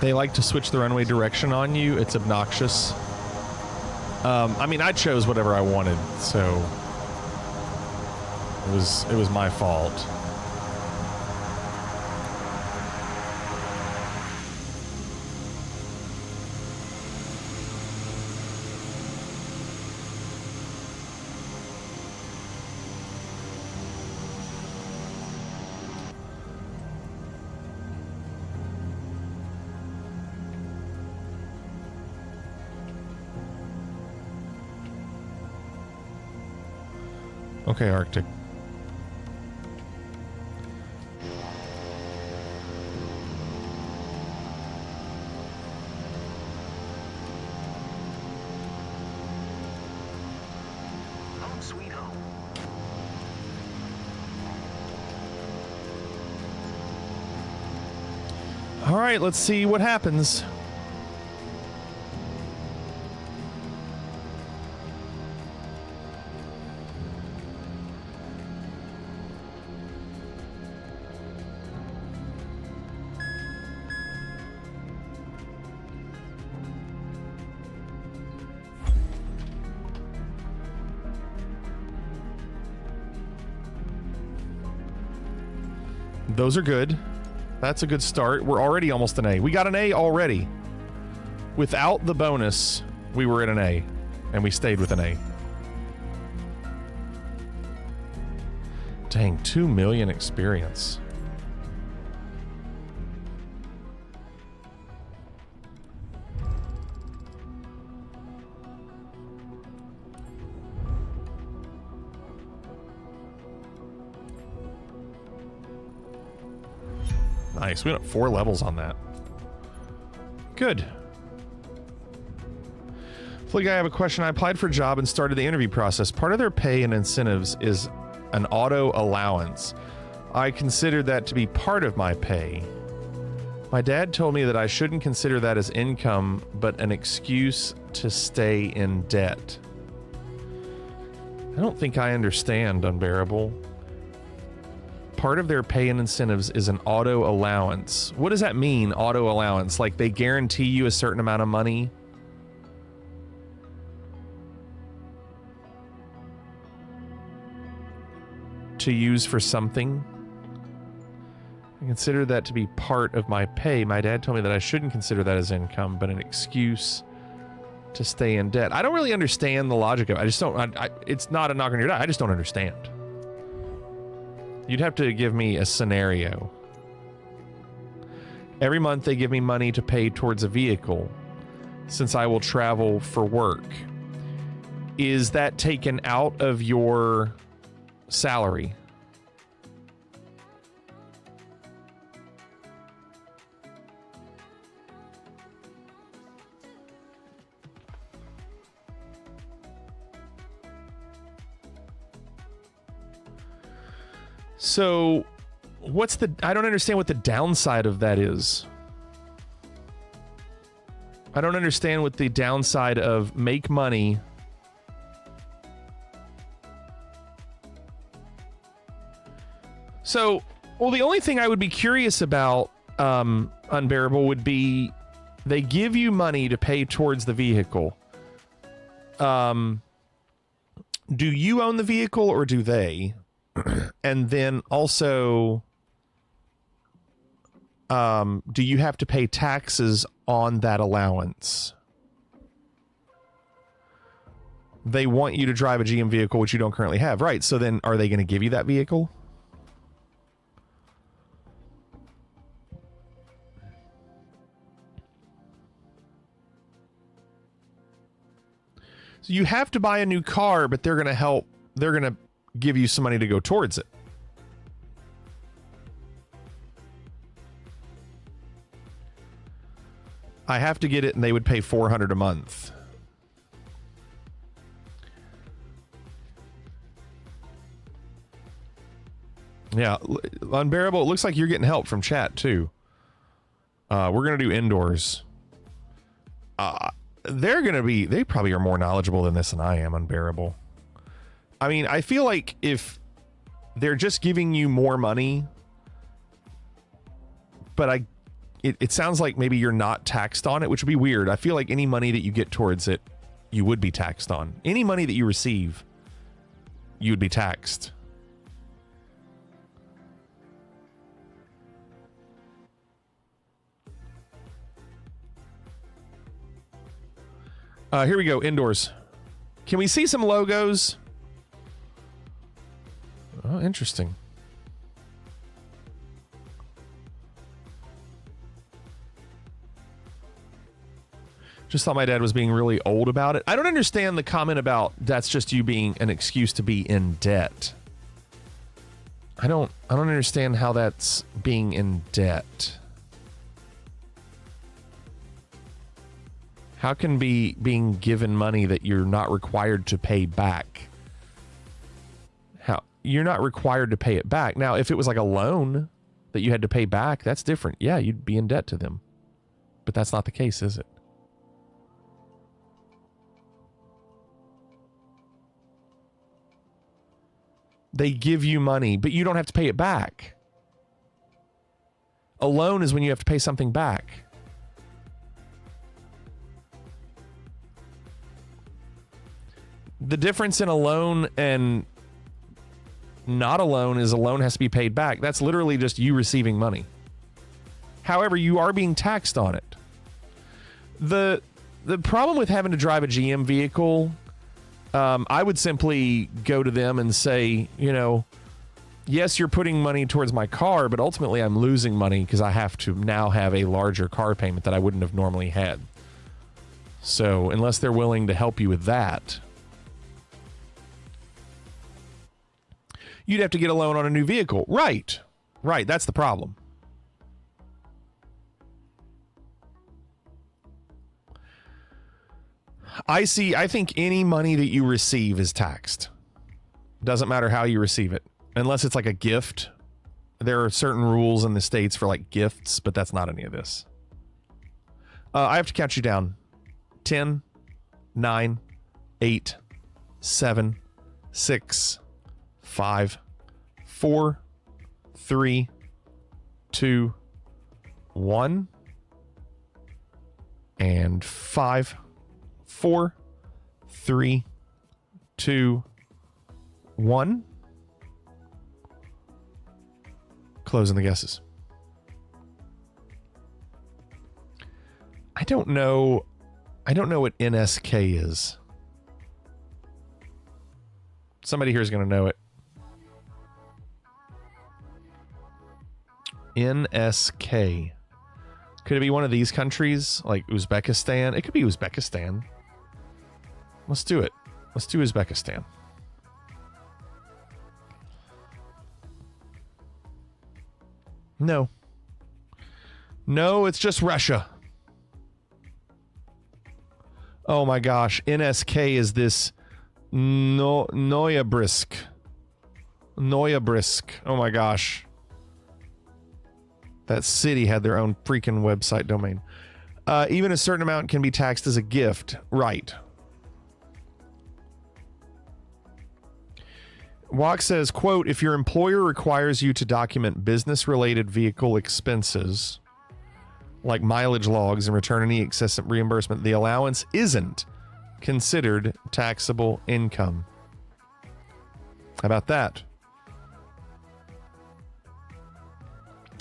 S3: They like to switch the runway direction on you. It's obnoxious. I mean, I chose whatever I wanted, so it was my fault. Okay, Arctic.
S9: Home sweet home.
S3: All right, let's see what happens. Those are good. That's a good start. We're already almost an A. We got an A already. Without the bonus, we were at an A, and we stayed with an A. Dang, 2 million experience. Nice. We went up 4 levels on that. Good. Flick, I have a question. I applied for a job and started the interview process. Part of their pay and incentives is an auto allowance. I considered that to be part of my pay. My dad told me that I shouldn't consider that as income, but an excuse to stay in debt. I don't think I understand, Unbearable. Part of their pay and incentives is an auto allowance. What does that mean, auto allowance? Like they guarantee you a certain amount of money? To use for something? I consider that to be part of my pay. My dad told me that I shouldn't consider that as income, but an excuse to stay in debt. I don't really understand the logic of it. I just don't, it's not a knock on your door. I just don't understand. You'd have to give me a scenario. Every month they give me money to pay towards a vehicle since I will travel for work. Is that taken out of your salary? So, what's the... I don't understand what the downside of that is. I don't understand what the downside of make money So, well, the only thing I would be curious about Unbearable would be they give you money to pay towards the vehicle. Do you own the vehicle or do they? And then also, do you have to pay taxes on that allowance? They want you to drive a GM vehicle, which you don't currently have. Right. So then are they going to give you that vehicle? So you have to buy a new car, but they're going to help. They're going to give you some money to go towards it. I have to get it, and they would pay $400 a month. Yeah, Unbearable. It looks like you're getting help from chat too. We're gonna do indoors. They probably are more knowledgeable than this than I am. Unbearable. I mean, I feel like if they're just giving you more money, but it sounds like maybe you're not taxed on it, which would be weird. I feel like any money that you get towards it, you would be taxed on. Any money that you receive, you would be taxed. Here we go, indoors. Can we see some logos? Oh, interesting. Just thought my dad was being really old about it. I don't understand the comment about that's just you being an excuse to be in debt. I don't understand how that's being in debt. How can being given money that you're not required to pay back? How you're not required to pay it back. Now, if it was like a loan that you had to pay back, that's different. Yeah, you'd be in debt to them. But that's not the case, is it? They give you money, but you don't have to pay it back. A loan is when you have to pay something back. The difference in a loan and not a loan is a loan has to be paid back. That's literally just you receiving money. However, you are being taxed on it. The problem with having to drive a GM vehicle, I would simply go to them and say, you know, yes, you're putting money towards my car, but ultimately I'm losing money because I have to now have a larger car payment that I wouldn't have normally had. So unless they're willing to help you with that, you'd have to get a loan on a new vehicle. Right. Right. That's the problem. I think any money that you receive is taxed. Doesn't matter how you receive it. Unless it's like a gift. There are certain rules in the States for like gifts, but that's not any of this. I have to count you down. 10, 9, 8, 7, 6, 5, 4, 3, 2, 1, and 5, 4, 3, 2, 1. Closing the guesses. I don't know what NSK is. Somebody here is going to know it. NSK. Could it be one of these countries, like Uzbekistan? It could be Uzbekistan. Let's do it. Let's do Uzbekistan. No. No, it's just Russia. Oh my gosh. NSK is this Noyabrisk. Noyabrisk. Oh my gosh. That city had their own freaking website domain. Even a certain amount can be taxed as a gift. Right. Walk says, quote, if your employer requires you to document business-related vehicle expenses, like mileage logs, and return any excessive reimbursement, the allowance isn't considered taxable income. How about that?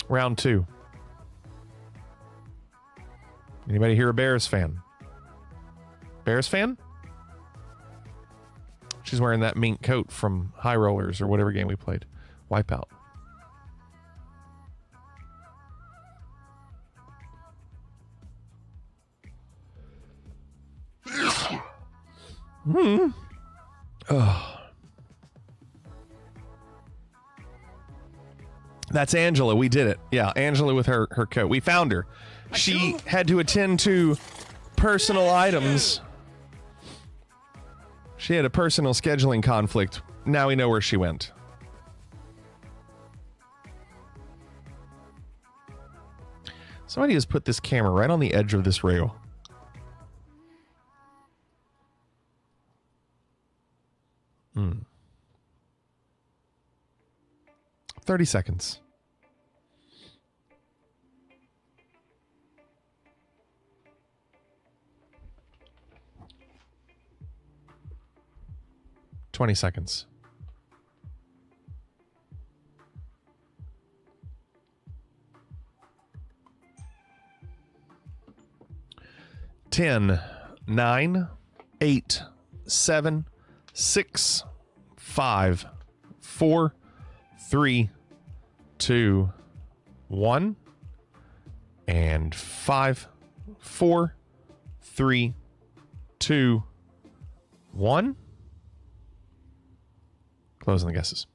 S3: Round 2. Anybody here a Bears fan? Bears fan? She's wearing that mink coat from High Rollers or whatever game we played. Wipeout. Oh. That's Angela. We did it. Yeah, Angela with her coat. We found her. She had to attend to personal items. She had a personal scheduling conflict. Now we know where she went. Somebody has put this camera right on the edge of this rail. Hmm. 30 seconds. $20 seconds. Ten, 9, 8, 7, 6, 5, 4, 3, 2, 1, and 5, 4, 3, 2, 1. Closing the guesses.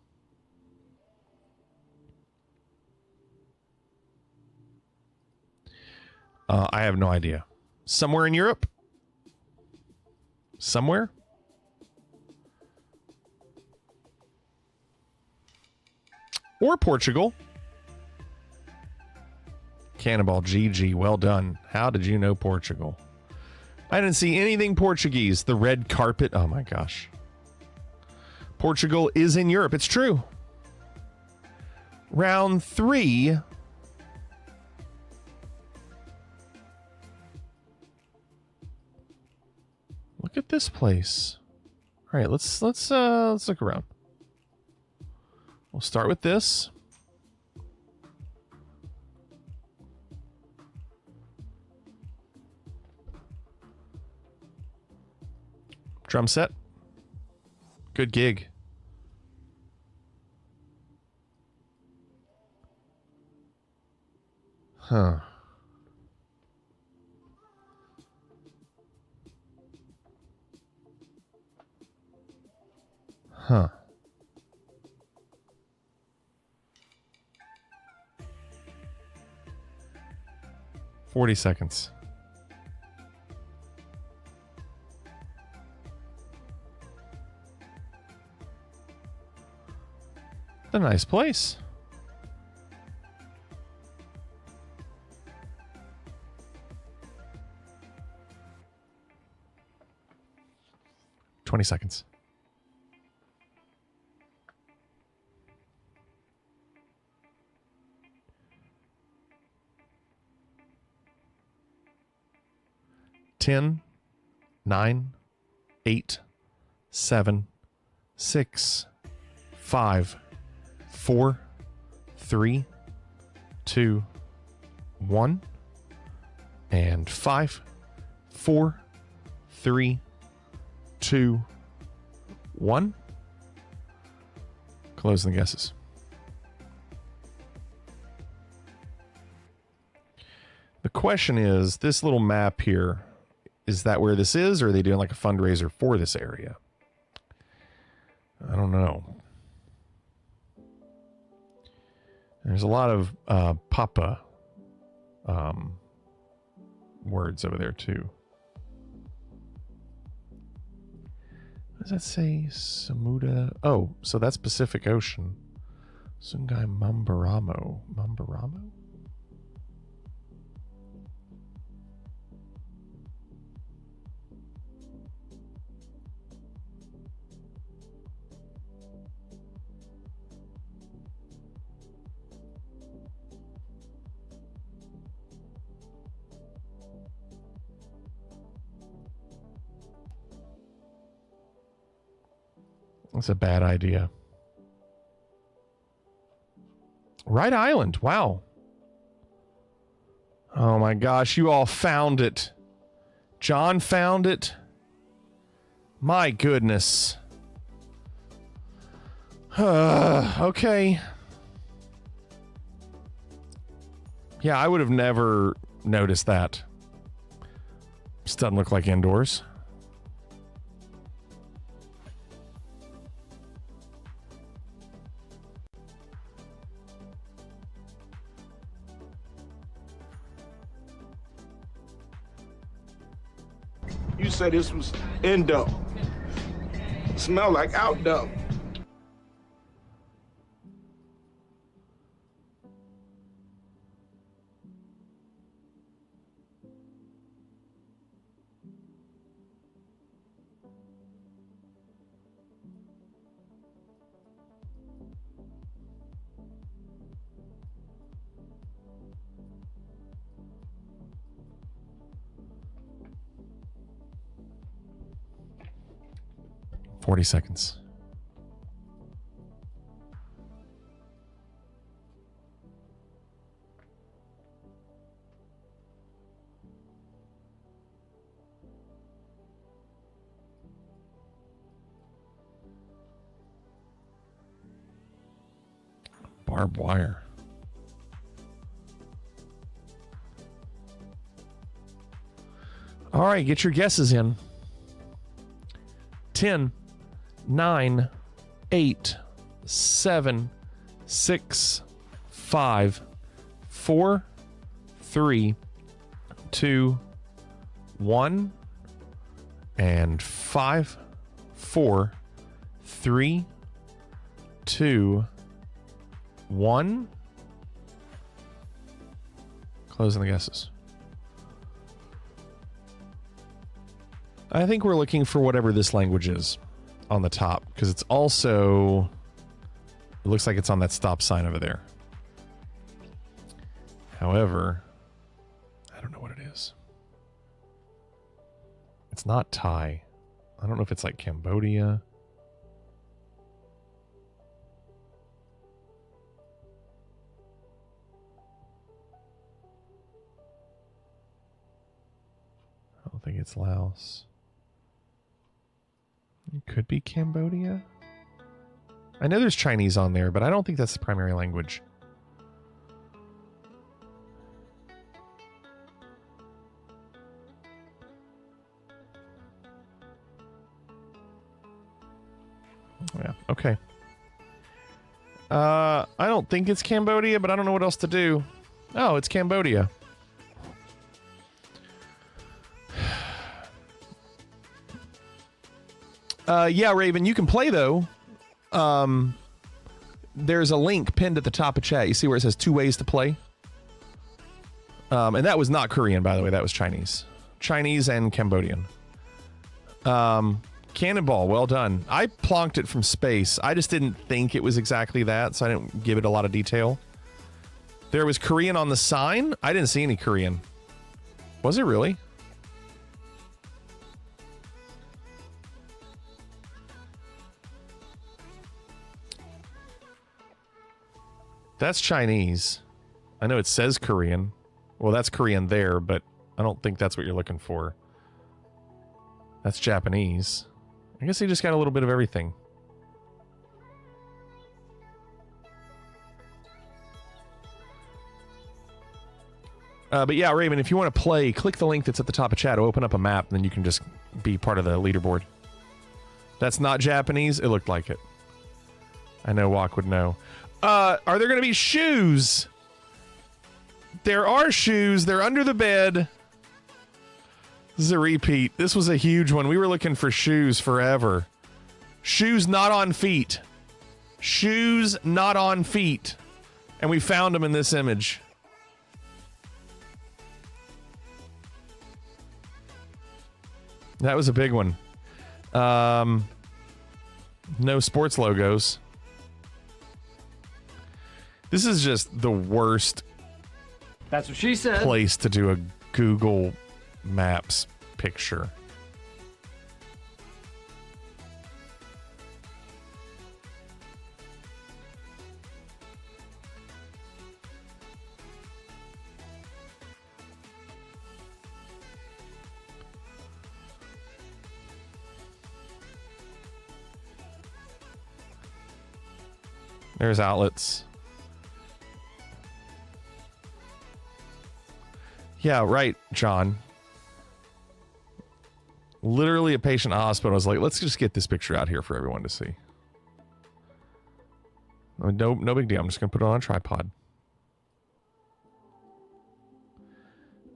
S3: I have no idea. Somewhere in Europe? Somewhere? Or Portugal? Cannonball GG, well done. How did you know Portugal? I didn't see anything Portuguese. The red carpet. Oh my gosh. Portugal is in Europe. It's true. Round 3. Look at this place. All right, let's look around. We'll start with this. Drum set. Good gig. Huh. Huh. $40 seconds. A nice place. $20 seconds. Ten, 9, 8, 7, 6, 5, 4, 3, 2, 1, and 5, 4, 3, 2, 1. Closing the guesses. The question is, this little map here, is that where this is, or are they doing like a fundraiser for this area? I don't know. There's a lot of Papa words over there too. What does that say? Samuda. Oh, so that's Pacific Ocean. Sungai Mamberamo. Mamberamo? That's a bad idea. Right Island. Wow. Oh my gosh, you all found it. John found it. My goodness. Okay. Yeah, I would have never noticed that. This doesn't look like indoors.
S2: You said this was indo. Smell like outdoor.
S3: Seconds. Barbed wire. All right, get your guesses in. 10, 9, 8, 7, 6, 5, 4, 3, 2, 1, and 5, 4, 3, 2, 1. Closing the guesses. I think we're looking for whatever this language is on the top, because it's also, it looks like it's on that stop sign over there. However, I don't know what it is. It's not Thai. I don't know if it's like Cambodia. I don't think it's Laos. It could be Cambodia. I know there's Chinese on there, but I don't think that's the primary language. Yeah, okay. I don't think it's Cambodia, but I don't know what else to do. Oh, it's Cambodia. Yeah, Raven, you can play, though. There's a link pinned at the top of chat. You see where it says 2 ways to play? And that was not Korean, by the way. That was Chinese. Chinese and Cambodian. Cannonball, well done. I plonked it from space. I just didn't think it was exactly that, so I didn't give it a lot of detail. There was Korean on the sign. I didn't see any Korean. Was it really? That's Chinese. I know it says Korean. Well, that's Korean there, but I don't think that's what you're looking for. That's Japanese. I guess they just got a little bit of everything. But yeah, Raven, if you want to play, click the link that's at the top of chat. It'll open up a map, and then you can just be part of the leaderboard. That's not Japanese. It looked like it. I know Wok would know. Are there going to be shoes? There are shoes. They're under the bed. This is a repeat. This was a huge one. We were looking for shoes forever. Shoes not on feet. Shoes not on feet. And we found them in this image. That was a big one. No sports logos. This is just the worst.
S14: That's what she said.
S3: Place to do a Google Maps picture. There's outlets. Yeah, right, John. Literally a patient in a hospital was like, let's just get this picture out here for everyone to see. No big deal. I'm just going to put it on a tripod.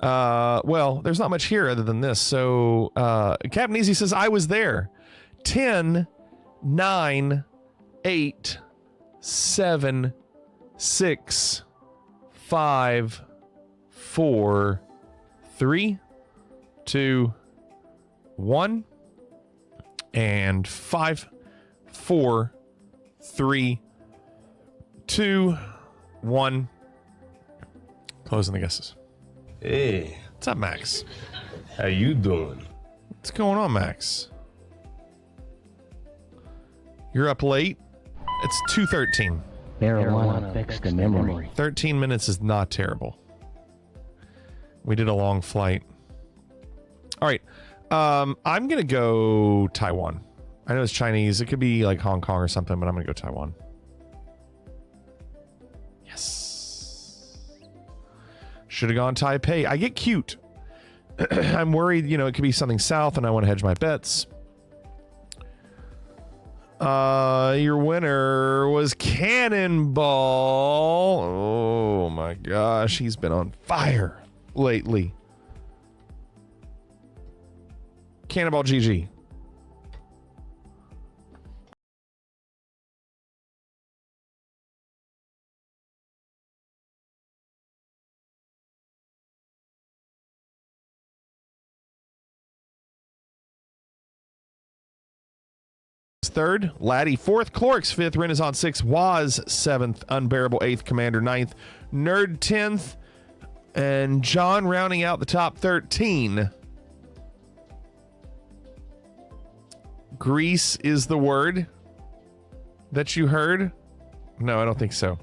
S3: Well, there's not much here other than this. So, Captain Easy says, I was there. 10, 9, 8, 7, 6, 5, 4, 3, 2, 1, and 5, 4, 3, 2, 1. Closing the guesses.
S1: Hey.
S3: What's up, Max?
S1: How you doing?
S3: What's going on, Max? You're up late? It's 2:13.
S7: Marijuana affects the memory.
S3: 13 minutes is not terrible. We did a long flight. All right. I'm going to go Taiwan. I know it's Chinese. It could be like Hong Kong or something, but I'm going to go Taiwan. Yes. Should have gone Taipei. I get cute. I'm worried, you know, it could be something south and I want to hedge my bets. Your winner was Cannonball. Oh my gosh, he's been on fire lately. Cannonball GG. Third, Laddie fourth, Clorix fifth, Renaissance sixth, Waz seventh, Unbearable eighth, Commander ninth, Nerd 10th, and John rounding out the top 13. Grease is the word that you heard? No, I don't think so.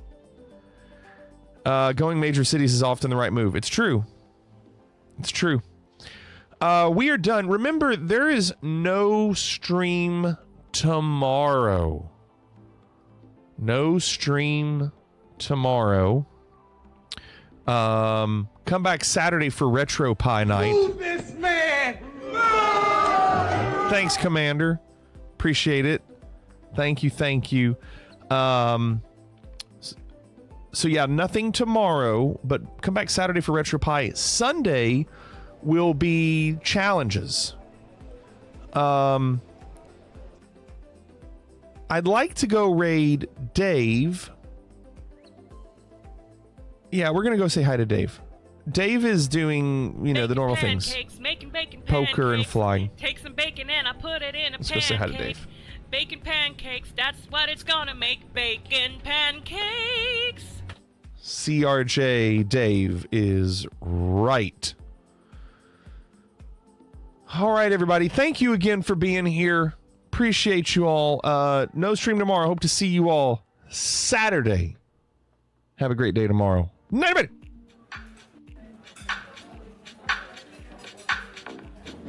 S3: Going major cities is often the right move. It's true. It's true. We are done. Remember, there is no stream tomorrow. No stream tomorrow. Come back Saturday for Retro Pie Night.
S2: Move this man!
S3: Thanks, Commander. Appreciate it. Thank you. So yeah, nothing tomorrow, but come back Saturday for Retro Pie. Sunday will be challenges. I'd like to go raid Dave. Yeah, we're going to go say hi to Dave. Dave is doing, you know, the normal things.
S22: Making
S3: Poker and flying.
S22: Take some bacon and I put it in a
S3: Let's go say hi to Dave.
S22: Bacon pancakes, that's what it's gonna make. Bacon pancakes.
S3: CRJ Dave is right. All right, everybody. Thank you again for being here. Appreciate you all. No stream tomorrow. Hope to see you all Saturday. Have a great day tomorrow. Night, everybody.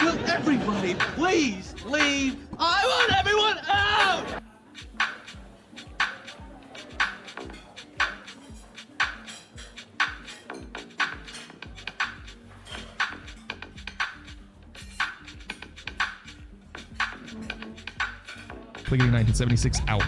S2: Will everybody please leave? I want everyone out!
S3: Clickety 1976 out.